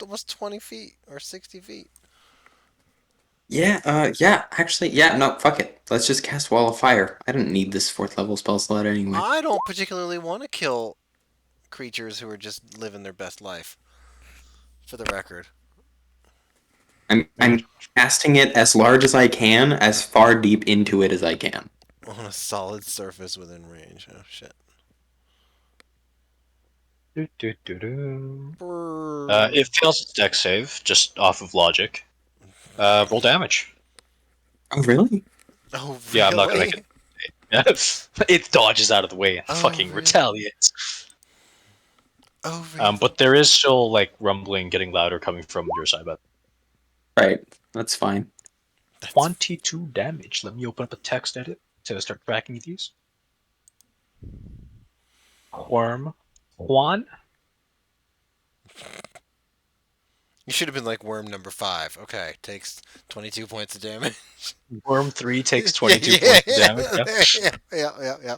almost 20 feet or 60 feet. Yeah. Yeah. Actually, yeah. No. Fuck it. Let's just cast Wall of Fire. I don't need this fourth level spell slot anyway. I don't particularly want to kill creatures who are just living their best life. For the record. I'm casting it as large as I can, as far deep into it as I can. On a solid surface within range. Oh shit. Do-do-do-do. Brrr. It fails its deck save, just off of logic. Roll damage. Oh, really? Oh Yeah, I'm not gonna make really? it. It dodges out of the way and Oh fucking really? retaliates. Oh really? But there is still like rumbling getting louder coming from your side. But Right. That's fine. That's 22 damage. Let me open up a text edit to start tracking these. Worm. Juan? You should have been like worm number 5. Okay, takes 22 points of damage. Worm 3 takes Yeah, 22 yeah, points of damage. Yeah. yeah.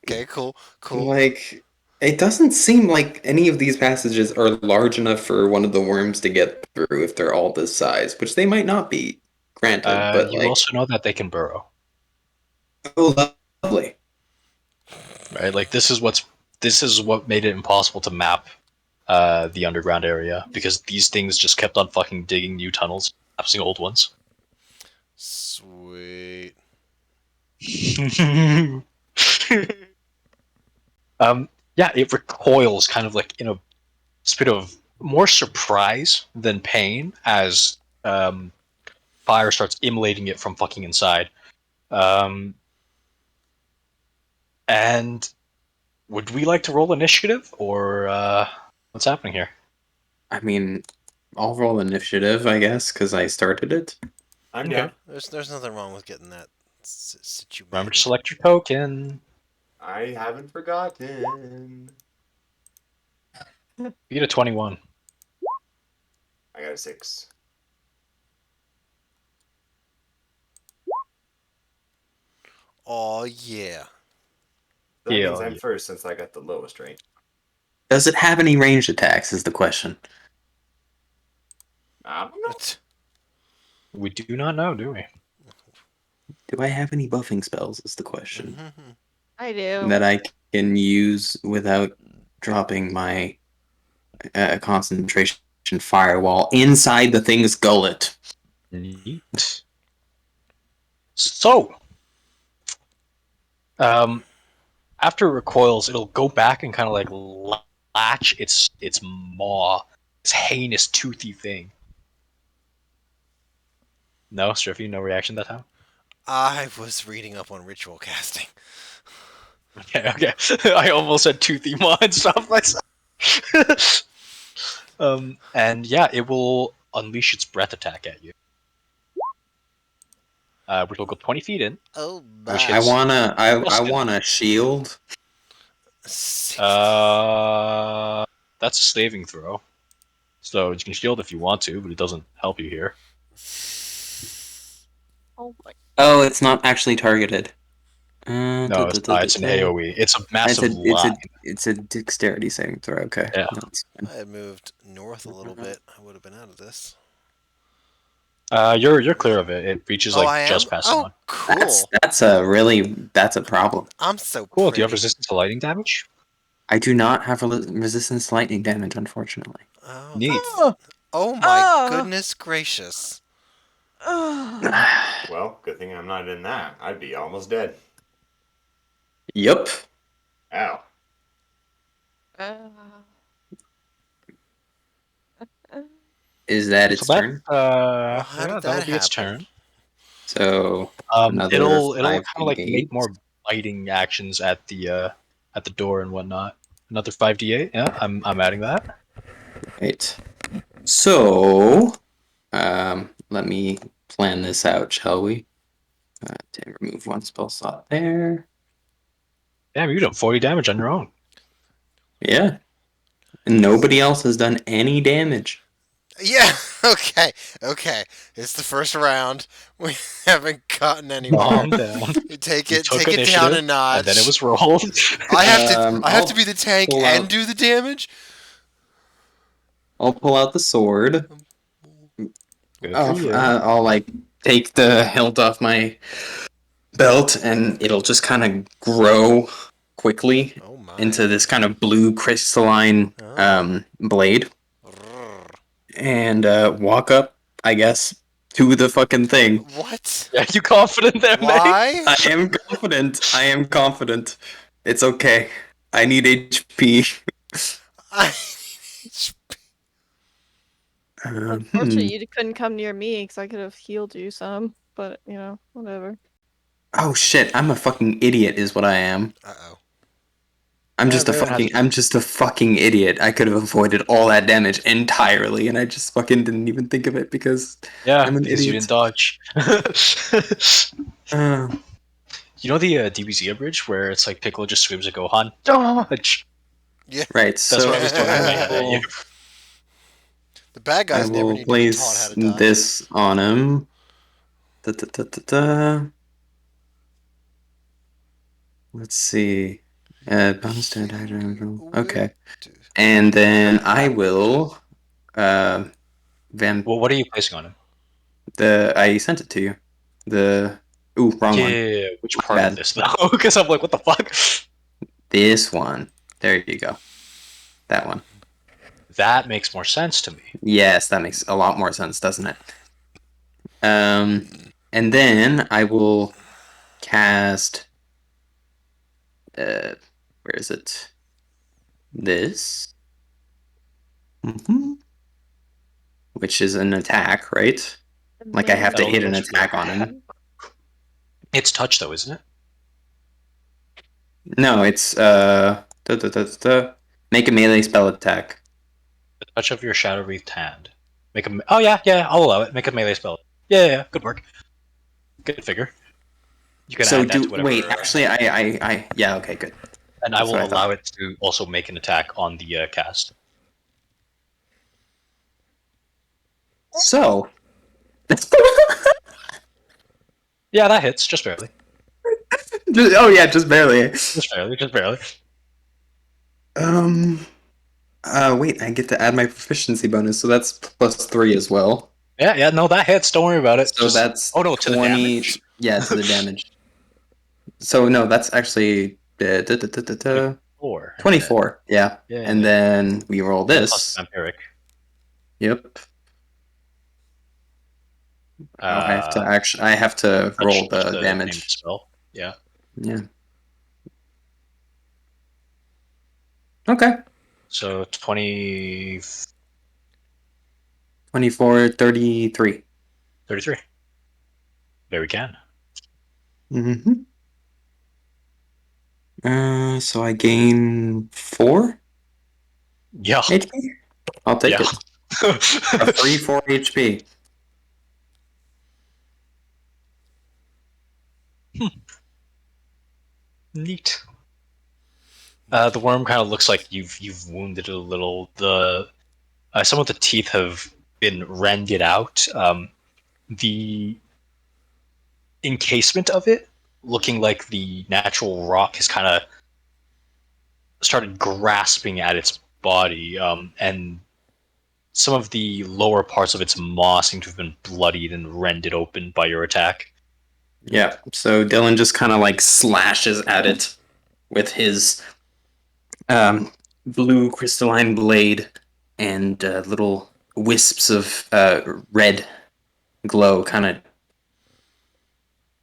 Okay, cool. Like, it doesn't seem like any of these passages are large enough for one of the worms to get through if they're all this size, which they might not be, granted, but You like, also know that they can burrow, oh, lovely. right? Like this is what made it impossible to map the underground area because these things just kept on fucking digging new tunnels, collapsing old ones. Sweet. Yeah, it recoils kind of like in a spit of more surprise than pain as fire starts immolating it from fucking inside. Um, and would we like to roll initiative or what's happening here? I mean, I'll roll initiative, I guess, because I started it. I'm Okay. down. There's nothing wrong with getting that Remember to situated. select your token. I haven't forgotten. You get a 21. I got a 6. Oh yeah. That means Yeah, I'm yeah. first since I got the lowest, right? Does it have any ranged attacks? Is the question. I don't know. We do not know, do we? Do I have any buffing spells? Is the question Mm-hmm. I do. that I can use without dropping my concentration firewall inside the thing's gullet. Neat. So, um, after it recoils, it'll go back and kind of like latch its maw, this heinous toothy thing. No, Striffy, no reaction that time. I was reading up on ritual casting. Okay, okay. I almost said toothy maw and stopped myself. And yeah, it will unleash its breath attack at you, which will go 20 feet in, Oh which I my. hits wanna I Justin. want a shield. Uh, that's a saving throw. So you can shield if you want to, but it doesn't help you here. Oh my. Oh, it's not actually targeted. No, it's not. It's an AOE. It's a It's massive a it's line. a it's a dexterity saving throw. Okay, Yeah. no, it's I had moved north a little bit. I would have been out of this. You're clear of it. It reaches Oh, like I am? just past Oh, someone. cool. that's a problem. I'm so Cool. Do you have pretty. resistance to lightning damage? I do not have resistance to lightning damage, unfortunately. Oh, Neat. Oh, oh my oh, goodness gracious. oh. Well, good thing I'm not in that. I'd be almost dead. Yup. Ow. Uh, uh, Is that So its that turn? Well, how yeah, did that'll that be its happen? turn. So another It'll kind of like make 5d8. more biting actions at the door and whatnot. Another 5d8. Yeah, I'm adding that. Right. So, let me plan this out, shall we? To remove one spell slot there. Damn, you done 40 damage on your own. Yeah. And nobody else has done any damage. Yeah, okay, okay. It's the first round. We haven't gotten anywhere. Calm down. Take You it took take it down a initiative, and then it notch. was rolled. I have to I'll be the tank pull and out. do the damage? I'll pull out the sword. Good for you. I'll like take the hilt off my belt, and it'll just kind of grow quickly Oh my. into this kind of blue crystalline Oh. blade, Brrr. and walk up, I guess, to the fucking thing. What? Yeah, you confident there, mate? Why? I am confident. I am confident. It's okay. I need HP. I Unfortunately, you couldn't come near me because I could have healed you some, but whatever. Oh shit! I'm a fucking idiot, is what I am. Uh-oh. I'm just a fucking idiot. I could have avoided all that damage entirely, and I just fucking didn't even think of it because Yeah, I'm an because you idiot. didn't dodge. Uh, You know the DBZ bridge where it's like Piccolo just screams at Gohan, dodge! Yeah. right, That's so what I was doing in my head at you. The bad I guys never will need to be taught how place to dodge. this on him. Da, da, da, da, da. Let's see. Bounce to attack. Okay. And then I will vamp Well, what are you placing on him? I sent it to you. The wrong one. Yeah, which My part of bad. this though? Because I'm like, what the fuck? This one. There you go. That one. That makes more sense to me. Yes, that makes a lot more sense, doesn't it? And then I will cast where is it? This. Which is an attack, right? Like I have to hit an Elemental attack on him. It's touch though, isn't it? No, it's make a melee spell attack. The touch of your shadow wreathed hand. Make a. Oh yeah, I'll allow it. Make a melee spell. Yeah, good work. Good figure. You can So add that do to whatever. wait, actually I yeah, okay, good. And I That's what will I allow thought. it to also make an attack on the cast. So Yeah, that hits just barely. oh yeah, just barely. Just barely. Just barely. Um wait, I get to add my proficiency bonus, so that's +3 as well. Yeah. No, that hits. Don't worry about it. So Just. that's Oh no, to the 20, damage. yeah, to the damage. So no, that's actually 4. 24. Yeah. Yeah. And then we roll And plus this. vampiric. Yep. Oh, I have to roll Touch the the name of the damage. spell. Yeah. Yeah. Okay. So 20. 24, 33. 33. There we can. Mm-hmm. So I gain 4 Yeah. HP? I'll take Yeah. it. A free 4 HP. Neat. The worm kind of looks like you've wounded it a little. The some of the teeth have been rended out. The encasement of it, looking like the natural rock, has kind of started grasping at its body, and some of the lower parts of its maw seem to have been bloodied and rended open by your attack. Yeah. So Dylan just kind of like slashes at it with his blue crystalline blade, and little wisps of red glow kind of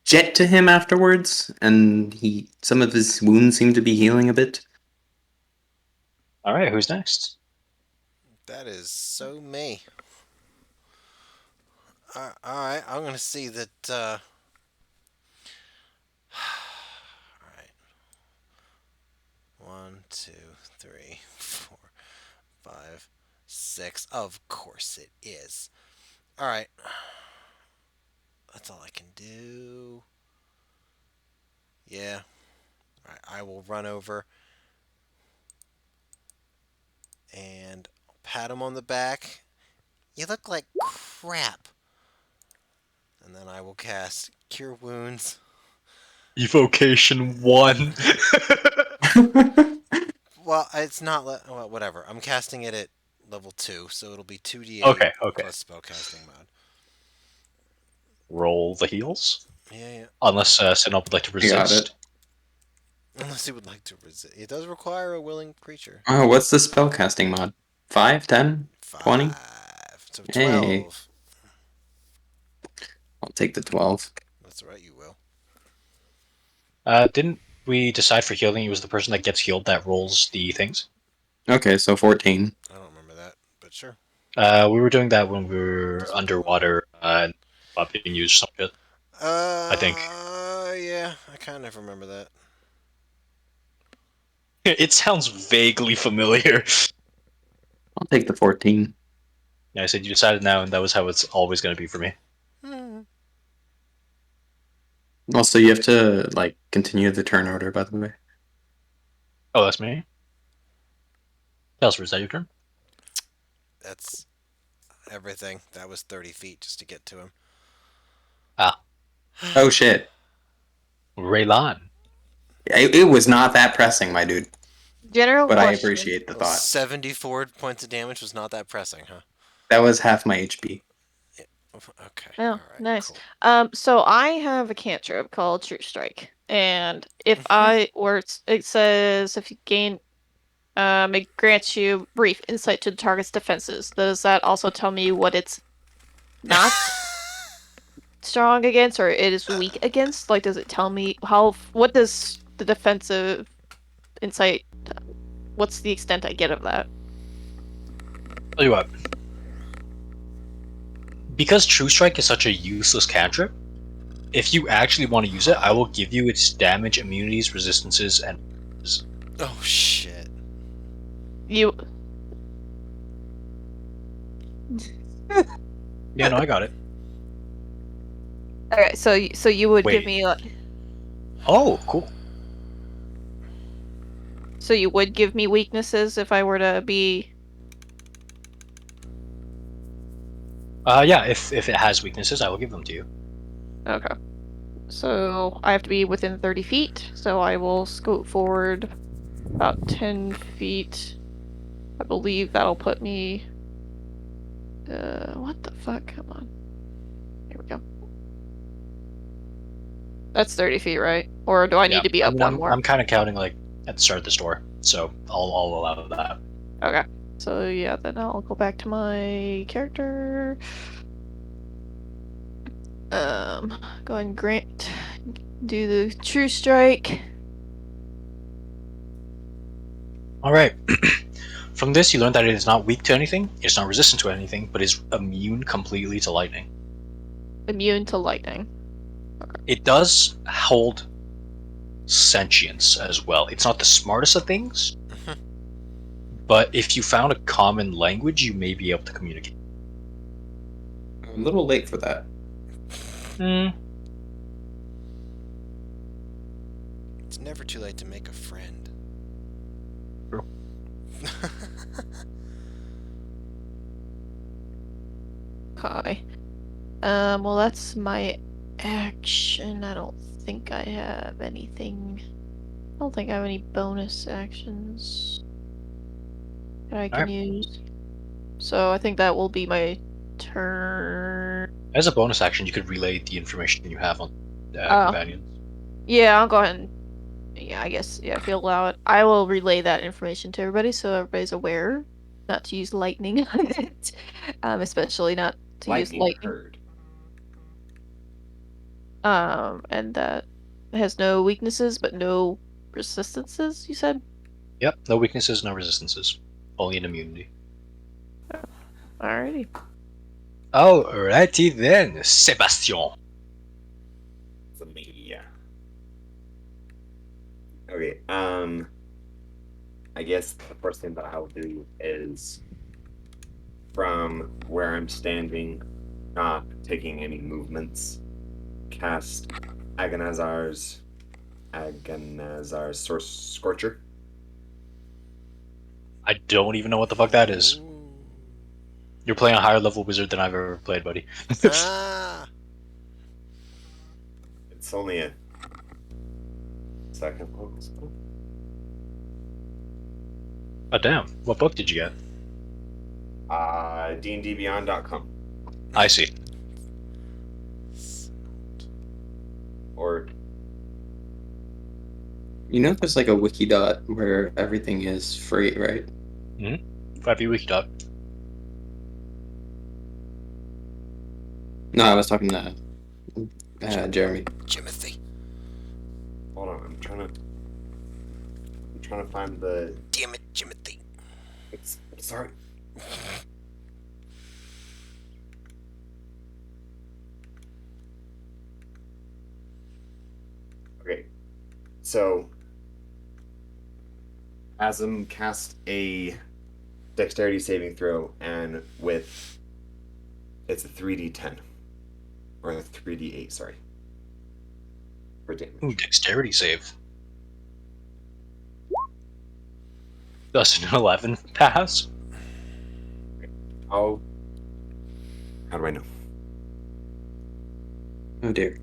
jet to him afterwards, and some of his wounds seem to be healing a bit. All right, who's next? That is so me. Alright, I'm gonna see that, Alright. 1, 2, 3, 4, 5, 6. Of course it is. Alright. That's all I can do. Yeah. Alright, I will run over and pat him on the back. You look like crap. And then I will cast Cure Wounds. Evocation 1. Well, it's not. Well, whatever. I'm casting it at level 2, so it'll be 2d8 Okay. plus spellcasting mode. Roll the heals. Yeah. Unless Sinop would like to I got resist. it. Unless he would like to resist. It does require a willing creature. Oh, what's the spellcasting mod? 5, 10, 20? 5. So Hey. 12. I'll take the 12. That's right, you will. Didn't we decide for healing it was the person that gets healed that rolls the things? Okay, so 14. I don't remember that, but sure. We were doing that when we were underwater and about being used some shit. I think Yeah, I kind of remember that. it sounds vaguely familiar. I'll take the 14. Yeah, I said you decided now, and that was how it's always going to be for me. Hmm. Also, you have to, like, continue the turn order, by the way. Oh, that's me. Elsewhere, is that your turn? That's everything. That was 30 feet just to get to him. Ah, Oh, shit. Raylan. It was not that pressing, my dude. General But I question. appreciate the Those thought. 74 points of damage was not that pressing, huh? That was half my HP. Okay. Oh, All right. nice. Cool. So I have a cantrip called True Strike, and if I or it says if you gain, it grants you brief insight to the target's defenses. Does that also tell me what it's not strong against, or it is weak against? Like, does it tell me what does the defensive insight? What's the extent I get of that? Tell you what. Because True Strike is such a useless cantrip, if you actually want to use it, I will give you its damage, immunities, resistances, and. Oh shit. You. Yeah, no, I got it. Okay, so you would give Wait. me Oh, cool. so you would give me weaknesses if I were to be. Yeah, if it has weaknesses, I will give them to you. Okay. So I have to be within 30 feet, so I will scoot forward about 10 feet. I believe that'll put me. What the fuck? Come on. Here we go. That's 30 feet, right? Or do I Yeah, need to be I up mean, one I'm more? I'm kind of counting like at the start of the store, so I'll allow that. Okay. So yeah, then I'll go back to my character. Go and grant. Do the true strike. All right. From this, you learn that it is not weak to anything, it's not resistant to anything, but is immune completely to lightning. Immune to lightning. It does hold sentience as well. It's not the smartest of things, but if you found a common language, you may be able to communicate. I'm a little late for that. Hmm. It's never too late to make a friend. True. Okay. Well, that's my action. I don't think I have anything. I don't think I have any bonus actions that I can Alright. use. So I think that will be my turn. As a bonus action, you could relay the information you have on Oh, companions. yeah, I'll go ahead and. Yeah, I guess. Yeah, if you allow it. I will relay that information to everybody so everybody's aware not to use lightning on it. Especially not to use Lightning lightning. herd. And that it has no weaknesses but no resistances, you said? Yep, no weaknesses, no resistances, only an immunity. Alrighty. Alrighty then, Sebastian. For me, yeah. Okay, I guess the first thing that I'll do is from where I'm standing, not taking any movements, cast Agonazar's Source Scorcher. I don't even know what the fuck that is. Ooh. You're playing a higher level wizard than I've ever played, buddy. Ah. It's only a second level spell. Oh damn, what book did you get? DndBeyond.com. I see. Or You know, there's like a wiki dot where everything is free, right? 5e wiki dot. No, I was talking to Jeremy. Jimothy. Hold on, I'm trying to find the. Damn it, Jimothy. Sorry. Okay, so Asm cast a dexterity saving throw, and with it's a 3d10 or a 3d8, sorry, for Ooh, damage. dexterity save. Does an 11 pass? How do I know? Oh dear.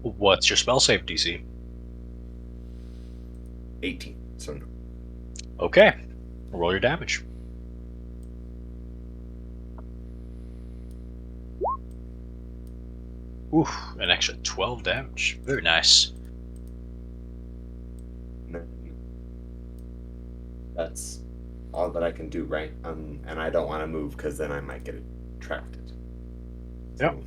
What's your spell save DC? 18. So no. Okay, roll your damage. Oof, an extra 12 damage. Very nice. No. That's all that I can do, right? And I don't want to move because then I might get attracted. Yep.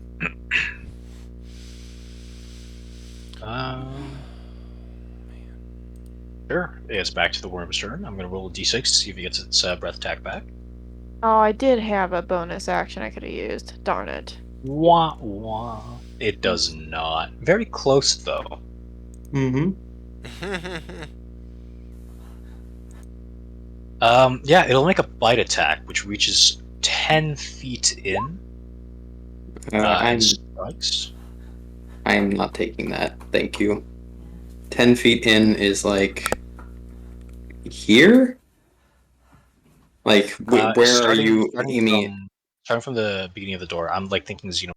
Um, sure. It's back to the worm's turn. I'm going to roll a d6 to see if he gets its breath attack back. Oh, I did have a bonus action I could have used. Darn it. Wah wah. It does not. Very close though. Mm-hmm. Yeah, it'll make a bite attack, which reaches 10 feet in and I'm strikes. not taking that. Thank you. 10 feet in is like here? Like, where are you aiming it? Starting from the beginning of the door. I'm like thinking Xeno.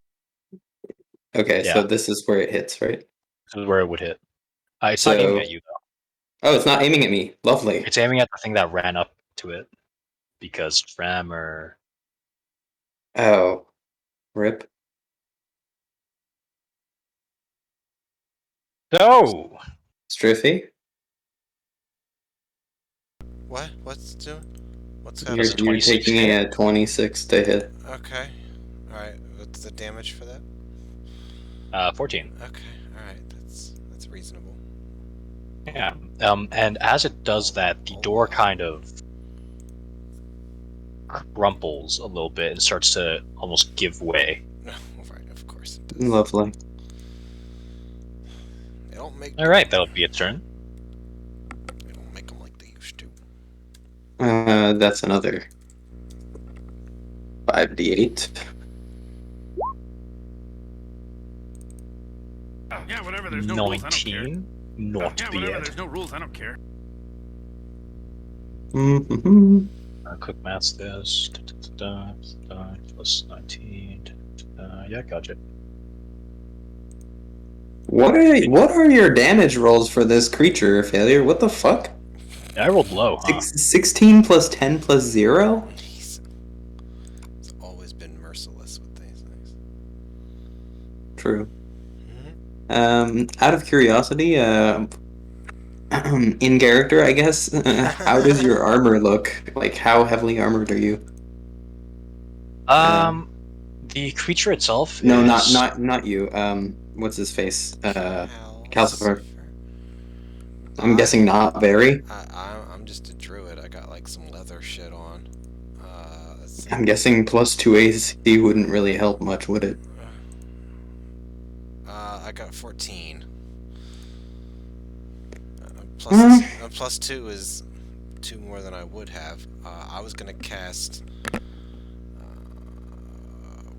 Okay, so Yeah, this is where it hits, right? this is where it would hit. It's not aiming So, at you though. oh, it's not aiming at me. Lovely. It's aiming at the thing that ran up to it because Tremor. Oh, rip. So Striffy, What? What's it doing? What's does a happening? you're 26 taking hit? a 26 to hit. Okay. Alright, what's the damage for that? 14. Okay, alright, that's reasonable. Yeah. And as it does that, the door kind of crumples a little bit and starts to almost give way. Right, of course it does. Lovely. They don't make All right, that'll be its turn. they don't make them like they used to. That's another 5d8. Yeah, whatever. There's no rules. I don't care. 19. Not Yeah, the whatever. end. There's no rules. I don't care. Mm-hmm. Quick maths this. Plus 19. Yeah, gotcha. What are your damage rolls for this creature, Failure? What the fuck? Yeah, I rolled low, huh? 16 plus 10 plus 0? He's always been merciless with these things. True. Out of curiosity, in character, I guess, how does your armor look? Like, how heavily armored are you? The creature itself No, is. not you. What's his face? Calcifer. Calcifer. I'm guessing not very. I'm just a druid. I got like some leather shit on. Let's see. I'm guessing plus 2 AC wouldn't really help much, would it? I got 14. Plus 2 is 2 more than I would have. I was gonna cast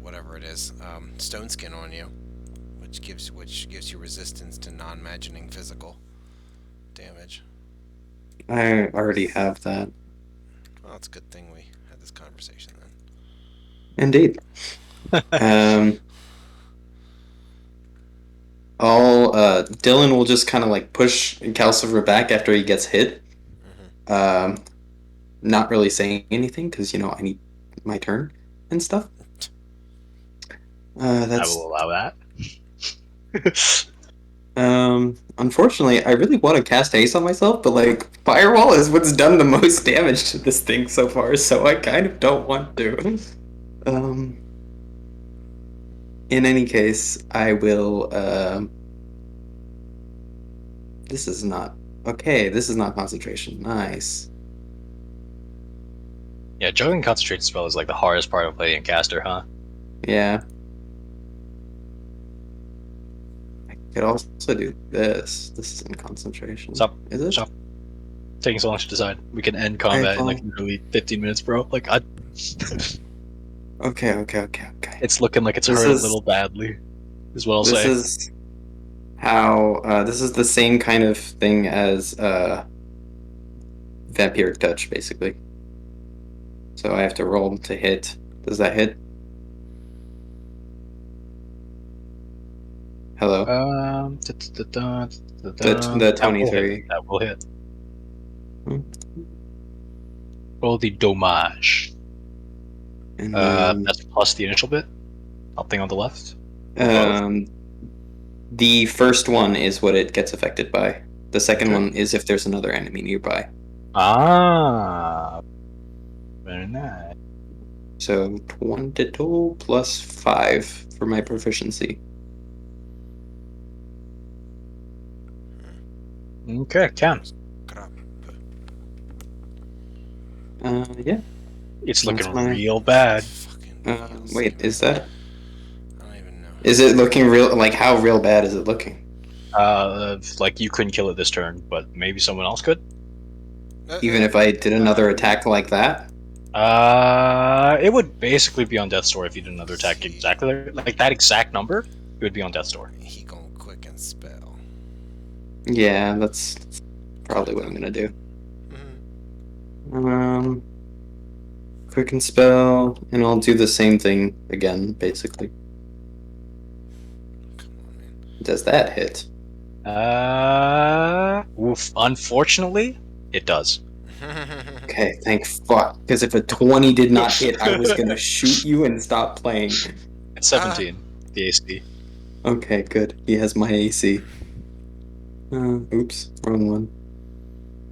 whatever it is, stone skin on you, which gives you resistance to non-magining physical damage. I already have that. Well, it's a good thing we had this conversation then. Indeed. Dylan will just kind of like push Calcifer back after he gets hit. Not really saying anything because I need my turn and stuff. I That's will allow that. unfortunately, I really want to cast haste on myself, but like Firewall is what's done the most damage to this thing so far, so I kind of don't want to. In any case, I will. This is not okay. This is not concentration. Nice. Yeah, juggling concentration spell is like the hardest part of playing caster, huh? Yeah. I could also do this. This is in concentration. Stop. Is it? Stop. Taking so long to decide. We can end Okay, combat in like well. literally 15 minutes, bro. Like, Okay. it's looking like it's This hurt a is little badly, is what I'll this say. is how this is the same kind of thing as vampiric touch, basically. So I have to roll to hit. Does that hit? Hello. The That will hit. 23. That will hit. Hmm. Roll the dommage. And then That's plus the initial bit. Top thing on the left. Or both. the first one is what it gets affected by. The second Okay. one is if there's another enemy nearby. Ah, very nice. So 22 plus 5 for my proficiency. Okay, can. Crap. Yeah. It's That's looking my- real bad. Fucking Wait, is that? I don't even know. Is it looking real? Like, how real bad is it looking? Like you couldn't kill it this turn, but maybe someone else could. Even if I did another attack like that? It would basically be on death's door if you did another attack exactly like that exact number. It would be on death's door. He gonna quicken spell. Yeah, that's probably what I'm gonna do. Mhm. Quicken spell, and I'll do the same thing again, basically. Come on, man. Does that hit? Oof. Unfortunately, it does. Okay, thank fuck. Because if a 20 did not hit, I was gonna shoot you and stop playing. It's 17. The AC. Okay, good. He has my AC. Oops, wrong one.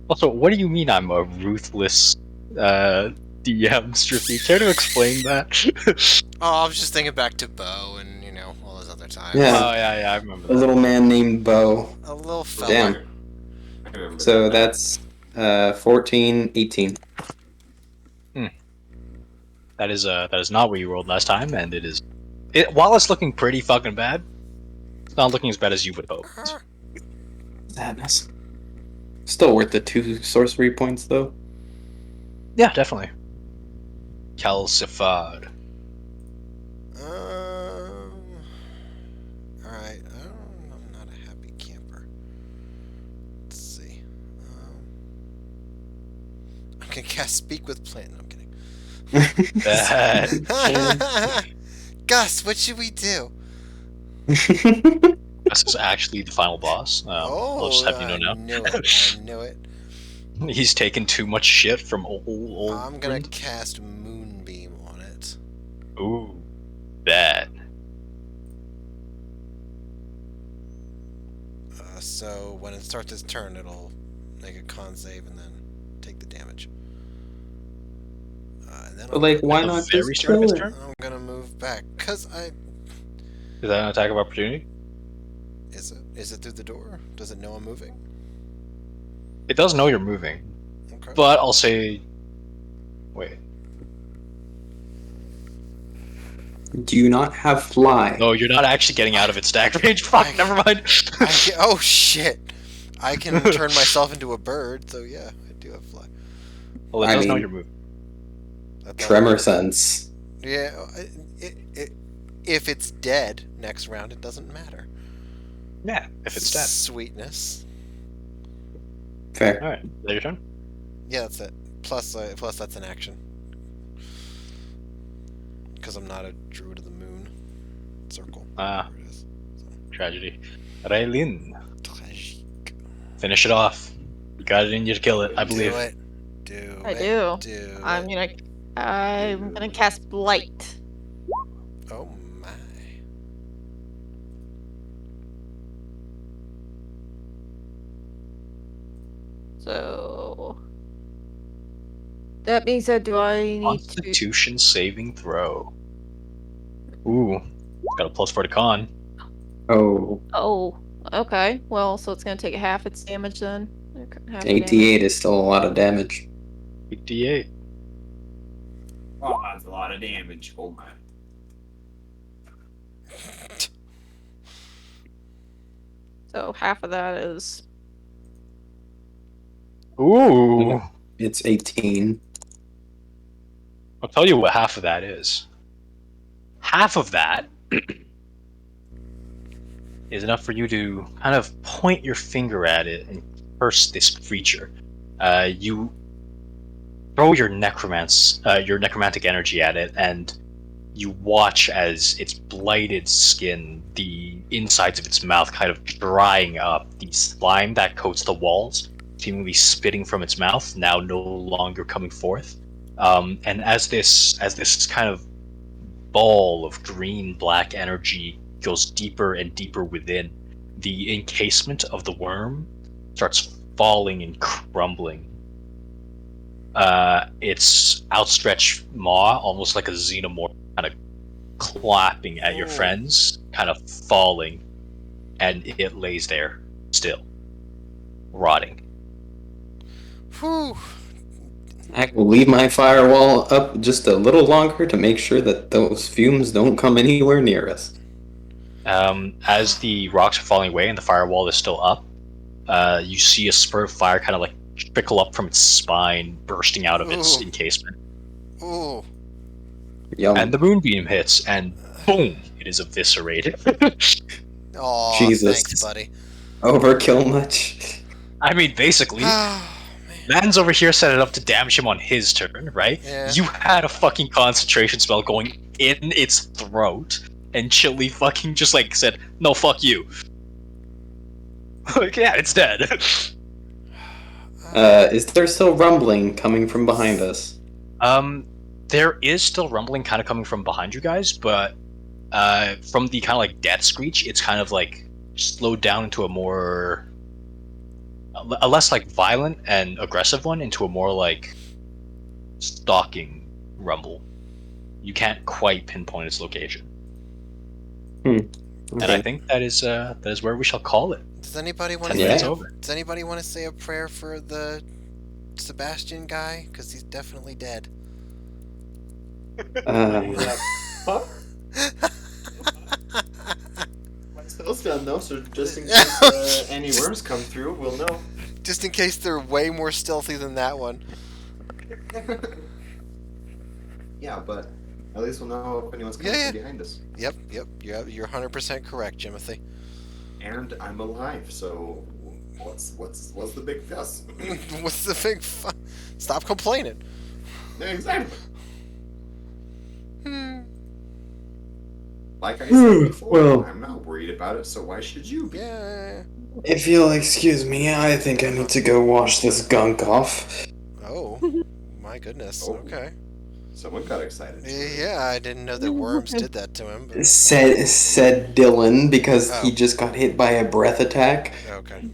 Also, what do you mean I'm a ruthless DM, Strippy? Care to explain that? Oh, I was just thinking back to Bo and all those other times. Yeah. Oh yeah, I remember A that. little man named Bo. A little fella. Damn. I remember So that. that's 14, 18. That is not what you rolled last time, and it is. While it's looking pretty fucking bad, it's not looking as bad as you would hope. Sadness. Still worth the 2 sorcery points, though. Yeah, definitely. Calcified. Alright. I'm not a happy camper. Let's see. I'm gonna cast Speak with Plant. No, I'm kidding. Gus, what should we do? This is actually the final boss. I'll just have you know I now. knew it. I knew it. He's taken too much shit from old. I'm gonna cast Moonbeam on it. Ooh, bad. So when it starts its turn, it'll make a con save and then take the damage. And then But, like, why the not very just start of kill his it? turn? I'm gonna move back because Is that an attack of opportunity? Is it through the door? Does it know I'm moving? It does know you're moving, Okay. but I'll say. Wait. Do you not have fly? No, you're not actually getting out of its stack range. Fuck, never mind. Oh shit! I can turn myself into a bird, so yeah, I do have fly. Well, it I does know mean- you're moving. Tremor sense. Yeah, if it's dead next round, it doesn't matter. Yeah, if it's dead. Sweetness. Fair. All right, is that your turn? Yeah, that's it. Plus that's an action. Because I'm not a druid of the moon. Circle. Ah. Whatever it is. Tragedy. Raylin, Tragique. finish it off. You got it in you to kill it, I believe. Do it. Do I it. do. Do I'm it. gonna cast Blight. Oh my. So that being said, do I need to? Constitution saving throw. Ooh, Got a plus 4 to con. Oh, Oh, Okay, well, so it's gonna take half its damage then. Okay, half the 88 is still a lot of damage. 88. Oh, that's a lot of damage. Oh my. So half of that is Ooh. It's 18. I'll tell you what half of that is. Half of that is enough for you to kind of point your finger at it and curse this creature. You throw your necromantic energy at it, and you watch as its blighted skin, the insides of its mouth kind of drying up, the slime that coats the walls, seemingly spitting from its mouth, now no longer coming forth. And as this kind of ball of green black energy goes deeper and deeper within, the encasement of the worm starts falling and crumbling. Its outstretched maw, almost like a xenomorph, kind of clapping at your Ooh. friends, kind of falling, and it lays there, still, rotting. Whew. I will leave my firewall up just a little longer to make sure that those fumes don't come anywhere near us. As the rocks are falling away and the firewall is still up, you see a spurt of fire kind of like trickle up from its spine, bursting out of its Ooh. encasement. Ooh. Yum. And the moonbeam hits, and boom, it is eviscerated. Aw, Jesus. thanks, buddy. Overkill much? I mean, basically, Man's over here set it up to damage him on his turn, right? Yeah. You had a fucking concentration spell going in its throat, and Chili fucking just like said, "No, fuck you." Like, yeah, it's dead. Is there still rumbling coming from behind us? There is still rumbling kind of coming from behind you guys, but from the kind of like death screech, it's kind of like slowed down into a less like violent and aggressive one, into a more like stalking rumble. You can't quite pinpoint its location. Okay. And I think that is where we shall call it. Does anybody want 10 to minutes say? over. Does anybody want to say a prayer for the Sebastian guy? Because he's definitely dead. Huh? My spell's done though, so just in case any worms come through, we'll know. Just in case they're way more stealthy than that one. Yeah, but at least we'll know if anyone's coming Yeah, yeah. from behind us. Yep. You're 100% correct, Jimothy. And I'm alive, so what's the big fuss? What's the big Stop complaining. Yeah, exactly. Hmm. Like I said before, Well. I'm not worried about it, so why should you be? Yeah. If you'll excuse me, I think I need to go wash this gunk off. Oh. My goodness. Oh. Okay. Someone got excited. Yeah, I didn't know that worms did that to him. But... Said Dylan because Oh. he just got hit by a breath attack. Okay.